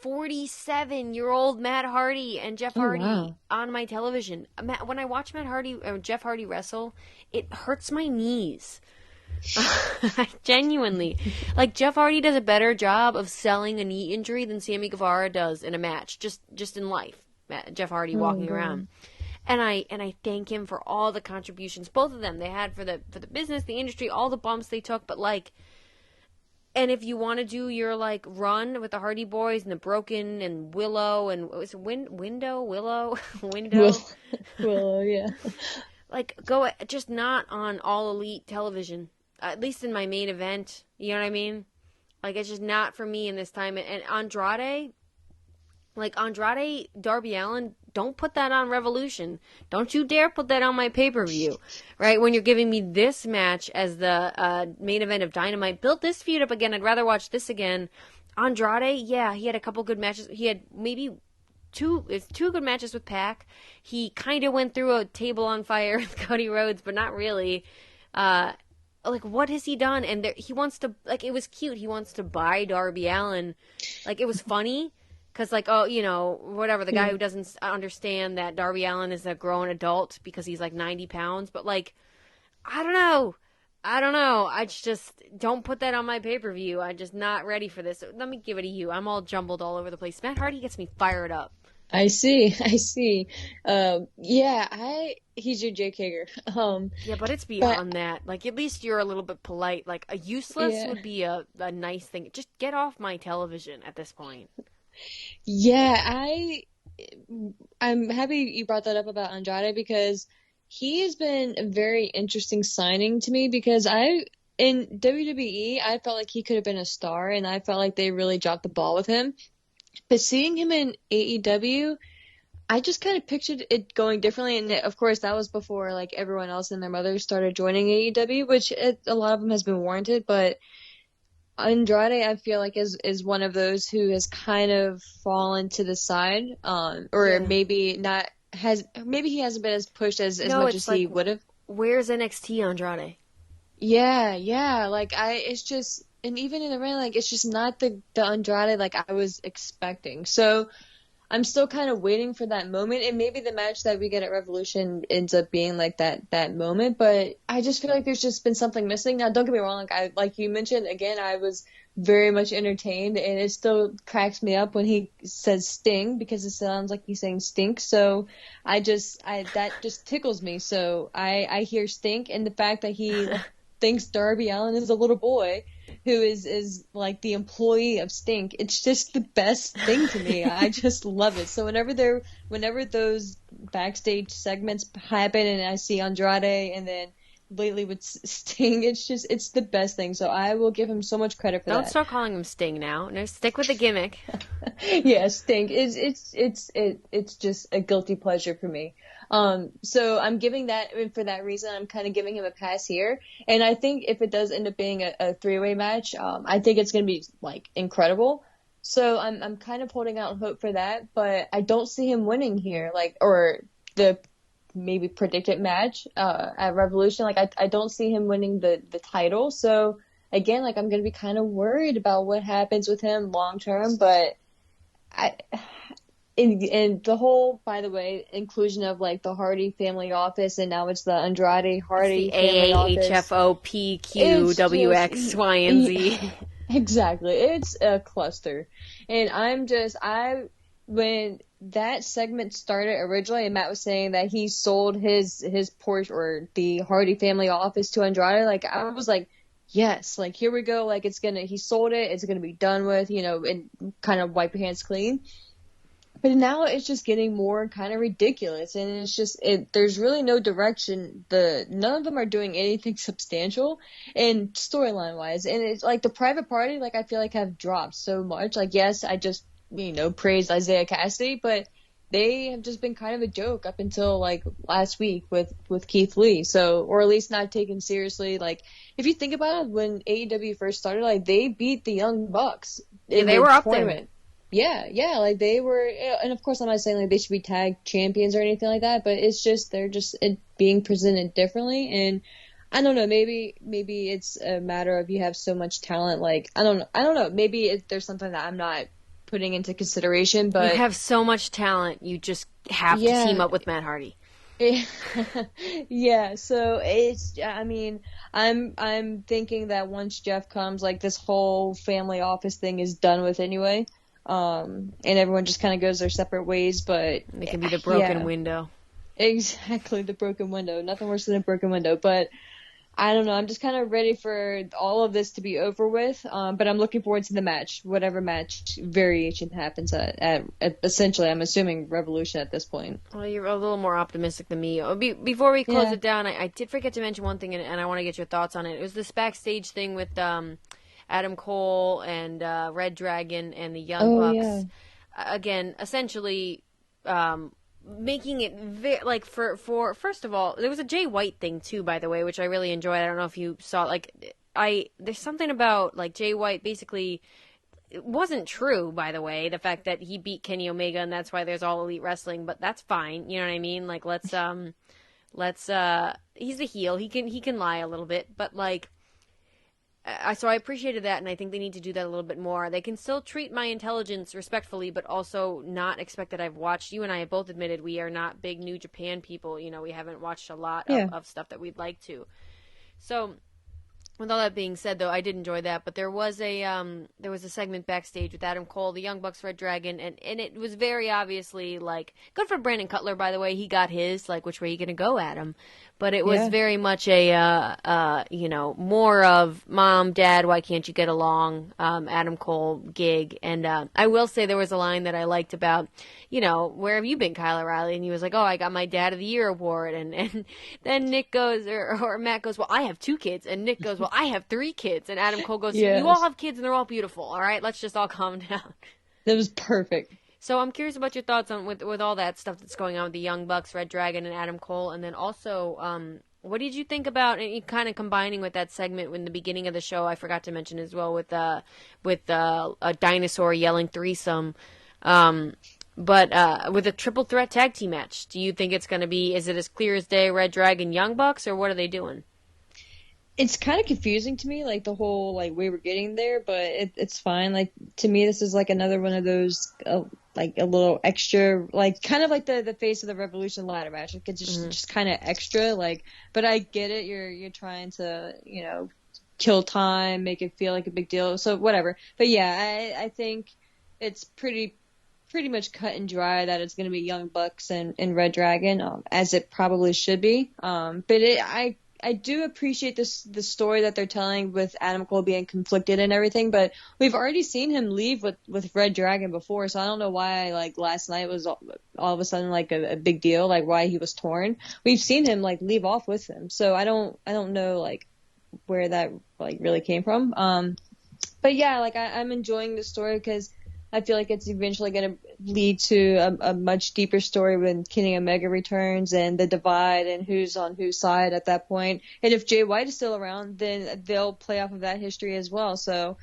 47-year-old Matt Hardy and Jeff Hardy on my television. When I watch Jeff Hardy wrestle, it hurts my knees. Genuinely. Like, Jeff Hardy does a better job of selling a knee injury than Sammy Guevara does in a match, just in life. Jeff Hardy walking around. And I thank him for all the contributions, both of them, they had for the business, the industry, all the bumps they took, but like, and if you want to do your like run with the Hardy Boys and the Broken and Willow and was it Willow, yeah. like go just not on All Elite television, at least in my main event. You know what I mean? Like, it's just not for me in this time. And Andrade, Darby Allin, don't put that on Revolution. Don't you dare put that on my pay-per-view, right? When you're giving me this match as the main event of Dynamite. Build this feud up again. I'd rather watch this again. Andrade, yeah, he had a couple good matches. He had maybe two good matches with Pac. He kind of went through a table on fire with Cody Rhodes, but not really. Like, what has he done? And he wants to, like, it was cute. He wants to buy Darby Allin. Like, it was funny. Because, like, oh, you know, whatever, the guy who doesn't understand that Darby Allin is a grown adult because he's, like, 90 pounds. But, like, I don't know. I just don't put that on my pay-per-view. I'm just not ready for this. Let me give it to you. I'm all jumbled all over the place. Matt Hardy gets me fired up. I see. He's your Jake Hager. Yeah, but it's beyond that. Like, at least you're a little bit polite. Like, a useless would be a nice thing. Just get off my television at this point. Yeah, I'm happy you brought that up about Andrade because he has been a very interesting signing to me because in WWE, I felt like he could have been a star and I felt like they really dropped the ball with him. But seeing him in AEW, I just kind of pictured it going differently. And of course, that was before like everyone else and their mothers started joining AEW, which a lot of them has been warranted, but Andrade, I feel like is one of those who has kind of fallen to the side, maybe he hasn't been as pushed as much as he would have. Where's NXT Andrade? Yeah, like it's just, and even in the ring, like it's just not the Andrade like I was expecting. So I'm still kind of waiting for that moment, and maybe the match that we get at Revolution ends up being like that moment. But I just feel like there's just been something missing. Now, don't get me wrong, like you mentioned again, I was very much entertained, and it still cracks me up when he says Sting because it sounds like he's saying stink. So that just tickles me. So I hear stink, and the fact that he thinks Darby Allin is a little boy who is like the employee of Stink. It's just the best thing to me. I just love it. So whenever those backstage segments happen and I see Andrade and then lately with Sting, it's the best thing. So I will give him so much credit for that. Don't start calling him Sting now. No, stick with the gimmick. Yeah, Sting. It's just a guilty pleasure for me. So I'm giving that, and for that reason, I'm kind of giving him a pass here. And I think if it does end up being a three-way match, I think it's going to be like incredible. So I'm kind of holding out hope for that, but I don't see him winning here, like, or the maybe predicted match, at Revolution. Like, I don't see him winning the title. So again, like, I'm going to be kind of worried about what happens with him long term, but and the whole, by the way, inclusion of like the Hardy family office, and now it's the Andrade Hardy family office. AAHFOPQWX, Y, and Z. Exactly. It's a cluster. And when that segment started originally, and Matt was saying that he sold his Porsche or the Hardy family office to Andrade, like I was like, yes, like here we go. Like he sold it. It's going to be done with, and kind of wipe your hands clean. But now it's just getting more kind of ridiculous, and it's just there's really no direction. None of them are doing anything substantial, and storyline wise, and it's like the private party, like I feel like have dropped so much. Like yes, I just praised Isaiah Cassidy, but they have just been kind of a joke up until like last week with Keith Lee. So, or at least not taken seriously. Like if you think about it, when AEW first started, like they beat the Young Bucks. Yeah, they were up there. Yeah, like they were, and of course I'm not saying like they should be tag champions or anything like that, but it's just they're just being presented differently, and I don't know, maybe it's a matter of you have so much talent, like I don't know, maybe there's something that I'm not putting into consideration, but you have so much talent, you just have to team up with Matt Hardy. Yeah, so I mean, I'm thinking that once Jeff comes, like this whole family office thing is done with anyway. And everyone just kind of goes their separate ways, but It can be the broken yeah, window. exactly, the broken window. Nothing worse than a broken window, but I don't know. I'm just kind of ready for all of this to be over with. But I'm looking forward to the match, whatever match variation happens at essentially, I'm assuming Revolution at this point. Well, you're a little more optimistic than me. Before we close Yeah. it down, I did forget to mention one thing, and I want to get your thoughts on it. It was this backstage thing with Adam Cole and Red Dragon and the Young Oh Bucks. yeah. Again, essentially making it like for first of all, there was a Jay White thing too, by the way, which I really enjoyed. I don't know if you saw. Like, there's something about like Jay White basically. It wasn't true, by the way, the fact that he beat Kenny Omega and that's why there's All Elite Wrestling, but that's fine. You know what I mean? Like, let's he's a heel. He can lie a little bit, but like so I appreciated that, and I think they need to do that a little bit more. They can still treat my intelligence respectfully, but also not expect that I've watched. You and I have both admitted we are not big New Japan people. You know, we haven't watched a lot Yeah. of stuff that we'd like to. So, with all that being said, though, I did enjoy that. But there was a segment backstage with Adam Cole, the Young Bucks, Red Dragon, and it was very obviously like good for Brandon Cutler, by the way. He got his, like, which way are you gonna go, Adam? But it was Yeah. very much a more of mom, dad, why can't you get along? Adam Cole gig, and I will say there was a line that I liked about, where have you been, Kyle O'Reilly? And he was like, oh, I got my Dad of the Year award, and then Nick goes or Matt goes, well, I have 2 kids, and Nick goes, well, I have 3 kids, and Adam Cole goes, you all Yes. have kids and they're all beautiful. All right, let's just all calm down. That was perfect. So I'm curious about your thoughts on with all that stuff that's going on with the Young Bucks, Red Dragon, and Adam Cole, and then also, what did you think about and kind of combining with that segment in the beginning of the show? I forgot to mention as well with a dinosaur yelling threesome, but with a triple threat tag team match. Do you think it's going to be? Is it as clear as day, Red Dragon, Young Bucks, or what are they doing? It's kind of confusing to me, like the whole like way we're getting there, but it's fine. Like to me, this is like another one of those like a little extra, like kind of like the face of the Revolution ladder match. Like it's just kind of extra, like. But I get it. You're trying to kill time, make it feel like a big deal. So whatever. But yeah, I think it's pretty much cut and dry that it's going to be Young Bucks and Red Dragon, as it probably should be. But I do appreciate the story that they're telling with Adam Cole being conflicted and everything, but we've already seen him leave with Red Dragon before, so I don't know why like last night was all of a sudden like a big deal, like why he was torn. We've seen him like leave off with him, so I don't know like where that like really came from. But yeah, like I'm enjoying the story because I feel like it's eventually going to lead to a much deeper story when Kenny Omega returns and the divide and who's on whose side at that point. And if Jay White is still around, then they'll play off of that history as well. So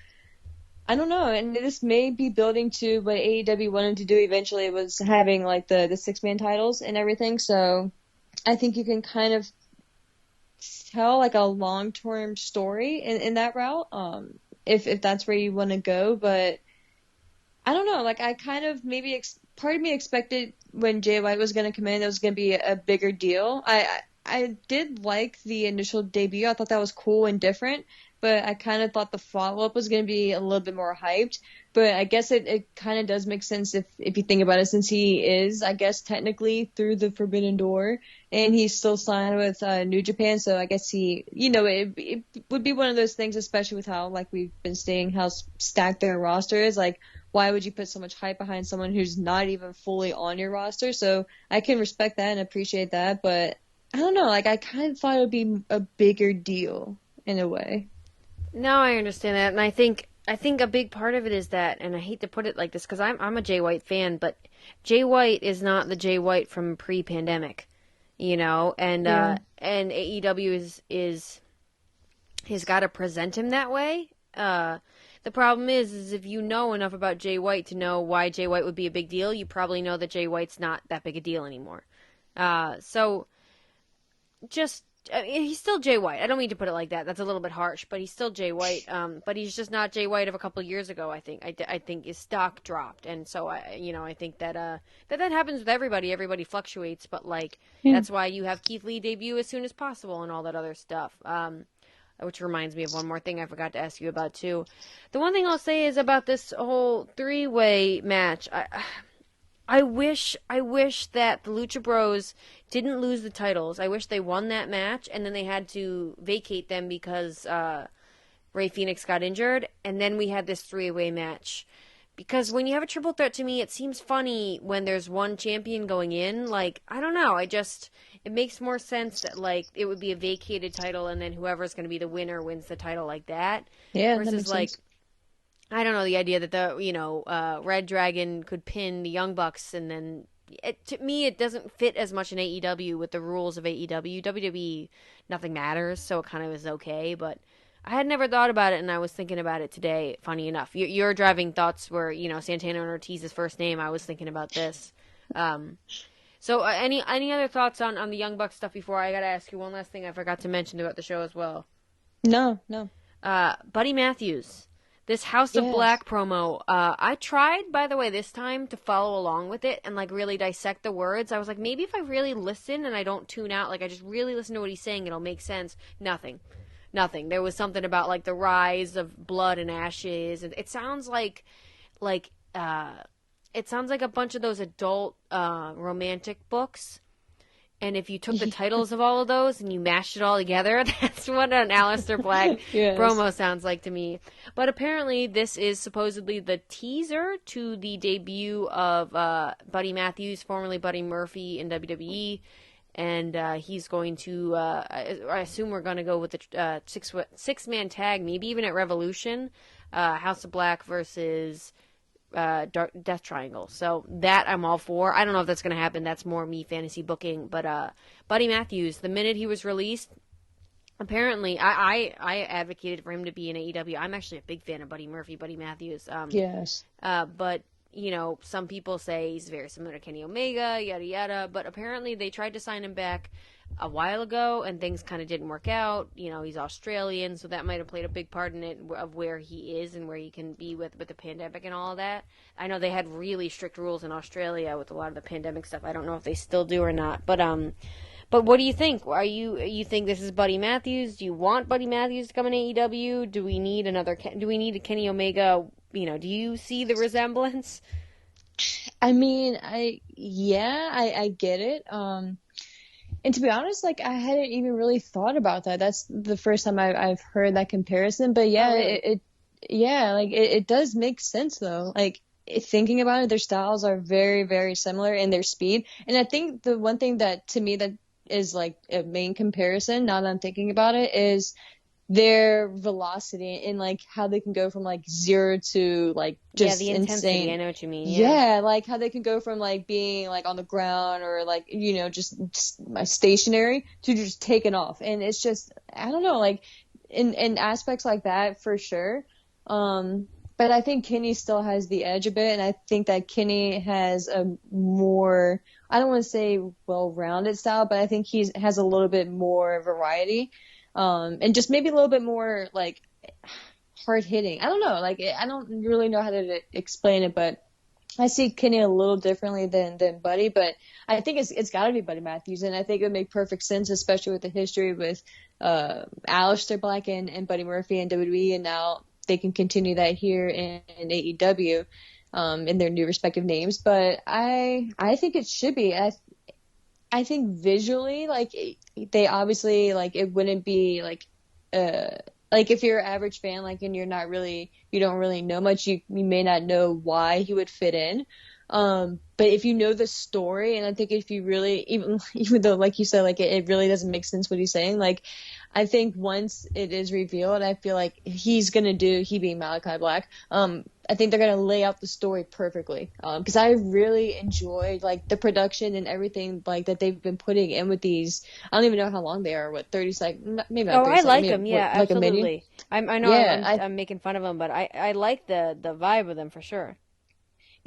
I don't know. And this may be building to what AEW wanted to do eventually, was having like the 6-man titles and everything. So I think you can kind of tell like a long-term story in that route, if that's where you want to go. But I don't know, like I kind of maybe part of me expected when Jay White was going to come in, it was going to be a bigger deal. I did like the initial debut. I thought that was cool and different, but I kind of thought the follow-up was going to be a little bit more hyped. But I guess it kind of does make sense if you think about it, since he is, I guess, technically through the Forbidden Door, and he's still signed with New Japan. So I guess it would be one of those things, especially with how, like we've been saying, how stacked their roster is. Like, why would you put so much hype behind someone who's not even fully on your roster? So I can respect that and appreciate that, but I don't know, like I kind of thought it would be a bigger deal in a way. No, I understand that, and I think a big part of it is that, and I hate to put it like this because I'm a Jay White fan, but Jay White is not the Jay White from pre-pandemic, and Yeah. And AEW has got to present him that way. The problem is if you know enough about Jay White to know why Jay White would be a big deal, you probably know that Jay White's not that big a deal anymore. So just I mean, he's still Jay White. I don't mean to put it like that. That's a little bit harsh, but he's still Jay White. But he's just not Jay White of a couple of years ago. I think. I think his stock dropped, and so I think that that happens with everybody. Everybody fluctuates, but like that's why you have Keith Lee debut as soon as possible and all that other stuff. Which reminds me of one more thing I forgot to ask you about too. The one thing I'll say is about this whole 3-way match. I wish that the Lucha Bros didn't lose the titles. I wish they won that match, and then they had to vacate them because Rey Fenix got injured, and then we had this 3-way match. Because when you have a triple threat, to me, it seems funny when there's one champion going in. Like, I don't know. It makes more sense that, like, it would be a vacated title, and then whoever's going to be the winner wins the title like that. Yeah, versus, that makes like, sense. I don't know, the idea that the Red Dragon could pin the Young Bucks, and then to me it doesn't fit as much in AEW with the rules of AEW. WWE, nothing matters, so it kind of is okay. But I had never thought about it, and I was thinking about it today. Funny enough, your driving thoughts were Santana and Ortiz's first name. I was thinking about this. So any other thoughts on the Young Bucks stuff before I got to ask you one last thing I forgot to mention about the show as well? No. Buddy Matthews. This House of Black promo, I tried, by the way, this time to follow along with it and, like, really dissect the words. I was like, maybe if I really listen and I don't tune out, like, I just really listen to what he's saying, it'll make sense. Nothing. There was something about, like, the rise of blood and ashes. And it sounds like a bunch of those adult romantic books. And if you took the titles of all of those and you mashed it all together, that's what an Aleister Black promo sounds like to me. But apparently this is supposedly the teaser to the debut of Buddy Matthews, formerly Buddy Murphy, in WWE. And he's going to, I assume we're going to go with the six-man tag, maybe even at Revolution, House of Black versus Death Triangle. So that I'm all for. I don't know if that's going to happen. That's more me fantasy booking. But Buddy Matthews, the minute he was released, apparently I advocated for him to be in AEW. I'm actually a big fan of Buddy Murphy, Buddy Matthews. Yes. But some people say he's very similar to Kenny Omega, yada yada. But apparently they tried to sign him back a while ago, and things kind of didn't work out. He's Australian, so that might have played a big part in it, of where he is and where he can be with the pandemic and all of that. I know they had really strict rules in Australia with a lot of the pandemic stuff. I don't know if they still do or not, but what do you think? You think this is Buddy Matthews? Do you want Buddy Matthews to come in AEW? Do we need a Kenny Omega? Do you see the resemblance? I mean, I get it. And to be honest, like, I hadn't even really thought about that. That's the first time I've heard that comparison. But yeah, it does make sense though. Like, thinking about it, their styles are very, very similar in their speed. And I think the one thing that to me that is like a main comparison, now that I'm thinking about it, is their velocity and like how they can go from like 0 to like just the intensity. insane. I know what you mean. Yeah, like how they can go from like being like on the ground or like just stationary to just taking off, and it's just, I don't know, like in aspects like that for sure. But I think Kenny still has the edge a bit, and I think that Kenny has a more, I don't want to say well-rounded style, but I think he has a little bit more variety. And just maybe a little bit more like hard hitting. I don't know. Like, I don't really know how to explain it, but I see Kenny a little differently than Buddy. But I think it's got to be Buddy Matthews, and I think it would make perfect sense, especially with the history with Aleister Black and Buddy Murphy in WWE, and now they can continue that here in AEW in their new respective names. But I think it should be. I think visually, like, they obviously, like, it wouldn't be like if you're an average fan, like, and you don't really know much, you may not know why he would fit in. But if you know the story, and I think if you really, even though, like you said, like, it really doesn't make sense what he's saying, like, I think once it is revealed, I feel like he being Malachi Black, I think they're going to lay out the story perfectly. Because I really enjoyed, like, the production and everything, like, that they've been putting in with these. I don't even know how long they are. What, 30 seconds? Maybe not 30 seconds. I like them. Yeah, like absolutely. I know I'm making fun of them, but I like the vibe of them for sure.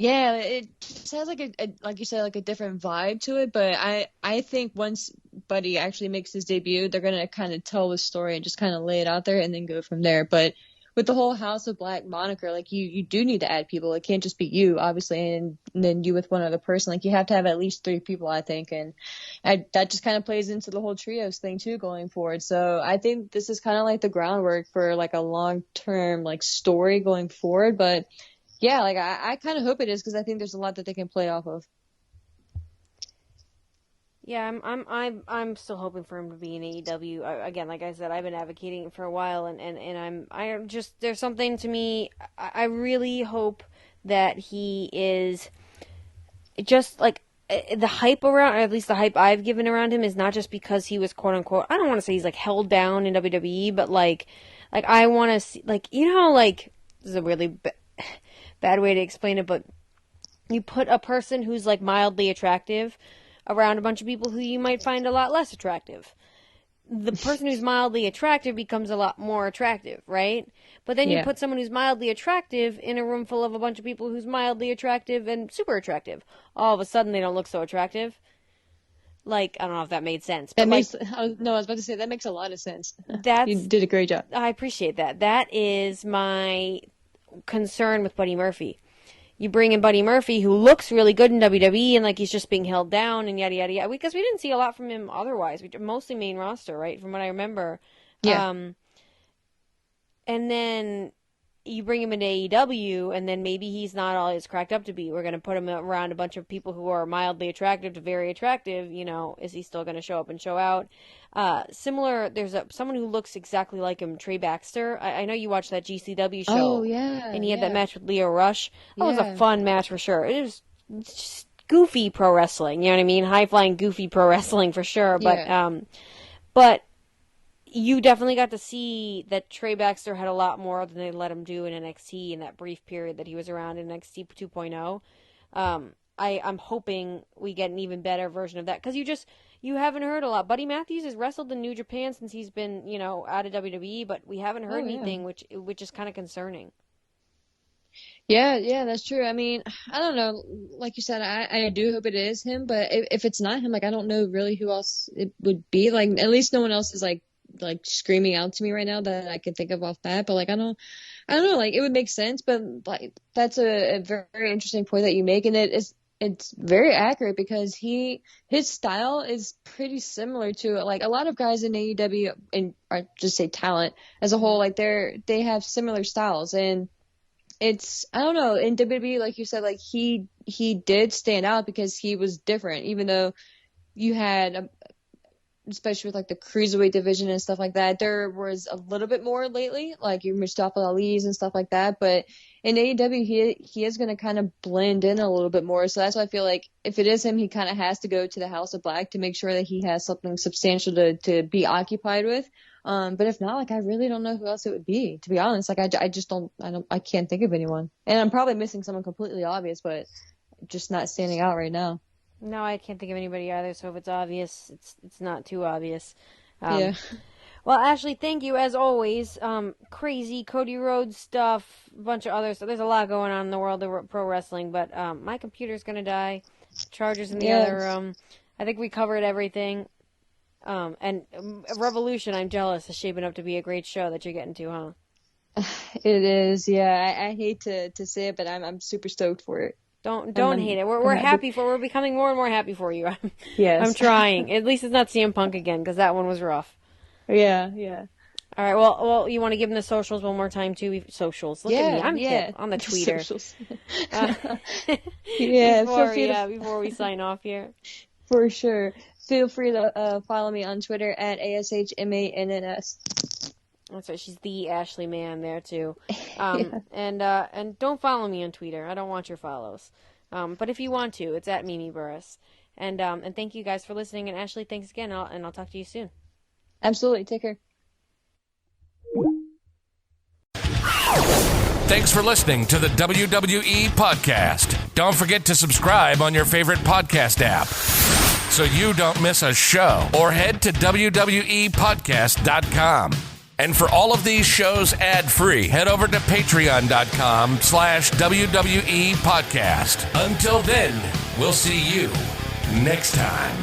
Yeah, it just has like a like you said, like a different vibe to it. But I think once Buddy actually makes his debut, they're gonna kind of tell the story and just kind of lay it out there and then go from there. But with the whole House of Black moniker, like you do need to add people. It can't just be you, obviously, and then you with one other person. Like you have to have at least 3 people, I think, and that just kind of plays into the whole trios thing too going forward. So I think this is kind of like the groundwork for like a long term like story going forward. But yeah, like I kind of hope it is because I think there's a lot that they can play off of. Yeah, I'm still hoping for him to be in AEW. Again, like I said, I've been advocating it for a while, and I'm just, there's something to me. I really hope that he is just like the hype around, or at least the hype I've given around him is not just because he was quote unquote, I don't want to say he's like held down in WWE, but like I want to see, like, you know, like, this is a really bad way to explain it, but you put a person who's like mildly attractive around a bunch of people who you might find a lot less attractive. The person who's mildly attractive becomes a lot more attractive, right? But then you put someone who's mildly attractive in a room full of a bunch of people who's mildly attractive and super attractive. All of a sudden they don't look so attractive. Like, I don't know if that made sense. But That makes, I was about to say, that makes a lot of sense. You did a great job. I appreciate that. That is my concern with Buddy Murphy. You bring in Buddy Murphy, who looks really good in WWE, and like he's just being held down and yada yada yada. Because we didn't see a lot from him otherwise. Mostly main roster, right? From what I remember. Yeah. And then you bring him into AEW, and then maybe he's not all he's cracked up to be. We're going to put him around a bunch of people who are mildly attractive to very attractive. You know, is he still going to show up and show out? Similar, there's someone who looks exactly like him, Trey Baxter. I know you watched that GCW show. Oh, yeah. And he had that match with Leo Rush. That was a fun match for sure. It was just goofy pro wrestling, you know what I mean? High-flying, goofy pro wrestling for sure. But you definitely got to see that Trey Baxter had a lot more than they let him do in NXT in that brief period that he was around in NXT 2.0. I'm hoping we get an even better version of that, because you haven't heard a lot. Buddy Matthews has wrestled in New Japan since he's been, you know, out of WWE, but we haven't heard anything, which is kind of concerning. Yeah, that's true. I mean, I don't know. Like you said, I do hope it is him, but if it's not him, like, I don't know really who else it would be. Like, at least no one else is like screaming out to me right now that I can think of off bat. But like, I don't know. Like, it would make sense, but like, that's a very, very interesting point that you make, and it's very accurate, because his style is pretty similar to like a lot of guys in AEW, and or just say talent as a whole. Like, they have similar styles, and it's, I don't know, in WWE, like you said, like he did stand out because he was different, even though you had especially with like the cruiserweight division and stuff like that, there was a little bit more lately, like your Mustafa Ali's and stuff like that. But in AEW, he is going to kind of blend in a little bit more. So that's why I feel like if it is him, he kind of has to go to the House of Black to make sure that he has something substantial to be occupied with. But if not, like, I really don't know who else it would be, to be honest. Like, I can't think of anyone. And I'm probably missing someone completely obvious, but just not standing out right now. No, I can't think of anybody either, so if it's obvious, it's not too obvious. Yeah. Well, Ashley, thank you, as always. Crazy Cody Rhodes stuff, a bunch of other stuff. There's a lot going on in the world of pro wrestling, but my computer's going to die. Charger's in the other room. I think we covered everything. And Revolution, I'm jealous, is shaping up to be a great show that you're getting to, huh? It is, yeah. I hate to say it, but I'm super stoked for it. Don't hate it. We're happy we're becoming more and more happy for you. Yes. I'm trying. At least it's not CM Punk again, because that one was rough. Yeah. All right. Well, you want to give them the socials one more time too? Socials. Look at me. I'm hip on the Twitter. Socials. Before we sign off here. For sure. Feel free to follow me on Twitter at ASHMANNS. That's right. She's the Ashley Mann there too. And don't follow me on Twitter. I don't want your follows. But if you want to, it's at Mimi Burris. And thank you guys for listening. And Ashley, thanks again. I'll talk to you soon. Absolutely. Take care. Thanks for listening to the WWE Podcast. Don't forget to subscribe on your favorite podcast app so you don't miss a show, or head to WWEpodcast.com. And for all of these shows ad-free, head over to patreon.com/WWE Podcast. Until then, we'll see you next time.